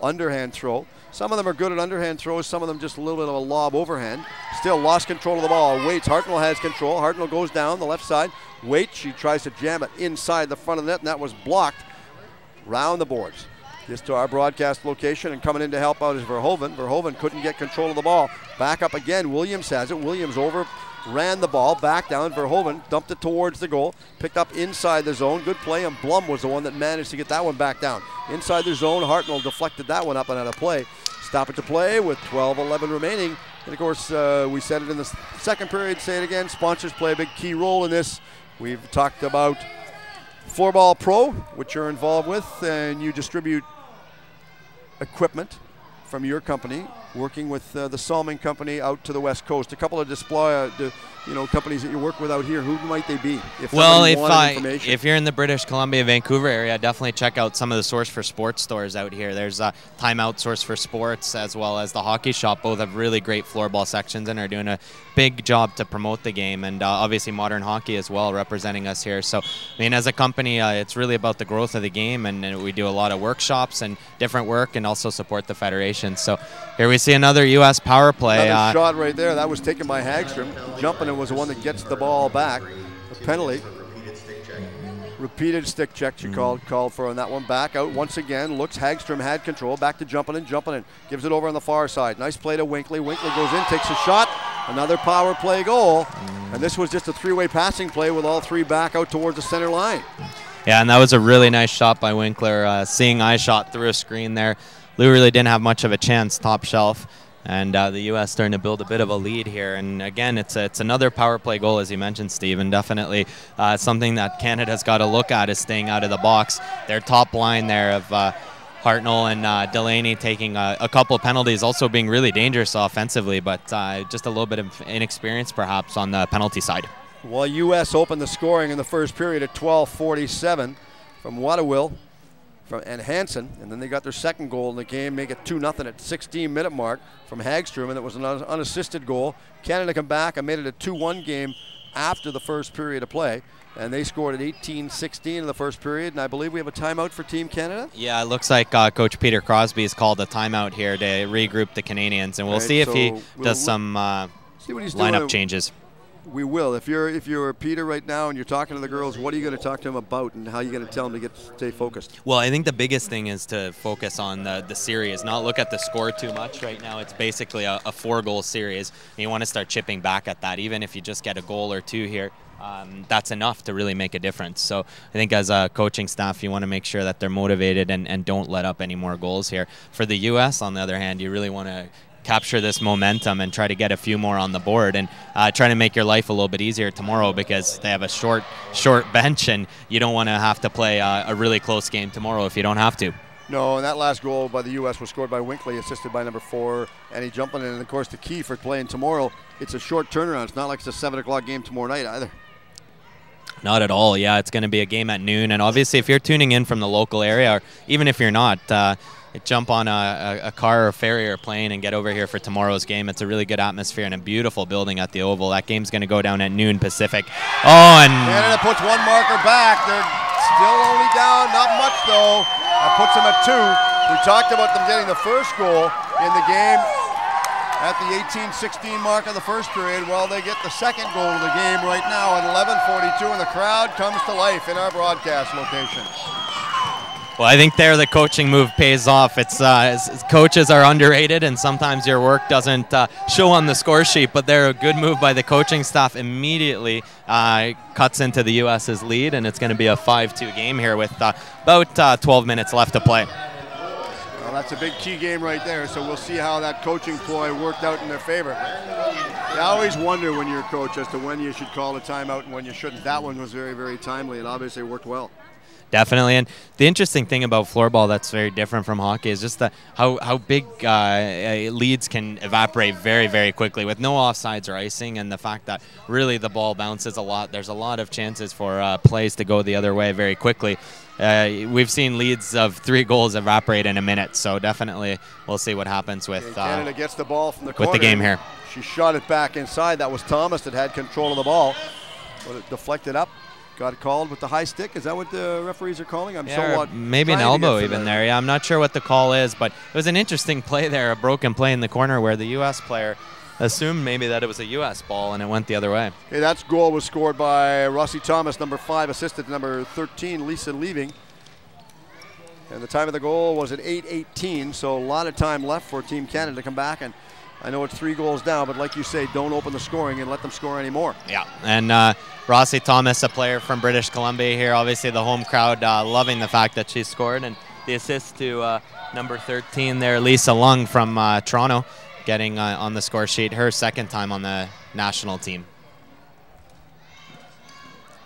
[SPEAKER 1] Underhand throw. Some of them are good at underhand throws, some of them just a little bit of a lob overhand. Still lost control of the ball. Waits. Hartnell has control. Hartnell goes down the left side. Waits. She tries to jam it inside the front of the net, and that was blocked. Round the boards. Just to our broadcast location, and coming in to help out is Verhoeven. Verhoeven couldn't get control of the ball. Back up again. Williams has it. Williams ran the ball back down. Verhoeven dumped it towards the goal. Picked up inside the zone. Good play, and Blum was the one that managed to get that one back down. Inside the zone, Hartnell deflected that one up and out of play. Stop it to play with 12:11 remaining. And of course, we said it in the second period, say it again. Sponsors play a big key role in this. We've talked about Floorball Pro, which you're involved with, and you distribute equipment from your company, working with the Salmon Company out to the West Coast. A couple of companies that you work with out here. Who might they be?
[SPEAKER 2] If you're in the British Columbia, Vancouver area, definitely check out some of the Source for Sports stores out here. There's Timeout Source for Sports, as well as the Hockey Shop. Both have really great floorball sections and are doing a big job to promote the game. And obviously Modern Hockey as well, representing us here. So, I mean, as a company, it's really about the growth of the game, and we do a lot of workshops and different work, and also support the federation. So here we see another U.S. power play.
[SPEAKER 1] Another shot right there. That was taken by Hagstrom. Jumping was the one that gets the ball back. A penalty. Repeated stick check she called for on that one. Back out once again. Looks. Hagstrom had control. Back to jumping in. Gives it over on the far side. Nice play to Winkley. Winkley goes in, takes a shot. Another power play goal. And this was just a three-way passing play with all three back out towards the center line.
[SPEAKER 2] Yeah, and that was a really nice shot by Winkler. Seeing I shot through a screen there. Lou really didn't have much of a chance, top shelf. And the U.S. starting to build a bit of a lead here. And again, it's another power play goal, as you mentioned, Steve, and definitely something that Canada's got to look at is staying out of the box. Their top line there of Hartnell and Delaney taking a couple of penalties, also being really dangerous offensively, but just a little bit of inexperience perhaps on the penalty side.
[SPEAKER 1] Well, U.S. opened the scoring in the first period at 12:47 from Waterville and Hansen, and then they got their second goal in the game, make it 2-0 at 16-minute mark from Hagstrom, and it was an unassisted goal. Canada come back and made it a 2-1 game after the first period of play, and they scored at 18-16 in the first period, and I believe we have a timeout for Team Canada?
[SPEAKER 2] Yeah, it looks like Coach Peter Crosby has called a timeout here to regroup the Canadians, and we'll see if he does some lineup changes.
[SPEAKER 1] We will. If you're Peter right now and you're talking to the girls, what are you going to talk to them about, and how are you going to tell them to stay focused?
[SPEAKER 2] Well, I think the biggest thing is to focus on the series, not look at the score too much. Right now it's basically a 4-goal series, and you want to start chipping back at that. Even if you just get a goal or two here, that's enough to really make a difference. So I think as a coaching staff, you want to make sure that they're motivated and don't let up any more goals here. For the U.S., on the other hand, you really want to capture this momentum and try to get a few more on the board, and try to make your life a little bit easier tomorrow, because they have a short bench, and you don't want to have to play a really close game tomorrow if you don't have to.
[SPEAKER 1] No, and that last goal by the U.S. was scored by Winkley, assisted by number 4, Annie Jumpin. And of course, the key for playing tomorrow, it's a short turnaround. It's not like it's a 7 o'clock game tomorrow night either.
[SPEAKER 2] Not at all. Yeah, it's going to be a game at noon. And obviously, if you're tuning in from the local area, or even if you're not, jump on a car or ferry or plane and get over here for tomorrow's game. It's a really good atmosphere and a beautiful building at the Oval. That game's going to go down at noon Pacific. Oh, and
[SPEAKER 1] Canada puts one marker back. They're still only down, not much though. That puts them at 2. We talked about them getting the first goal in the game at the 18-16 mark of the first period. Well, they get the second goal of the game right now at 11:42, and the crowd comes to life in our broadcast location.
[SPEAKER 2] well, I think there the coaching move pays off. It's coaches are underrated, and sometimes your work doesn't show on the score sheet, but they're a good move by the coaching staff. Immediately cuts into the U.S.'s lead, and it's going to be a 5-2 game here with about 12 minutes left to play.
[SPEAKER 1] Well, that's a big key game right there, so we'll see how that coaching ploy worked out in their favor. You always wonder when you're a coach as to when you should call a timeout and when you shouldn't. That one was very, very timely, and obviously worked well.
[SPEAKER 2] Definitely, and the interesting thing about floorball that's very different from hockey is just how big leads can evaporate very, very quickly with no offsides or icing, and the fact that really the ball bounces a lot. There's a lot of chances for plays to go the other way very quickly. We've seen leads of 3 goals evaporate in a minute, so definitely we'll see what happens with
[SPEAKER 1] Canada gets the ball from the corner.
[SPEAKER 2] with the game here.
[SPEAKER 1] She shot it back inside. That was Thomas that had control of the ball, but it deflected up. Got called with the high stick. Is that what the referees are calling?
[SPEAKER 2] Maybe an elbow even there. Yeah, I'm not sure what the call is, but it was an interesting play there, a broken play in the corner where the U.S. player assumed maybe that it was a U.S. ball and it went the other way.
[SPEAKER 1] Okay, that goal was scored by Rossi Thomas, number 5, assisted number 13, Lisa Leaving. And the time of the goal was at 8:18, so a lot of time left for Team Canada to come back. And I know it's 3 goals down, but like you say, don't open the scoring and let them score anymore.
[SPEAKER 2] Yeah, and Rossi Thomas, a player from British Columbia here, obviously the home crowd loving the fact that she scored, and the assist to number 13 there, Lisa Lung from Toronto, getting on the score sheet, her second time on the national team.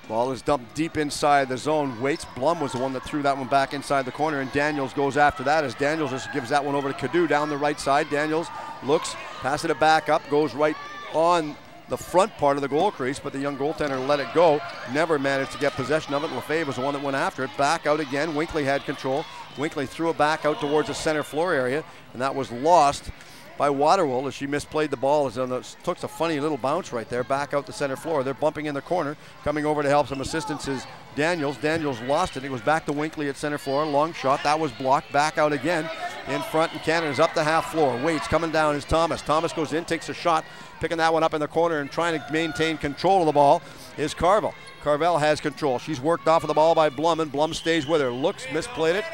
[SPEAKER 1] Ball is dumped deep inside the zone. Waits. Blum was the one that threw that one back inside the corner, and Daniels goes after that as Daniels just gives that one over to Cadu down the right side. Daniels looks, passes it back up, goes right on the front part of the goal crease, but the young goaltender let it go. Never managed to get possession of it. Lefebvre was the one that went after it. Back out again. Winkley had control. Winkley threw it back out towards the center floor area, and that was lost by Waterwell as she misplayed the ball. Took a funny little bounce right there, back out the center floor. They're bumping in the corner. Coming over to help some assistance is Daniels. Daniels lost it. It was back to Winkley at center floor. Long shot. That was blocked. Back out again in front, and Canada's up the half floor. Waits. Coming down is Thomas. Thomas goes in, takes a shot, picking that one up in the corner and trying to maintain control of the ball is Carvel. Carvel has control. She's worked off of the ball by Blum, and Blum stays with her. Looks, misplayed it,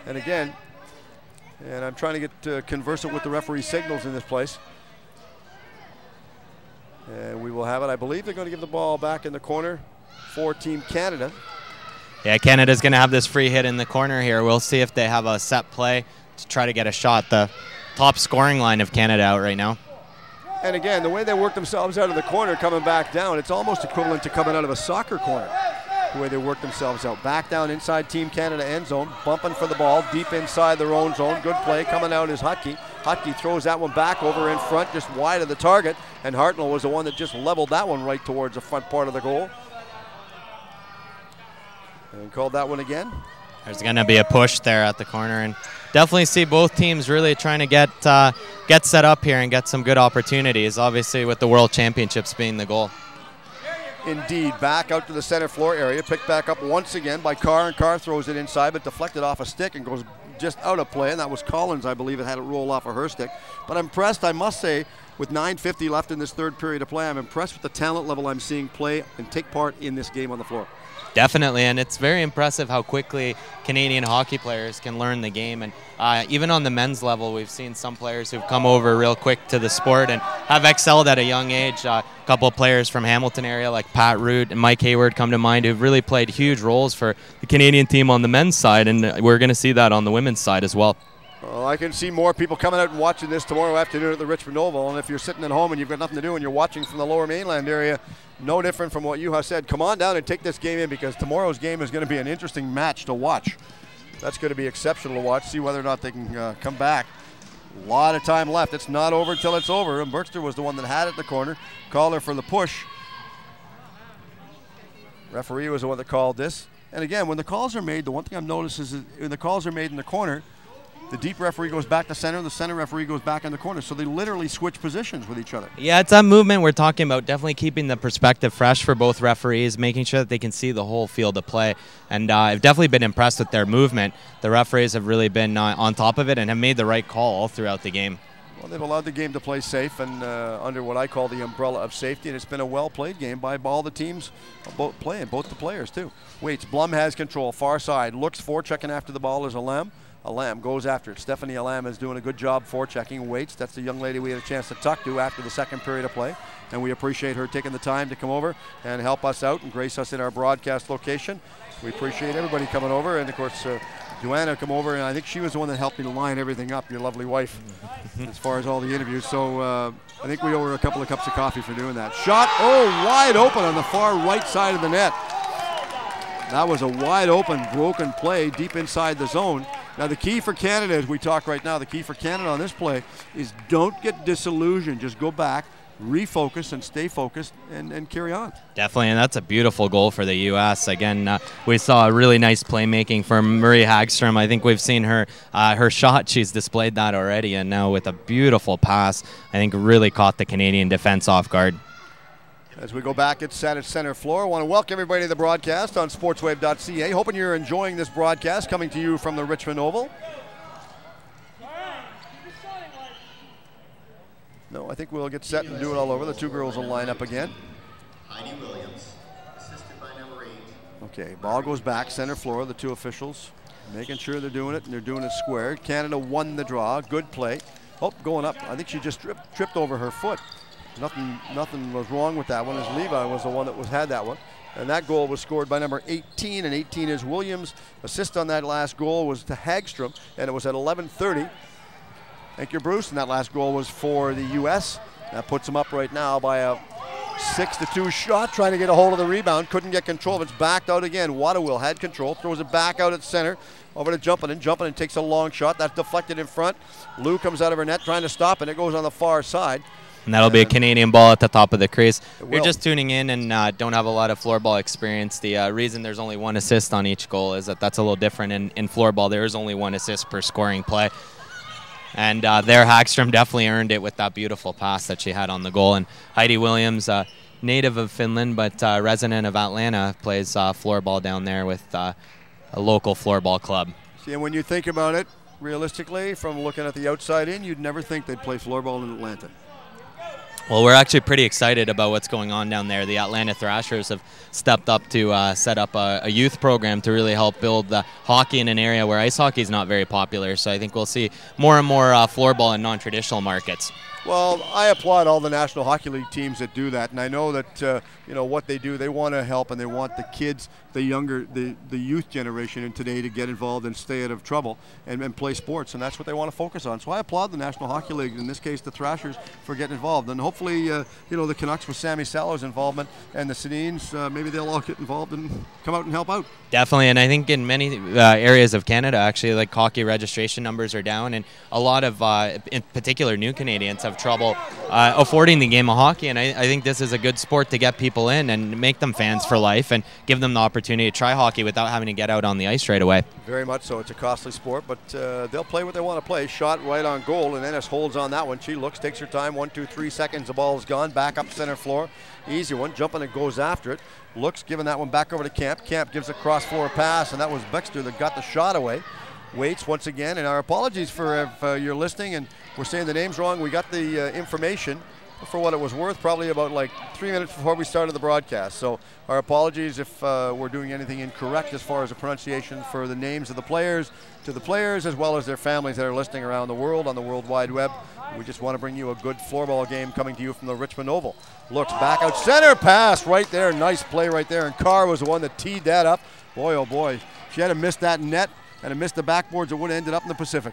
[SPEAKER 1] and again, and I'm trying to get conversant with the referee signals in this place. And we will have it. I believe they're going to give the ball back in the corner for Team Canada.
[SPEAKER 2] Yeah, Canada's going to have this free hit in the corner here. We'll see if they have a set play to try to get a shot. The top scoring line of Canada out right now.
[SPEAKER 1] And again, the way they work themselves out of the corner coming back down, it's almost equivalent to coming out of a soccer corner. The way they work themselves out. Back down inside Team Canada end zone, bumping for the ball, deep inside their own zone. Good play. Coming out is Hutke. Hutke throws that one back over in front, just wide of the target, and Hartnell was the one that just leveled that one right towards the front part of the goal. And called that one again.
[SPEAKER 2] There's going to be a push there at the corner, and definitely see both teams really trying to get set up here and get some good opportunities, obviously with the World Championships being the goal.
[SPEAKER 1] Indeed, back out to the center floor area, picked back up once again by Carr, and Carr throws it inside, but deflected off a stick and goes just out of play, and that was Collins, I believe, that had it roll off of her stick. But I'm impressed, I must say, with 9:50 left in this third period of play, I'm impressed with the talent level I'm seeing play and take part in this game on the floor.
[SPEAKER 2] Definitely, and it's very impressive how quickly Canadian hockey players can learn the game. And even on the men's level, we've seen some players who've come over real quick to the sport and have excelled at a young age. A couple of players from Hamilton area like Pat Root and Mike Hayward come to mind who've really played huge roles for the Canadian team on the men's side, and we're going to see that on the women's side as well.
[SPEAKER 1] Well, I can see more people coming out and watching this tomorrow afternoon at the Richmond Oval, and if you're sitting at home and you've got nothing to do and you're watching from the lower mainland area, no different from what you have said. Come on down and take this game in, because tomorrow's game is going to be an interesting match to watch. That's going to be exceptional to watch, see whether or not they can come back. A lot of time left. It's not over until it's over, and Berkster was the one that had it in the corner. Caller for the push. Referee was the one that called this. And again, when the calls are made, the one thing I've noticed is that when the calls are made in the corner, the deep referee goes back to center, the center referee goes back in the corner. So they literally switch positions with each other.
[SPEAKER 2] Yeah, it's that movement we're talking about, definitely keeping the perspective fresh for both referees, making sure that they can see the whole field of play. And I've definitely been impressed with their movement. The referees have really been on top of it and have made the right call all throughout the game.
[SPEAKER 1] Well, they've allowed the game to play safe and under what I call the umbrella of safety, and it's been a well-played game by all the teams both the players too. Waits, Blum has control, far side, looks forechecking after the ball is Alam. Alam goes after it. Stephanie Alam is doing a good job forechecking. Waits, that's the young lady we had a chance to talk to after the second period of play, and we appreciate her taking the time to come over and help us out and grace us in our broadcast location. We appreciate everybody coming over, and of course, Joanna come over, and I think she was the one that helped me to line everything up, your lovely wife, as far as all the interviews. So I think we owe her a couple of cups of coffee for doing that. Shot, wide open on the far right side of the net. That was a wide open, broken play deep inside the zone. Now the key for Canada, as we talk right now, the key for Canada on this play is don't get disillusioned. Just go back, refocus, and stay focused, and carry on.
[SPEAKER 2] Definitely, and that's a beautiful goal for the U.S. Again, we saw a really nice playmaking from Marie Hagstrom. I think we've seen her her shot. She's displayed that already, and now with a beautiful pass, I think really caught the Canadian defense off guard.
[SPEAKER 1] As we go back at center floor, I want to welcome everybody to the broadcast on sportswave.ca. Hoping you're enjoying this broadcast coming to you from the Richmond Oval. No, I think we'll get set and do it all over. The two girls will line up again.
[SPEAKER 6] Heidi Williams, assisted by number 8.
[SPEAKER 1] Okay, ball goes back, center floor, the two officials making sure they're doing it, and they're doing it square. Canada won the draw, good play. Oh, going up, I think she just tripped over her foot. Nothing was wrong with that one, as Levi was the one that had that one. And that goal was scored by number 18, and 18 is Williams. Assist on that last goal was to Hagstrom, and it was at 11:30. Thank you, Bruce. And that last goal was for the U.S. That puts them up right now by a 6-2 shot, trying to get a hold of the rebound. Couldn't get control of it. It's backed out again. Waterwill had control, throws it back out at center. Over to Jumpin and takes a long shot. That's deflected in front. Lou comes out of her net trying to stop, and it goes on the far side.
[SPEAKER 2] And that'll be a Canadian ball at the top of the crease. If you're just tuning in and don't have a lot of floorball experience, the reason there's only one assist on each goal is that's a little different. In floorball, there is only one assist per scoring play. And there, Hagstrom definitely earned it with that beautiful pass that she had on the goal. And Heidi Williams, native of Finland but resident of Atlanta, plays floorball down there with a local floorball club.
[SPEAKER 1] See, and when you think about it, realistically, from looking at the outside in, you'd never think they'd play floorball in Atlanta.
[SPEAKER 2] Well, we're actually pretty excited about what's going on down there. The Atlanta Thrashers have stepped up to set up a youth program to really help build the hockey in an area where ice hockey is not very popular. So I think we'll see more and more floorball in non-traditional markets.
[SPEAKER 1] Well, I applaud all the National Hockey League teams that do that, and I know that what they do. They want to help, and they want the kids, the youth generation in today to get involved and stay out of trouble and play sports, and that's what they want to focus on. So I applaud the National Hockey League, in this case the Thrashers, for getting involved, and hopefully the Canucks with Sammy Sallow's involvement and the Sedins, maybe they'll all get involved and come out and help out.
[SPEAKER 2] Definitely, and I think in many areas of Canada, actually, like hockey registration numbers are down, and a lot of, in particular, new Canadians have trouble affording the game of hockey, and I think this is a good sport to get people in and make them fans for life and give them the opportunity to try hockey without having to get out on the ice right away.
[SPEAKER 1] Very much so. It's a costly sport, but they'll play what they want to play. Shot right on goal, and Ennis holds on that one. She looks, takes her time, 1, 2, 3 seconds, the ball is gone, back up center floor. Easy one, jumping and goes after it. Looks, giving that one back over to Camp. Camp gives a cross-floor pass, and that was Bexter that got the shot away. Waits once again, and our apologies for if you're listening and we're saying the names wrong. We got the information for what it was worth, probably about like 3 minutes before we started the broadcast. So our apologies if we're doing anything incorrect as far as the pronunciation for the names of the players, to the players as well as their families that are listening around the world on the World Wide Web. We just want to bring you a good floorball game coming to you from the Richmond Oval. Looks back out center, pass right there, nice play right there, and Carr was the one that teed that up. Boy, oh boy, she had to miss that net and missed the backboards, it would have ended up in the Pacific.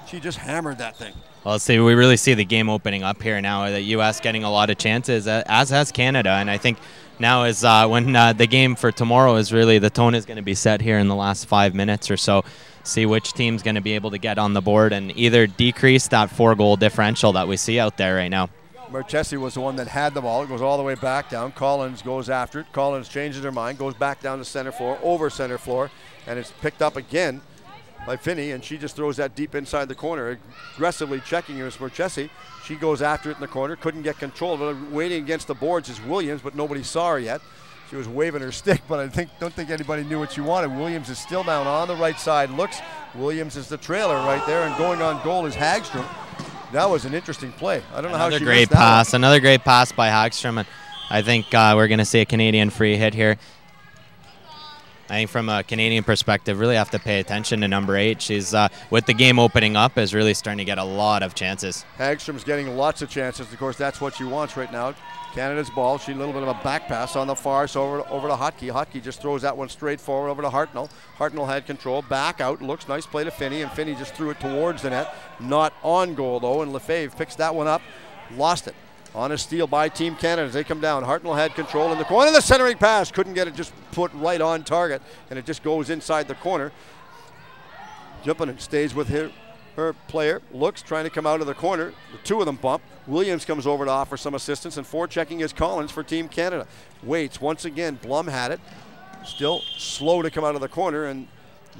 [SPEAKER 1] She just hammered that thing.
[SPEAKER 2] Well, see, we really see the game opening up here now. The U.S. getting a lot of chances, as has Canada. And I think now is when the game for tomorrow is really, the tone is going to be set here in the last 5 minutes or so. See which team's going to be able to get on the board and either decrease that 4-goal differential that we see out there right now.
[SPEAKER 1] Marchesi was the one that had the ball. It goes all the way back down. Collins goes after it. Collins changes her mind, goes back down to center floor, over center floor, and it's picked up again by Finney, and she just throws that deep inside the corner, aggressively checking it as Marchesi. She goes after it in the corner, couldn't get control of it. Waiting against the boards is Williams, but nobody saw her yet. She was waving her stick, but I don't think anybody knew what she wanted. Williams is still down on the right side. Looks, Williams is the trailer right there, and going on goal is Hagstrom. That was an interesting play. I don't know how she missed that one.
[SPEAKER 2] Another great pass by Hagstrom, and I think we're going to see a Canadian free hit here. I think from a Canadian perspective, really have to pay attention to number 8. She's, with the game opening up, is really starting to get a lot of chances.
[SPEAKER 1] Hagstrom's getting lots of chances. Of course, that's what she wants right now. Canada's ball. She a little bit of a back pass on the far, so over to Hotkey. Hotkey just throws that one straight forward over to Hartnell. Hartnell had control. Back out. Looks nice play to Finney, and Finney just threw it towards the net. Not on goal, though, and Lefebvre picks that one up. Lost it. On a steal by Team Canada as they come down. Hartnell had control in the corner. The centering pass. Couldn't get it just put right on target, and it just goes inside the corner. Jumping and stays with her player. Looks, trying to come out of the corner. The two of them bump. Williams comes over to offer some assistance, and forechecking is Collins for Team Canada. Waits once again. Blum had it. Still slow to come out of the corner, and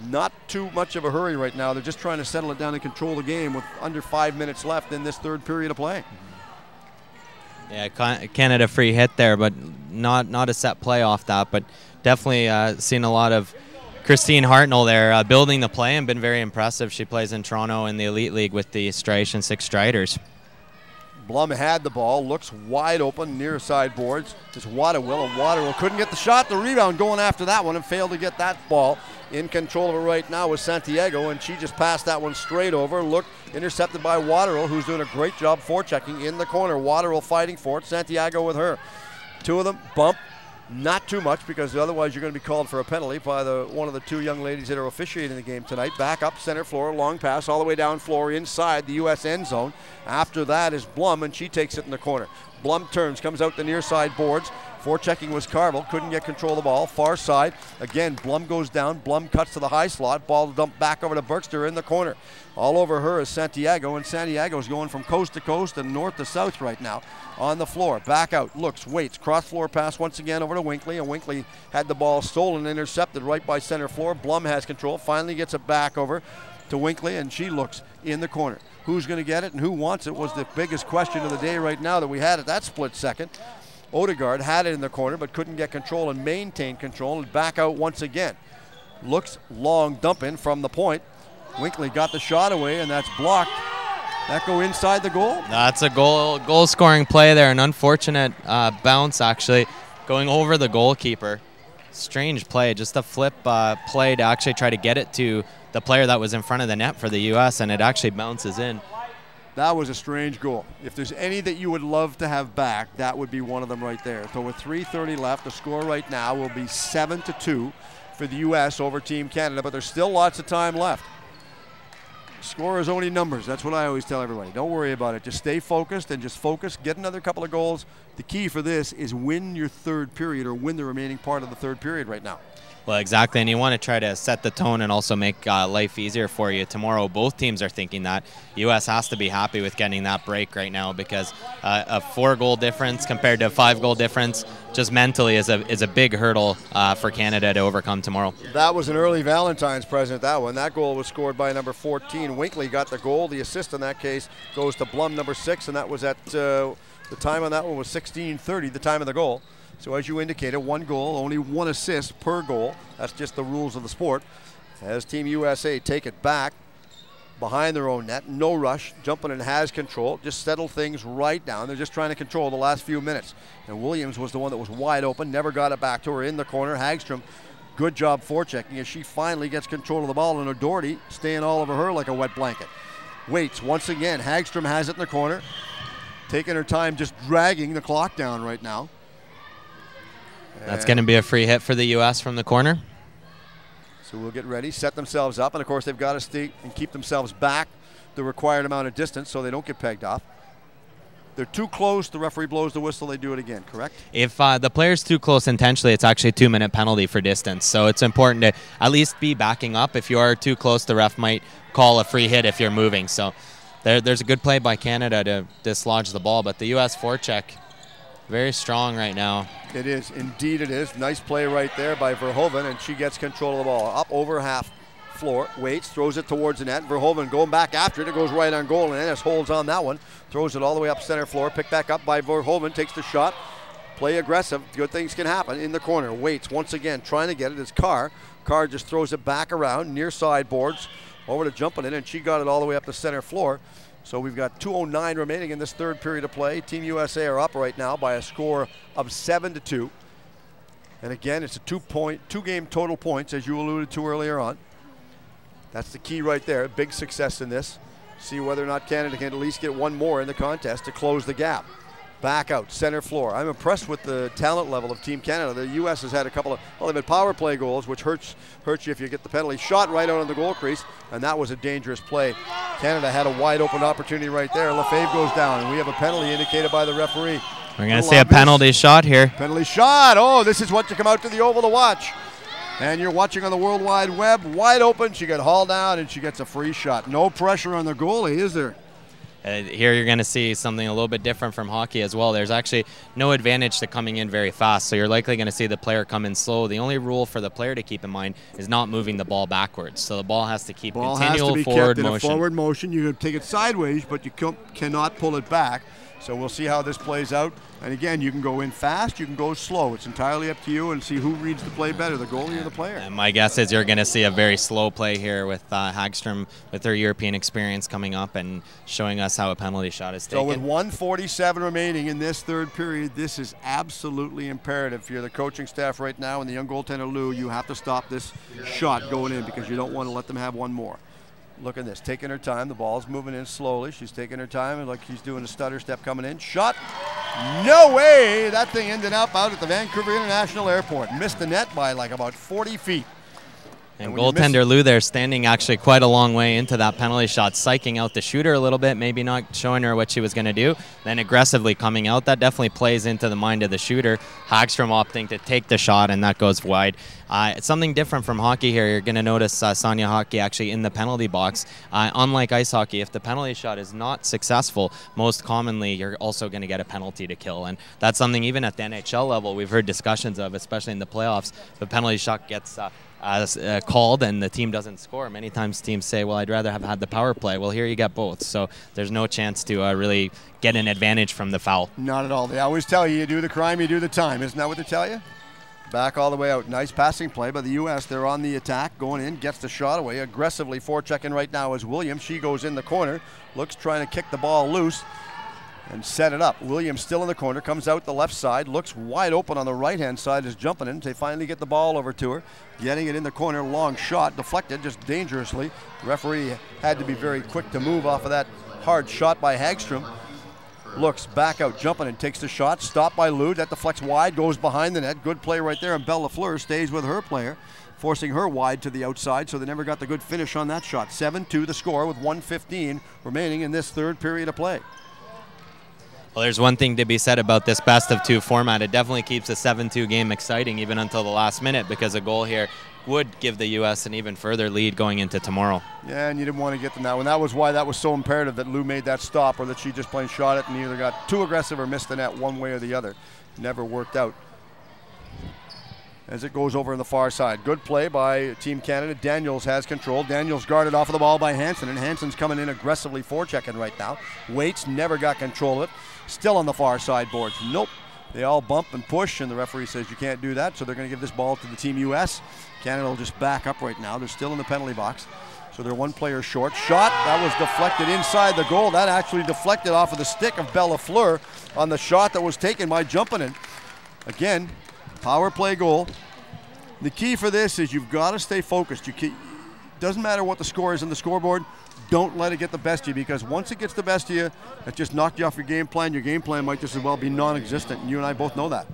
[SPEAKER 1] not too much of a hurry right now. They're just trying to settle it down and control the game with under 5 minutes left in this third period of play.
[SPEAKER 2] Yeah, Canada free hit there, but not a set play off that, but definitely seen a lot of Christine Hartnell there building the play and been very impressive. She plays in Toronto in the Elite League with the Stration 6 Striders.
[SPEAKER 1] Blum had the ball, looks wide open near side boards. It's Waterwill, and Waterwill couldn't get the shot. The rebound going after that one and failed to get that ball. In control of it right now with Santiago, and she just passed that one straight over. Look, intercepted by Waterwill, who's doing a great job forechecking in the corner. Waterwill fighting for it. Santiago with her. Two of them bump. Not too much, because otherwise you're going to be called for a penalty by one of the two young ladies that are officiating the game tonight. Back up center floor, long pass all the way down floor inside the U.S. end zone. After that is Blum, and she takes it in the corner. Blum turns, comes out the near side boards. Forechecking was Carville, couldn't get control of the ball. Far side, again, Blum goes down. Blum cuts to the high slot. Ball dumped back over to Berkster in the corner. All over her is Santiago, and Santiago's going from coast to coast and north to south right now on the floor. Back out, looks, waits, cross floor pass once again over to Winkley, and Winkley had the ball stolen, intercepted right by center floor. Blum has control, finally gets it back over to Winkley, and she looks in the corner. Who's going to get it and who wants it was the biggest question of the day right now that we had at that split second. Odegaard had it in the corner but couldn't get control and maintain control, and back out once again. Looks, long dump in from the point. Winkley got the shot away, and that's blocked. That go inside the goal?
[SPEAKER 2] That's a goal scoring play there. An unfortunate bounce actually going over the goalkeeper. Strange play, just a flip play to actually try to get it to the player that was in front of the net for the U.S., and it actually bounces in.
[SPEAKER 1] That was a strange goal. If there's any that you would love to have back, that would be one of them right there. So with 3:30 left, the score right now will be 7-2 for the U.S. over Team Canada, but there's still lots of time left. Score is only numbers. That's what I always tell everybody. Don't worry about it. Just stay focused and just focus. Get another couple of goals. The key for this is win your third period, or win the remaining part of the third period right now.
[SPEAKER 2] Well, exactly, and you want to try to set the tone and also make life easier for you. Tomorrow, both teams are thinking that. U.S. has to be happy with getting that break right now, because a 4-goal difference compared to a 5-goal difference just mentally is a big hurdle for Canada to overcome tomorrow.
[SPEAKER 1] That was an early Valentine's present, that one. That goal was scored by number 14. Winkley got the goal. The assist in that case goes to Blum, number 6, and that was at the time on that one was 16:30, the time of the goal. So as you indicated, 1 goal, only 1 assist per goal. That's just the rules of the sport. As Team USA take it back behind their own net, no rush, jumping and has control, just settle things right down. They're just trying to control the last few minutes. And Williams was the one that was wide open, never got it back to her in the corner. Hagstrom, good job forechecking as she finally gets control of the ball, and O'Doherty staying all over her like a wet blanket. Waits once again. Hagstrom has it in the corner, taking her time, just dragging the clock down right now.
[SPEAKER 2] That's going to be a free hit for the U.S. from the corner.
[SPEAKER 1] So we'll get ready, set themselves up, and of course they've got to stay and keep themselves back the required amount of distance so they don't get pegged off. They're too close, the referee blows the whistle, they do it again, correct?
[SPEAKER 2] If the player's too close intentionally, it's actually a 2-minute penalty for distance. So it's important to at least be backing up. If you are too close, the ref might call a free hit if you're moving. So there's a good play by Canada to dislodge the ball, but the U.S. forecheck, very strong right now.
[SPEAKER 1] It is, indeed it is. Nice play right there by Verhoeven, and she gets control of the ball. Up over half floor, waits, throws it towards the net. Verhoeven going back after it. It goes right on goal, and Ennis holds on that one. Throws it all the way up center floor. Picked back up by Verhoeven, takes the shot. Play aggressive. Good things can happen. In the corner, waits once again, trying to get it. It's Carr. Carr just throws it back around, near sideboards, over to jumping in, and she got it all the way up the center floor. So we've got 2:09 remaining in this third period of play. Team USA are up right now by a score of 7-2. And again, it's a two-game total points, as you alluded to earlier on. That's the key right there. Big success in this. See whether or not Canada can at least get one more in the contest to close the gap. Back out, center floor. I'm impressed with the talent level of Team Canada. The U.S. has had a couple of, well, they've had power play goals, which hurts you if you get the penalty. Shot right out on the goal crease, and that was a dangerous play. Canada had a wide open opportunity right there. Lefebvre goes down, and we have a penalty indicated by the referee.
[SPEAKER 2] We're going to see a penalty shot here.
[SPEAKER 1] Penalty shot. Oh, this is what you come out to the Oval to watch. And you're watching on the World Wide Web, wide open. She got hauled down, and she gets a free shot. No pressure on the goalie, is there?
[SPEAKER 2] Here you're going to see something a little bit different from hockey as well. There's actually no advantage to coming in very fast, so you're likely going to see the player come in slow. The only rule for the player to keep in mind is not moving the ball backwards. So the ball has to keep continual forward motion.
[SPEAKER 1] In a forward motion. You can take it sideways, but you cannot pull it back. So we'll see how this plays out. And again, you can go in fast, you can go slow. It's entirely up to you, and see who reads the play better, the goalie or the player.
[SPEAKER 2] And my guess is you're going to see a very slow play here with Hagstrom, with her European experience coming up and showing us how a penalty shot is taken.
[SPEAKER 1] So with 1:47 remaining in this third period, this is absolutely imperative. If you're the coaching staff right now and the young goaltender Lou, you have to stop this shot going in because you don't want to let them have one more. Look at this, taking her time. The ball's moving in slowly. She's taking her time, and like she's doing a stutter step coming in. Shot. No way! That thing ended up out at the Vancouver International Airport. Missed the net by like about 40 feet.
[SPEAKER 2] And goaltender Lou there standing actually quite a long way into that penalty shot, psyching out the shooter a little bit, maybe not showing her what she was going to do, then aggressively coming out. That definitely plays into the mind of the shooter. Hagstrom opting to take the shot, and that goes wide. It's something different from hockey here. You're going to notice Sonia Hockey actually in the penalty box. Unlike ice hockey, if the penalty shot is not successful, most commonly you're also going to get a penalty to kill. And that's something even at the NHL level we've heard discussions of, especially in the playoffs. The penalty shot gets called and the team doesn't score. Many times teams say, well, I'd rather have had the power play. Well, here you get both. So there's no chance to really get an advantage from the foul.
[SPEAKER 1] Not at all. They always tell you, you do the crime, you do the time. Isn't that what they tell you? Back all the way out. Nice passing play by the U.S. They're on the attack, going in, gets the shot away. Aggressively forechecking right now is Williams. She goes in the corner, looks trying to kick the ball loose and set it up. Williams still in the corner, comes out the left side, looks wide open on the right-hand side, is jumping in. They finally get the ball over to her, getting it in the corner, long shot, deflected just dangerously. The referee had to be very quick to move off of that hard shot by Hagstrom. Looks back out, jumping and takes the shot, stopped by Lou. That deflects wide, goes behind the net. Good play right there, and Belle Lafleur stays with her player, forcing her wide to the outside, so they never got the good finish on that shot. 7-2 the score with 1:15 remaining in this third period of play.
[SPEAKER 2] Well, there's one thing to be said about this best-of-2 format. It definitely keeps a 7-2 game exciting even until the last minute, because a goal here would give the U.S. an even further lead going into tomorrow.
[SPEAKER 1] Yeah, and you didn't want to get them that one. That was why that was so imperative that Lou made that stop, or that she just plain shot it and either got too aggressive or missed the net one way or the other. Never worked out. As it goes over on the far side. Good play by Team Canada. Daniels has control. Daniels guarded off of the ball by Hansen, and Hansen's coming in aggressively forechecking right now. Waits, never got control of it. Still on the far side boards. Nope. They all bump and push, and the referee says you can't do that, so they're going to give this ball to the Team U.S. Canada will just back up right now. They're still in the penalty box, so they're one player short. Shot, that was deflected inside the goal. That actually deflected off of the stick of Belle Lafleur on the shot that was taken by Jumpinen. Again, power play goal. The key for this is you've got to stay focused. Doesn't matter what the score is on the scoreboard. Don't let it get the best of you, because once it gets the best of you, it just knocked you off your game plan. Your game plan might just as well be non-existent, and you and I both know that.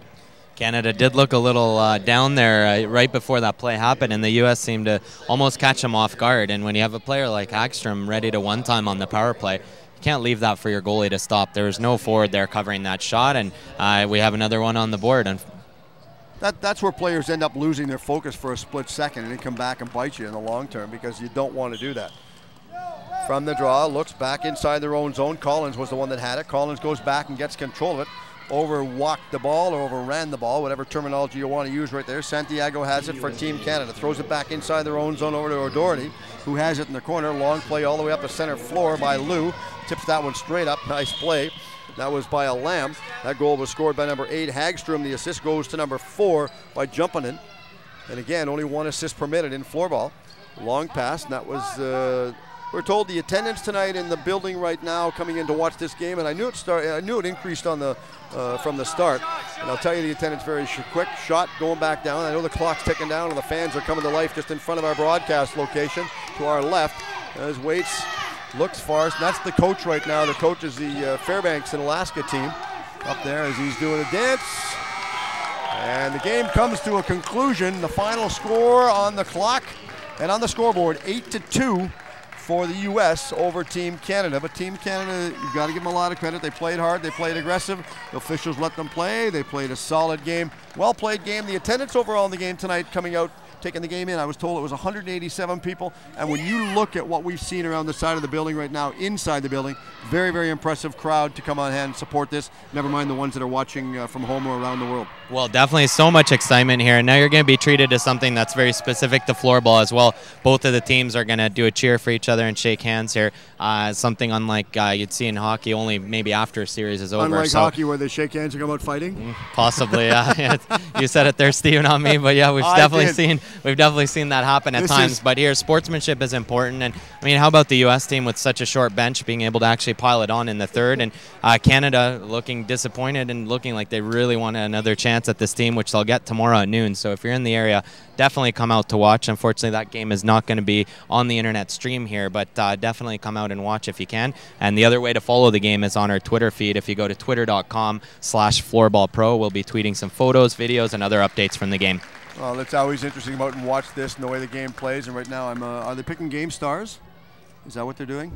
[SPEAKER 2] Canada did look a little down there right before that play happened, and the U.S. seemed to almost catch them off guard. And when you have a player like Hagstrom ready to one-time on the power play, you can't leave that for your goalie to stop. There was no forward there covering that shot, and we have another one on the board. And
[SPEAKER 1] that's where players end up losing their focus for a split second and then come back and bite you in the long term, because you don't want to do that. from the draw, looks back inside their own zone. Collins was the one that had it. Collins goes back and gets control of it. Overwalked the ball or overran the ball, whatever terminology you want to use right there. Santiago has it for Team Canada. Throws it back inside their own zone over to O'Doherty, who has it in the corner. Long play all the way up the center floor by Lou. Tips that one straight up. Nice play. That was by a Lamb. That goal was scored by number 8, Hagstrom. The assist goes to number 4 by Jumpinen. And again, only 1 assist permitted in floorball. Long pass, and that was, we're told the attendance tonight in the building right now coming in to watch this game, and I knew it increased on the from the start. And I'll tell you the attendance very quick. Shot going back down. I know the clock's ticking down and the fans are coming to life just in front of our broadcast location to our left. As Waits looks far. That's the coach right now. The coach is the Fairbanks and Alaska team up there as he's doing a dance. And the game comes to a conclusion. The final score on the clock and on the scoreboard, 8-2 for the U.S. over Team Canada. But Team Canada, you've got to give them a lot of credit. They played hard. They played aggressive. The officials let them play. They played a solid game. Well-played game. The attendance overall in the game tonight coming out, taking the game in, I was told it was 187 people. And when you look at what we've seen around the side of the building right now, inside the building, very, very impressive crowd to come on hand and support this. Never mind the ones that are watching from home or around the world. Well,
[SPEAKER 2] definitely so much excitement here. And now you're going to be treated to something that's very specific to floorball as well. Both of the teams are going to do a cheer for each other and shake hands here. Something unlike you'd see in hockey, only maybe after a series is over.
[SPEAKER 1] Unlike hockey where they shake hands and come out fighting?
[SPEAKER 2] Possibly, yeah. You said it there, Steve, not me. But yeah, we've definitely seen that happen at times. But here, sportsmanship is important. And I mean, how about the U.S. team with such a short bench being able to actually pile it on in the third? And Canada looking disappointed and looking like they really want another chance at this team, which they'll get tomorrow at noon. So if you're in the area, definitely come out to watch. Unfortunately, that game is not going to be on the internet stream here, but definitely come out and watch if you can. And the other way to follow the game is on our Twitter feed. If you go to twitter.com/floorballpro, we'll be tweeting some photos, videos, and other updates from the game.
[SPEAKER 1] Well, it's always interesting to come out and watch this and the way the game plays. And right now, are they picking game stars? Is that what they're doing?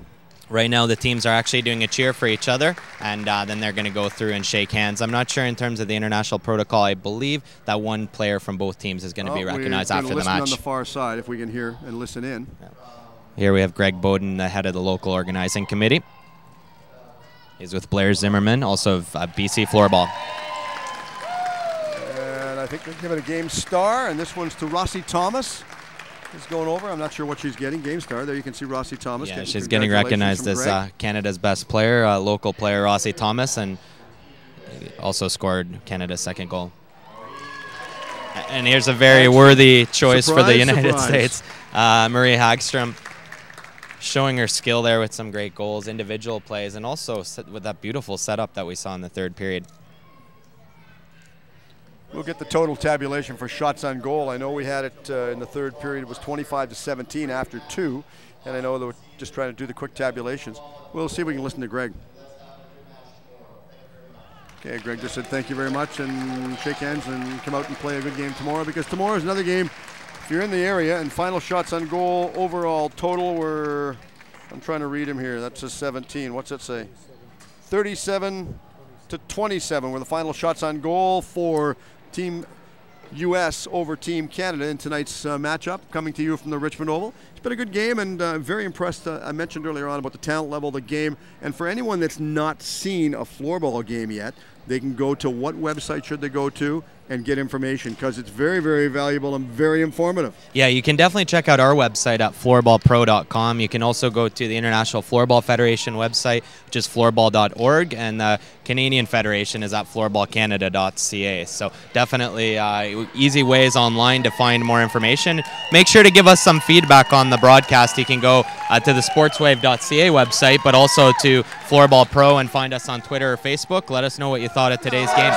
[SPEAKER 2] Right now, the teams are actually doing a cheer for each other, and then they're going to go through and shake hands. I'm not sure in terms of the international protocol. I believe that one player from both teams is going to be recognized after the match.
[SPEAKER 1] On the far side, if we can hear and listen in.
[SPEAKER 2] Yeah. Here we have Greg Bowden, the head of the local organizing committee. He's with Blair Zimmerman, also of BC Floorball.
[SPEAKER 1] And I think they're giving a game star, and this one's to Rossi Thomas. Is going over. I'm not sure what she's getting. Game star. There you can see Rossi Thomas.
[SPEAKER 2] Yeah, she's getting recognized as Canada's best player, local player Rossi Thomas, and also scored Canada's second goal. And here's a very worthy choice for the United States. Marie Hagstrom showing her skill there with some great goals, individual plays, and also with that beautiful setup that we saw in the third period.
[SPEAKER 1] We'll get the total tabulation for shots on goal. I know we had it in the third period. It was 25-17 after 2. And I know they were just trying to do the quick tabulations. We'll see if we can listen to Greg. Okay, Greg just said thank you very much and shake hands and come out and play a good game tomorrow, because tomorrow is another game. If you're in the area, and final shots on goal overall total were, I'm trying to read him here. That says 17. What's that say? 37-27 were the final shots on goal for Team U.S. over Team Canada in tonight's matchup, coming to you from the Richmond Oval. It's been a good game, and very impressed. I mentioned earlier on about the talent level of the game. And for anyone that's not seen a floorball game yet, they can go to what website should they go to and get information, because it's very, very valuable and very informative.
[SPEAKER 2] Yeah, you can definitely check out our website at floorballpro.com. You can also go to the International Floorball Federation website, which is floorball.org, and the Canadian Federation is at floorballcanada.ca. So definitely easy ways online to find more information. Make sure to give us some feedback on the broadcast. You can go to the sportswave.ca website, but also to Floorball Pro, and find us on Twitter or Facebook. Let us know what you thought of today's game.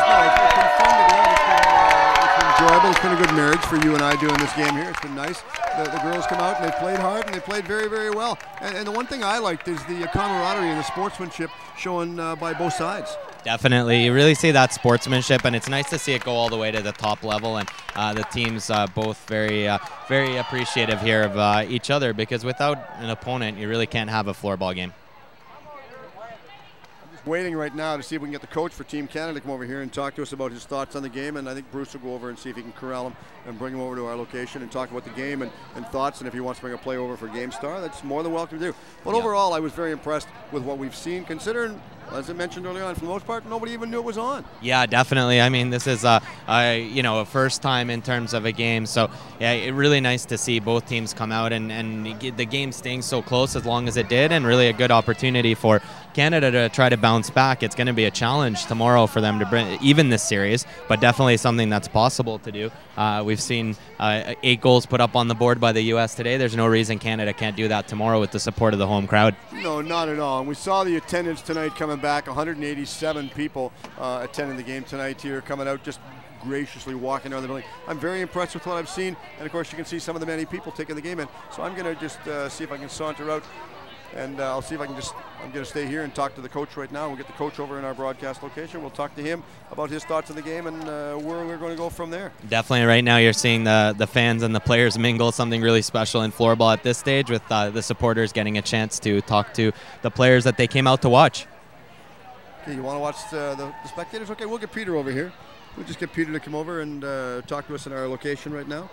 [SPEAKER 1] Enjoyable. It's been a good marriage for you and I doing this game here. It's been nice. The girls come out and they played hard, and they played very, very well. And the one thing I liked is the camaraderie and the sportsmanship shown by both sides.
[SPEAKER 2] Definitely. You really see that sportsmanship, and it's nice to see it go all the way to the top level. And the teams both very appreciative here of each other, because without an opponent, you really can't have a floorball game.
[SPEAKER 1] waiting right now to see if we can get the coach for Team Canada to come over here and talk to us about his thoughts on the game. And I think Bruce will go over and see if he can corral him and bring him over to our location and talk about the game and thoughts. And if he wants to bring a play over for Game Star, that's more than welcome to do. But overall, I was very impressed with what we've seen, considering, as I mentioned earlier on, for the most part, nobody even knew it was on.
[SPEAKER 2] Yeah, definitely. I mean, this is a first time in terms of a game. So, yeah, it's really nice to see both teams come out and get the game staying so close as long as it did, and really a good opportunity for Canada to try to bounce back. It's going to be a challenge tomorrow for them to bring even this series, but definitely something that's possible to do. We've seen 8 goals put up on the board by the U.S. today. There's no reason Canada can't do that tomorrow with the support of the home crowd.
[SPEAKER 1] No, not at all. And we saw the attendance tonight coming back. 187 people attending the game tonight here, coming out just graciously walking around the building. I'm very impressed with what I've seen, and of course you can see some of the many people taking the game in. So I'm going to just see if I can saunter out, and I'll see if I can I'm going to stay here and talk to the coach right now. We'll get the coach over in our broadcast location. We'll talk to him about his thoughts of the game and where we're going to go from there.
[SPEAKER 2] Definitely right now you're seeing the fans and the players mingle, something really special in floorball at this stage, with the supporters getting a chance to talk to the players that they came out to watch.
[SPEAKER 1] Okay, you want to watch the spectators? Okay, we'll get Peter over here. We'll just get Peter to come over and talk to us in our location right now.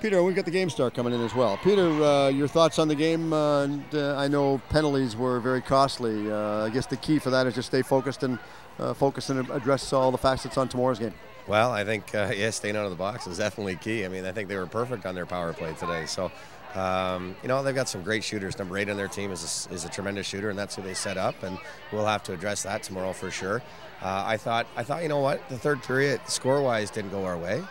[SPEAKER 1] Peter, we've got the Game Star coming in as well. Peter, your thoughts on the game? I know penalties were very costly. I guess the key for that is just stay focused and address all the facets on tomorrow's game.
[SPEAKER 10] Well, I think, staying out of the box is definitely key. I mean, I think they were perfect on their power play today. So, they've got some great shooters. Number 8 on their team is a tremendous shooter, and that's who they set up, and we'll have to address that tomorrow for sure. I thought, you know what, the third period, score-wise, didn't go our way.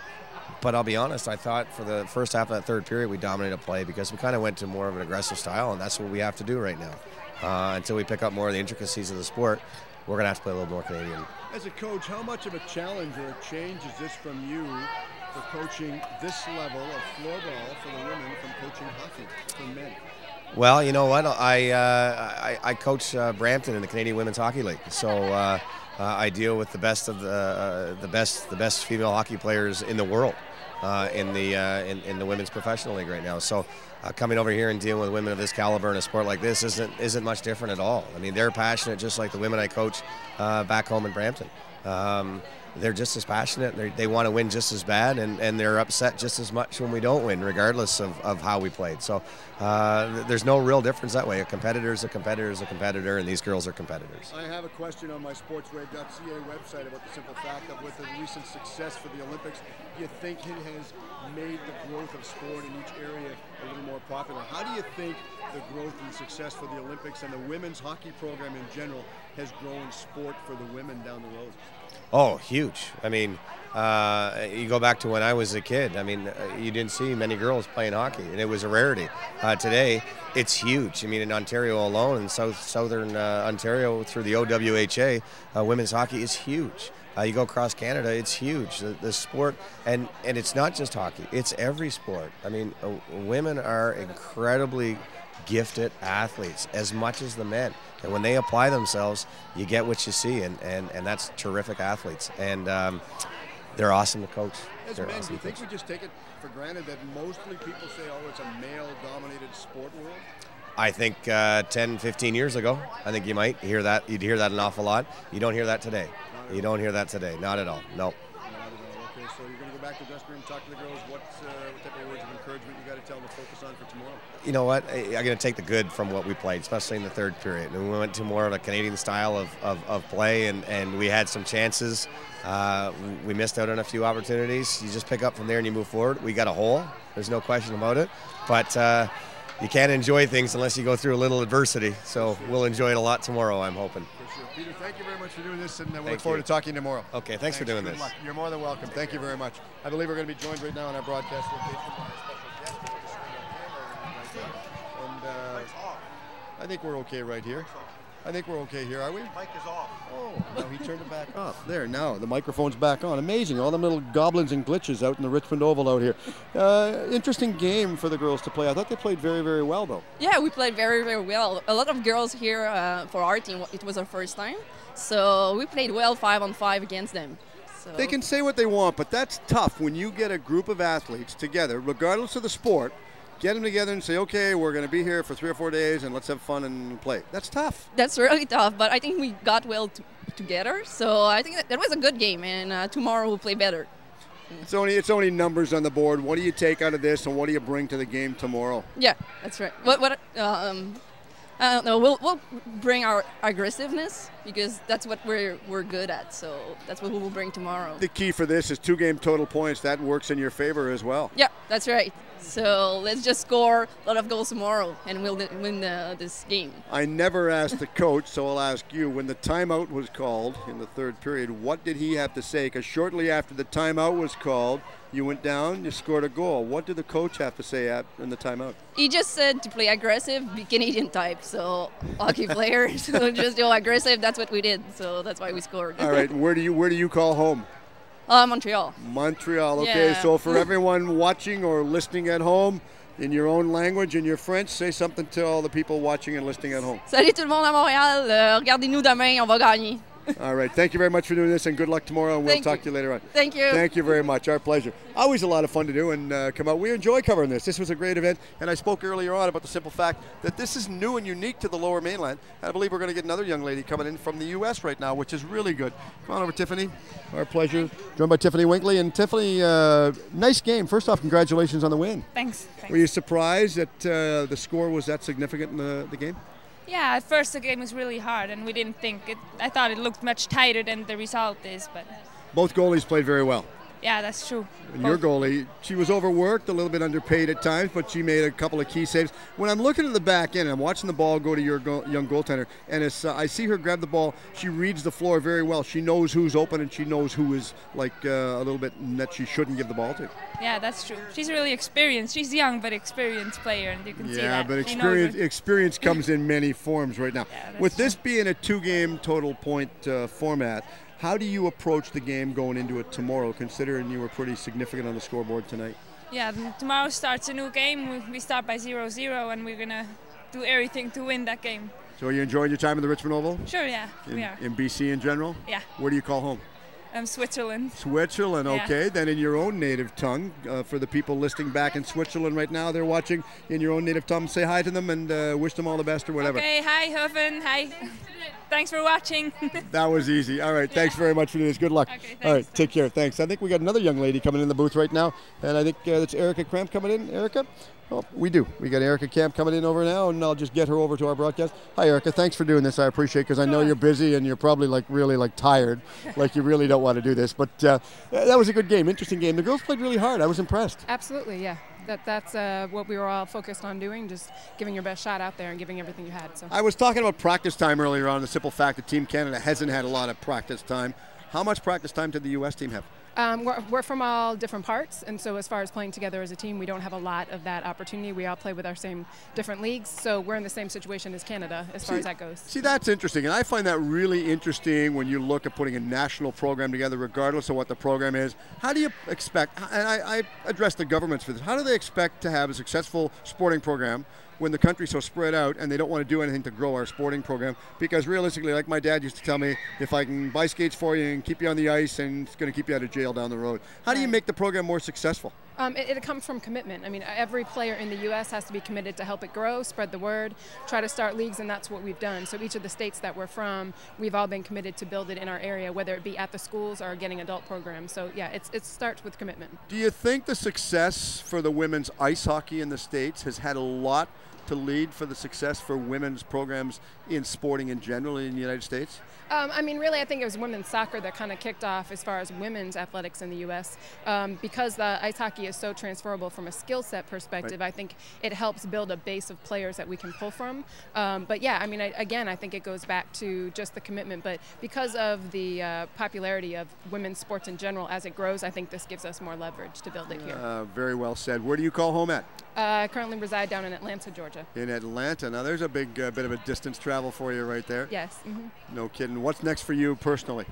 [SPEAKER 10] But I'll be honest, I thought for the first half of that third period, we dominated play because we kind of went to more of an aggressive style, and that's what we have to do right now. Until we pick up more of the intricacies of the sport, we're going to have to play a little more Canadian.
[SPEAKER 1] As a coach, how much of a challenge or a change is this from you for coaching this level of floorball for the women from coaching hockey for men?
[SPEAKER 10] Well, you know what? I coach Brampton in the Canadian Women's Hockey League, so I deal with the best of the best female hockey players in the world in the women's professional league right now. So coming over here and dealing with women of this caliber in a sport like this isn't much different at all. I mean, they're passionate just like the women I coach back home in Brampton. They're just as passionate. They want to win just as bad, and they're upset just as much when we don't win, regardless of how we played. So there's no real difference that way. A competitor is a competitor is a competitor, and these girls are competitors.
[SPEAKER 1] I have a question on my sportsrave.ca website about the simple fact that with the recent success for the Olympics, do you think it has made the growth of sport in each area a little more popular? How do you think the growth and success for the Olympics and the women's hockey program in general has grown sport for the women down the road?
[SPEAKER 10] Oh, huge. I mean, you go back to when I was a kid. I mean, you didn't see many girls playing hockey, and it was a rarity. Today, it's huge. I mean, in Ontario alone, in southern Ontario through the OWHA, women's hockey is huge. You go across Canada, it's huge. The sport, and it's not just hockey, it's every sport. I mean, women are incredibly gifted athletes as much as the men. And when they apply themselves, you get what you see, and that's terrific athletes. And they're awesome to coach.
[SPEAKER 1] As men, do you think we just take it for granted that mostly people say, oh, it's a male-dominated sport world?
[SPEAKER 10] I think 10, 15 years ago, I think you might hear that. You'd hear that an awful lot. You don't hear that today. You don't hear that today. Not at all. Nope.
[SPEAKER 1] Okay, so you're going to go back to the dressing room, talk to the girls. What type of words of encouragement you got to tell them to focus on for tomorrow?
[SPEAKER 10] You know what? I'm going to take the good from what we played, especially in the third period. And we went to more of a Canadian style of play, and we had some chances. We missed out on a few opportunities. You just pick up from there and you move forward. We got a hole. There's no question about it. But you can't enjoy things unless you go through a little adversity. So we'll enjoy it a lot tomorrow, I'm hoping.
[SPEAKER 1] For sure. Peter, thank you very much for doing this, and we look forward to talking tomorrow.
[SPEAKER 10] Okay, thanks for doing this.
[SPEAKER 1] Luck. You're more than welcome. Thank you very much. I believe we're going to be joined right now on our broadcast location by a special guest. And I think we're okay right here. I think we're okay here, are we?
[SPEAKER 6] Mic is off.
[SPEAKER 1] Oh, no, he turned it back off. There, now the microphone's back on. Amazing, all the little goblins and glitches out in the Richmond Oval out here. Interesting game for the girls to play. I thought they played very, very well, though.
[SPEAKER 11] Yeah, we played very, very well. A lot of girls here for our team. It was our first time, so we played well 5-on-5 against them. So.
[SPEAKER 1] They can say what they want, but that's tough when you get a group of athletes together, regardless of the sport, get them together and say, okay, we're going to be here for 3 or 4 days and let's have fun and play. That's tough.
[SPEAKER 11] That's really tough, but I think we got well together. So I think that was a good game, and tomorrow we'll play better.
[SPEAKER 1] It's only numbers on the board. What do you take out of this, and what do you bring to the game tomorrow?
[SPEAKER 11] Yeah, that's right. I don't know. We'll bring our aggressiveness because that's what we're good at. So that's what we'll bring tomorrow.
[SPEAKER 1] The key for this is 2-game total points. That works in your favor as well.
[SPEAKER 11] Yeah, that's right. So let's just score a lot of goals tomorrow and we'll win this game.
[SPEAKER 1] I never asked the coach, so I'll ask you. When the timeout was called in the third period, what did he have to say? Because shortly after the timeout was called, you went down, you scored a goal. What did the coach have to say in the timeout?
[SPEAKER 11] He just said to play aggressive, be Canadian type. So hockey players, so just aggressive. That's what we did. So that's why we scored.
[SPEAKER 1] All right, where do you call home?
[SPEAKER 11] Montreal.
[SPEAKER 1] Montreal, okay.
[SPEAKER 11] Yeah.
[SPEAKER 1] So for everyone watching or listening at home, in your own language, in your French, say something to all the people watching and listening at home.
[SPEAKER 11] Salut tout le monde à Montréal. Regardez-nous demain, on va gagner.
[SPEAKER 1] All right. Thank you very much for doing this, and good luck tomorrow, and we'll talk to you later on.
[SPEAKER 11] Thank you.
[SPEAKER 1] Thank you very much. Our pleasure. Always a lot of fun to do and come out. We enjoy covering this. This was a great event, and I spoke earlier on about the simple fact that this is new and unique to the Lower Mainland. I believe we're going to get another young lady coming in from the U.S. right now, which is really good. Come on over, Tiffany. Our pleasure. Joined by Tiffany Winkley. And Tiffany, nice game. First off, congratulations on the win.
[SPEAKER 12] Thanks.
[SPEAKER 1] Were you surprised that the score was that significant in the game?
[SPEAKER 12] Yeah, at first the game was really hard, and we didn't think it. I thought it looked much tighter than the result is, but
[SPEAKER 1] Both goalies played very well.
[SPEAKER 12] yeah, that's true.
[SPEAKER 1] And your goalie, she was overworked, a little bit underpaid at times, but she made a couple of key saves. When I'm looking at the back end, I'm watching the ball go to your young goaltender, and as I see her grab the ball, she reads the floor very well. She knows who's open, and she knows who is like a little bit that she shouldn't give the ball to.
[SPEAKER 12] Yeah, that's true. She's really experienced. She's young but experienced player, and you can see that.
[SPEAKER 1] Yeah, but
[SPEAKER 12] She knows
[SPEAKER 1] experience comes in many forms right now.
[SPEAKER 12] Yeah, that's
[SPEAKER 1] With this being a 2-game total point format, how do you approach the game going into it tomorrow, considering you were pretty significant on the scoreboard tonight?
[SPEAKER 12] Yeah, tomorrow starts a new game. We start by 0-0, and we're gonna do everything to win that game.
[SPEAKER 1] So are you enjoying your time in the Richmond Oval?
[SPEAKER 12] Sure, yeah, we are.
[SPEAKER 1] In BC in general?
[SPEAKER 12] Yeah.
[SPEAKER 1] Where do you call home?
[SPEAKER 12] Switzerland.
[SPEAKER 1] Switzerland,
[SPEAKER 12] Yeah.
[SPEAKER 1] okay. Then in your own native tongue, for the people listening back in Switzerland right now, they're watching in your own native tongue. Say hi to them and wish them all the best or whatever.
[SPEAKER 12] Okay, hi, Hoven. Hi. Thanks for watching.
[SPEAKER 1] That was easy. All right, thanks very much for doing this. Good luck.
[SPEAKER 12] Okay,
[SPEAKER 1] all right, take care. Thanks. I think we got another young lady coming in the booth right now, and I think that's Erica Kramp coming in. Erica? Oh, we do. We got Erica Camp coming in over now, and I'll just get her over to our broadcast. Hi, Erica. Thanks for doing this. I appreciate it because I know you're busy and you're probably really tired, like you really don't want to do this. But that was a good game, interesting game. The girls played really hard. I was impressed.
[SPEAKER 13] Absolutely, yeah. That's what we were all focused on doing, just giving your best shot out there and giving everything you had. So
[SPEAKER 1] I was talking about practice time earlier on, the simple fact that Team Canada hasn't had a lot of practice time. How much practice time did the U.S. team have?
[SPEAKER 13] We're from all different parts, and so as far as playing together as a team, we don't have a lot of that opportunity. We all play with our same different leagues, so we're in the same situation as Canada as far as that goes.
[SPEAKER 1] See, that's interesting, and I find that really interesting when you look at putting a national program together, regardless of what the program is. How do you expect, and I address the governments for this, how do they expect to have a successful sporting program when the country's so spread out and they don't want to do anything to grow our sporting program? Because realistically, like my dad used to tell me, if I can buy skates for you and keep you on the ice, and it's going to keep you out of jail down the road. How do you make the program more successful?
[SPEAKER 13] It comes from commitment. I mean, every player in the U.S. has to be committed to help it grow, spread the word, try to start leagues, and that's what we've done. So each of the states that we're from, we've all been committed to build it in our area, whether it be at the schools or getting adult programs. So yeah, it starts with commitment.
[SPEAKER 1] Do you think the success for the women's ice hockey in the States has had a lot to lead for the success for women's programs in sporting in general in the United States?
[SPEAKER 13] I mean, really, I think it was women's soccer that kind of kicked off as far as women's athletics in the U.S. Because the ice hockey is so transferable from a skill set perspective. Right. I think it helps build a base of players that we can pull from. But yeah, I mean, again, I think it goes back to just the commitment. But because of the popularity of women's sports in general as it grows, I think this gives us more leverage to build it here.
[SPEAKER 1] Very well said. Where do you call home at?
[SPEAKER 13] I currently reside down in Atlanta, Georgia.
[SPEAKER 1] In Atlanta. Now, there's a big bit of a distance travel for you right there.
[SPEAKER 13] Yes. Mm-hmm.
[SPEAKER 1] No kidding. What's next for you personally?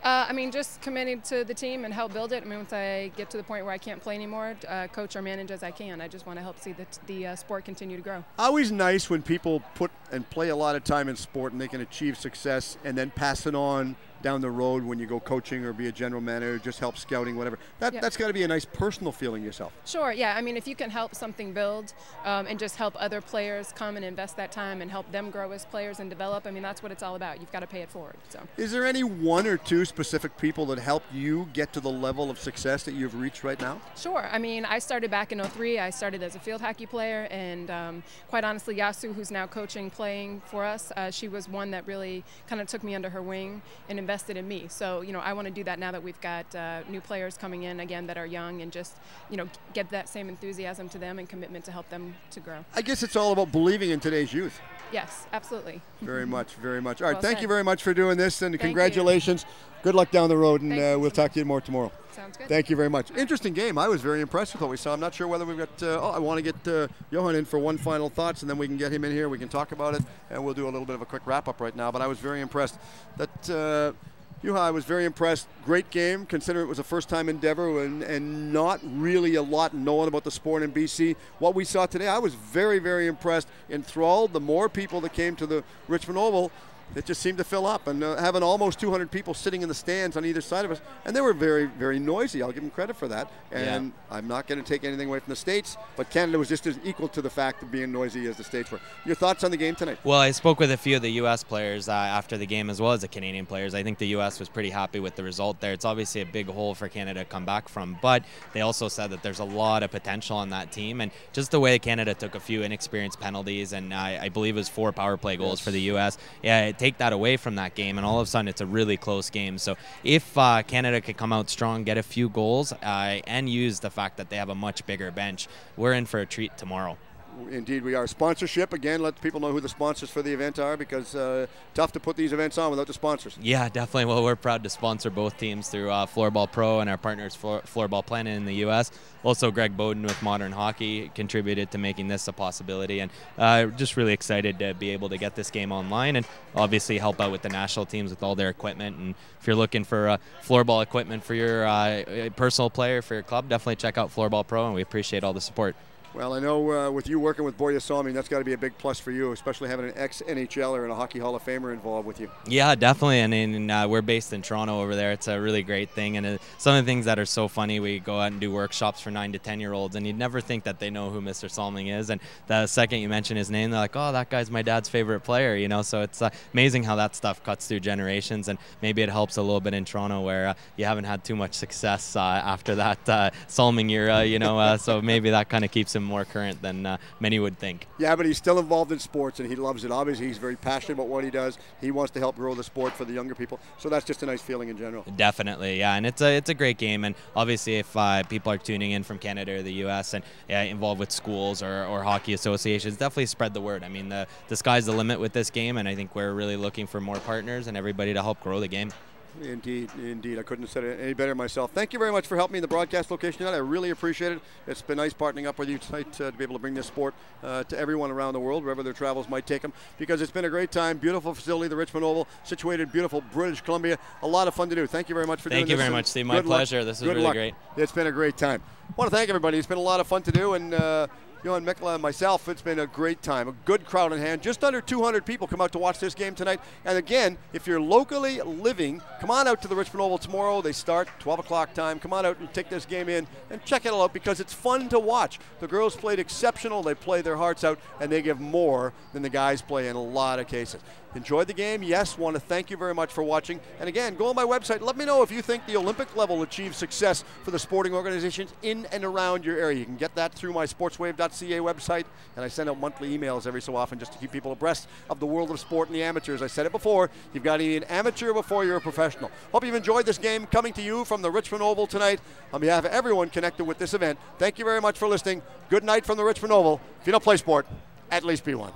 [SPEAKER 13] I mean, just committing to the team and help build it. I mean, once I get to the point where I can't play anymore, coach or manage as I can. I just want to help see the sport continue to grow.
[SPEAKER 1] Always nice when people put and play a lot of time in sport, and they can achieve success and then pass it on down the road when you go coaching or be a general manager, just help scouting, whatever. That's got to be a nice personal feeling yourself.
[SPEAKER 13] Sure, yeah. I mean, if you can help something build and just help other players come and invest that time and help them grow as players and develop, I mean, that's what it's all about. You've got to pay it forward. So,
[SPEAKER 1] is there any one or two specific people that helped you get to the level of success that you've reached right now?
[SPEAKER 13] Sure. I mean, I started back in '03. I started as a field hockey player, and quite honestly, Yasu, who's now coaching, playing for us, she was one that really kind of took me under her wing and invested in me. So, you know, I want to do that now that we've got new players coming in again that are young, and just, you know, get that same enthusiasm to them and commitment to help them to grow.
[SPEAKER 1] I guess it's all about believing in today's youth.
[SPEAKER 13] Yes, absolutely.
[SPEAKER 1] Very much, very much. All right,
[SPEAKER 13] Well
[SPEAKER 1] thank
[SPEAKER 13] said.
[SPEAKER 1] you very much for doing this, and
[SPEAKER 13] Thank
[SPEAKER 1] congratulations. Good luck down the road, and we'll talk to you more tomorrow.
[SPEAKER 13] Sounds good.
[SPEAKER 1] Thank you very much. Interesting game. I was very impressed with what we saw. I'm not sure whether we've got, I want to get Johan in for one final thoughts, and then we can get him in here. We can talk about it, and we'll do a little bit of a quick wrap-up right now. But I was very impressed. Juha, I was very impressed. Great game, considering it was a first-time endeavor and not really a lot known about the sport in BC. What we saw today, I was very, very impressed, enthralled. The more people that came to the Richmond Oval, it just seemed to fill up, and having almost 200 people sitting in the stands on either side of us, and they were very, very noisy. I'll give them credit for that, and I'm not going to take anything away from the States, but Canada was just as equal to the fact of being noisy as the States were. Your thoughts on the game tonight?
[SPEAKER 2] Well, I spoke with a few of the U.S. players after the game, as well as the Canadian players. I think the U.S. was pretty happy with the result there. It's obviously a big hole for Canada to come back from, but they also said that there's a lot of potential on that team, and just the way Canada took a few inexperienced penalties, and I believe it was 4 power play goals for the U.S. Yeah, take that away from that game, and all of a sudden it's a really close game. So if Canada could come out strong, get a few goals, and use the fact that they have a much bigger bench, we're in for a treat tomorrow.
[SPEAKER 1] Indeed we are. Sponsorship, again, let people know who the sponsors for the event are, because tough to put these events on without the sponsors.
[SPEAKER 2] Yeah, definitely. Well, we're proud to sponsor both teams through Floorball Pro and our partners Floorball Planet in the U.S. Also, Greg Bowden with Modern Hockey contributed to making this a possibility, and just really excited to be able to get this game online and obviously help out with the national teams with all their equipment. And if you're looking for floorball equipment for your personal player, for your club, definitely check out Floorball Pro, and we appreciate all the support.
[SPEAKER 1] Well, I know with you working with Borja Salming, that's got to be a big plus for you, especially having an ex-NHLer and a Hockey Hall of Famer involved with you.
[SPEAKER 2] Yeah, definitely. And we're based in Toronto over there. It's a really great thing. And some of the things that are so funny, we go out and do workshops for 9 to 10-year-olds, and you'd never think that they know who Mr. Salming is. And the second you mention his name, they're like, oh, that guy's my dad's favorite player, you know. So it's amazing how that stuff cuts through generations, and maybe it helps a little bit in Toronto where you haven't had too much success after that Salming era, you know. So maybe that kind of keeps him more current than many would think.
[SPEAKER 1] Yeah, but he's still involved in sports, and he loves it. Obviously, he's very passionate about what he does. He wants to help grow the sport for the younger people. So that's just a nice feeling in general.
[SPEAKER 2] Definitely, yeah. And it's a great game. And obviously, if people are tuning in from Canada or the U.S. and involved with schools or hockey associations, definitely spread the word. I mean, the sky's the limit with this game, and I think we're really looking for more partners and everybody to help grow the game.
[SPEAKER 1] Indeed, indeed. I couldn't have said it any better myself. Thank you very much for helping me in the broadcast location tonight. I really appreciate it. It's been nice partnering up with you tonight to be able to bring this sport to everyone around the world, wherever their travels might take them, because it's been a great time. Beautiful facility, the Richmond Oval, situated in beautiful British Columbia. A lot of fun to do. Thank you very much for doing this.
[SPEAKER 2] Thank you very much, Steve. My pleasure. This is really great.
[SPEAKER 1] It's been a great time. I want to thank everybody. It's been a lot of fun to do, and Johan Mikkola and myself, it's been a great time. A good crowd in hand. Just under 200 people come out to watch this game tonight. And again, if you're locally living, come on out to the Richmond Oval tomorrow. They start 12 o'clock time. Come on out and take this game in and check it out, because it's fun to watch. The girls played exceptional. They play their hearts out, and they give more than the guys play in a lot of cases. Enjoyed the game? Yes. Want to thank you very much for watching. And again, go on my website. Let me know if you think the Olympic level achieves success for the sporting organizations in and around your area. You can get that through my sportswave.ca website, and I send out monthly emails every so often just to keep people abreast of the world of sport and the amateurs. I said it before, you've got to be an amateur before you're a professional. Hope you've enjoyed this game coming to you from the Richmond Oval tonight. On behalf of everyone connected with this event, thank you very much for listening. Good night from the Richmond Oval. If you don't play sport, at least be one.